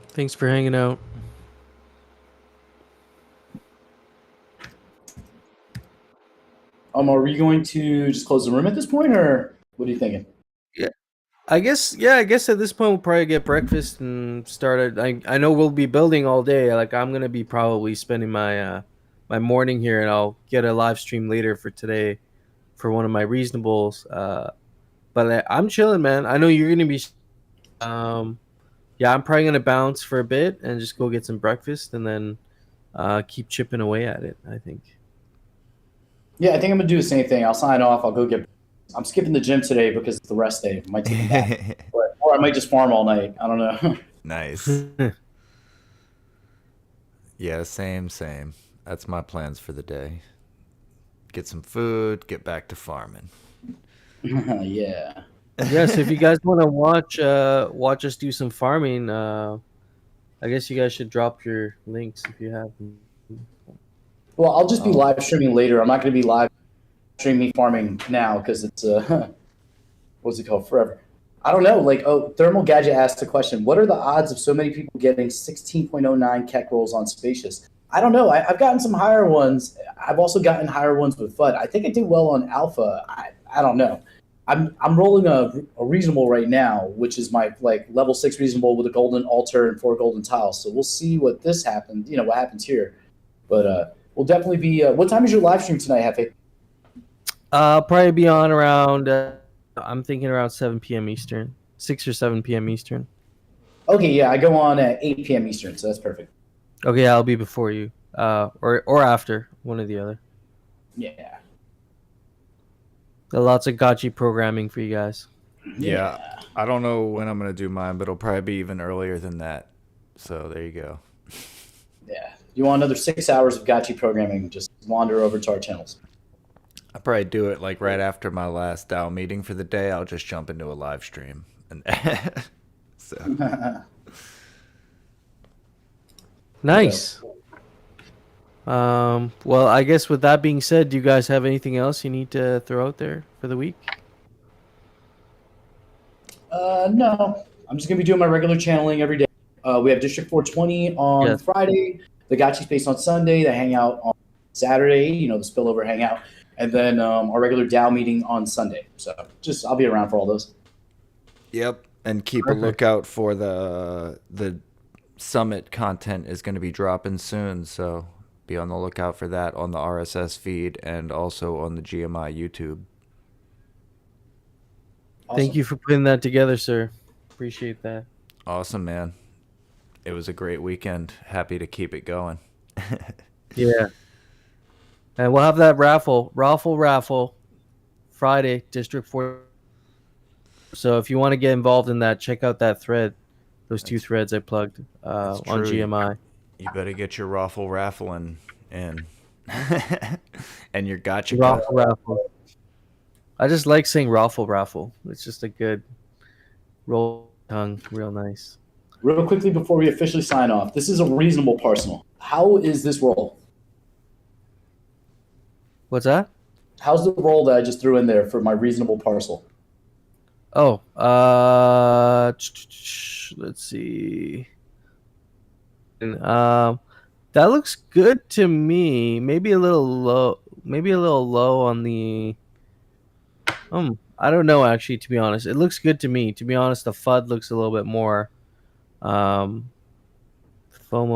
Thanks for hanging out. Are we going to just close the room at this point, or what are you thinking? I guess at this point we'll probably get breakfast and start. I know we'll be building all day. Like I'm gonna be probably spending my my morning here, and I'll get a live stream later for today for one of my reasonables. But I'm chilling, man. I know you're gonna be. Yeah, I'm probably gonna bounce for a bit and just go get some breakfast, and then keep chipping away at it. I think. Yeah, I think I'm gonna do the same thing. I'll sign off. I'll go get. I'm skipping the gym today because it's the rest day. I might take a bath, or I might just farm all night. I don't know. Nice. Yeah, same. That's my plans for the day. Get some food, get back to farming. Yeah. Yeah, so if you guys want to watch us do some farming, I guess you guys should drop your links if you have them. Well, I'll just be live streaming later. I'm not going to be live streaming farming now because it's what's it called? Forever. I don't know. Like, Thermal Gadget asked a question. What are the odds of so many people getting 16.09 keck rolls on Spacious? I don't know. I've gotten some higher ones. I've also gotten higher ones with FUD. I think I did well on Alpha. I don't know. I'm rolling a reasonable right now, which is my level 6 reasonable with a golden altar and 4 golden tiles. So we'll see what this happens. What happens here. But we'll definitely be. What time is your live stream tonight, Hefe? Probably be on around. I'm thinking around 7 p.m. Eastern, 6 or 7 p.m. Eastern. Okay, yeah, I go on at 8 p.m. Eastern, so that's perfect. Okay, I'll be before you, or after, one or the other. Yeah. Lots of Gotchi programming for you guys. Yeah, I don't know when I'm gonna do mine, but it'll probably be even earlier than that. So there you go. Yeah. You want another 6 hours of Gotchi programming, just wander over to our channels. I'll probably do it like right after my last DAO meeting for the day. I'll just jump into a live stream. And so. Nice. Well, I guess with that being said, do you guys have anything else you need to throw out there for the week? No. I'm just going to be doing my regular channeling every day. We have District 420 on Friday, the Gotchi Space on Sunday, the Hangout on Saturday, the spillover Hangout, and then our regular DAO meeting on Sunday. So I'll be around for all those. Yep, and keep a lookout for the summit content is going to be dropping soon, so be on the lookout for that on the RSS feed and also on the GMI YouTube. Awesome. Thank you for putting that together, sir. Appreciate that. Awesome, man. It was a great weekend. Happy to keep it going. Yeah. And we'll have that raffle Friday, District 4. So if you want to get involved in that, check out that thread. Those 2 threads I plugged on GMI. You better get your raffling in. And your gotcha raffle. I just like saying raffle. It's just a good roll tongue real nice. Real quickly before we officially sign off, this is a reasonable parcel. How is this roll? What's that? How's the roll that I just threw in there for my reasonable parcel? Oh, let's see. That looks good to me. Maybe a little low. Maybe a little low on the. I don't know actually. To be honest, it looks good to me. To be honest, the FUD looks a little bit more. FOMO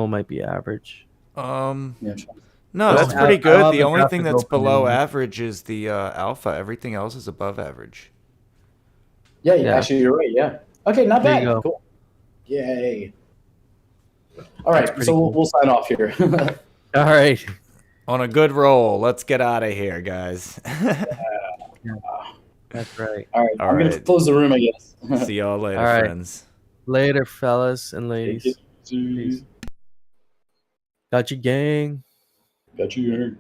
might be average. No, Well, that's pretty I'll good. have The the only thing graphic that's open below anyway. average is the alpha. Everything else is above average. Yeah, Yeah. actually, you're right. Yeah. Okay, not There bad. you go. Cool. Yay. All right, pretty so cool. we'll sign off here. All right. On a good roll. Let's get out of here, guys. That's right. All right, All I'm gonna right. close the room, I guess. See y'all later, All right. friends. Later, fellas and ladies. Peace. Got you, gang. Got you.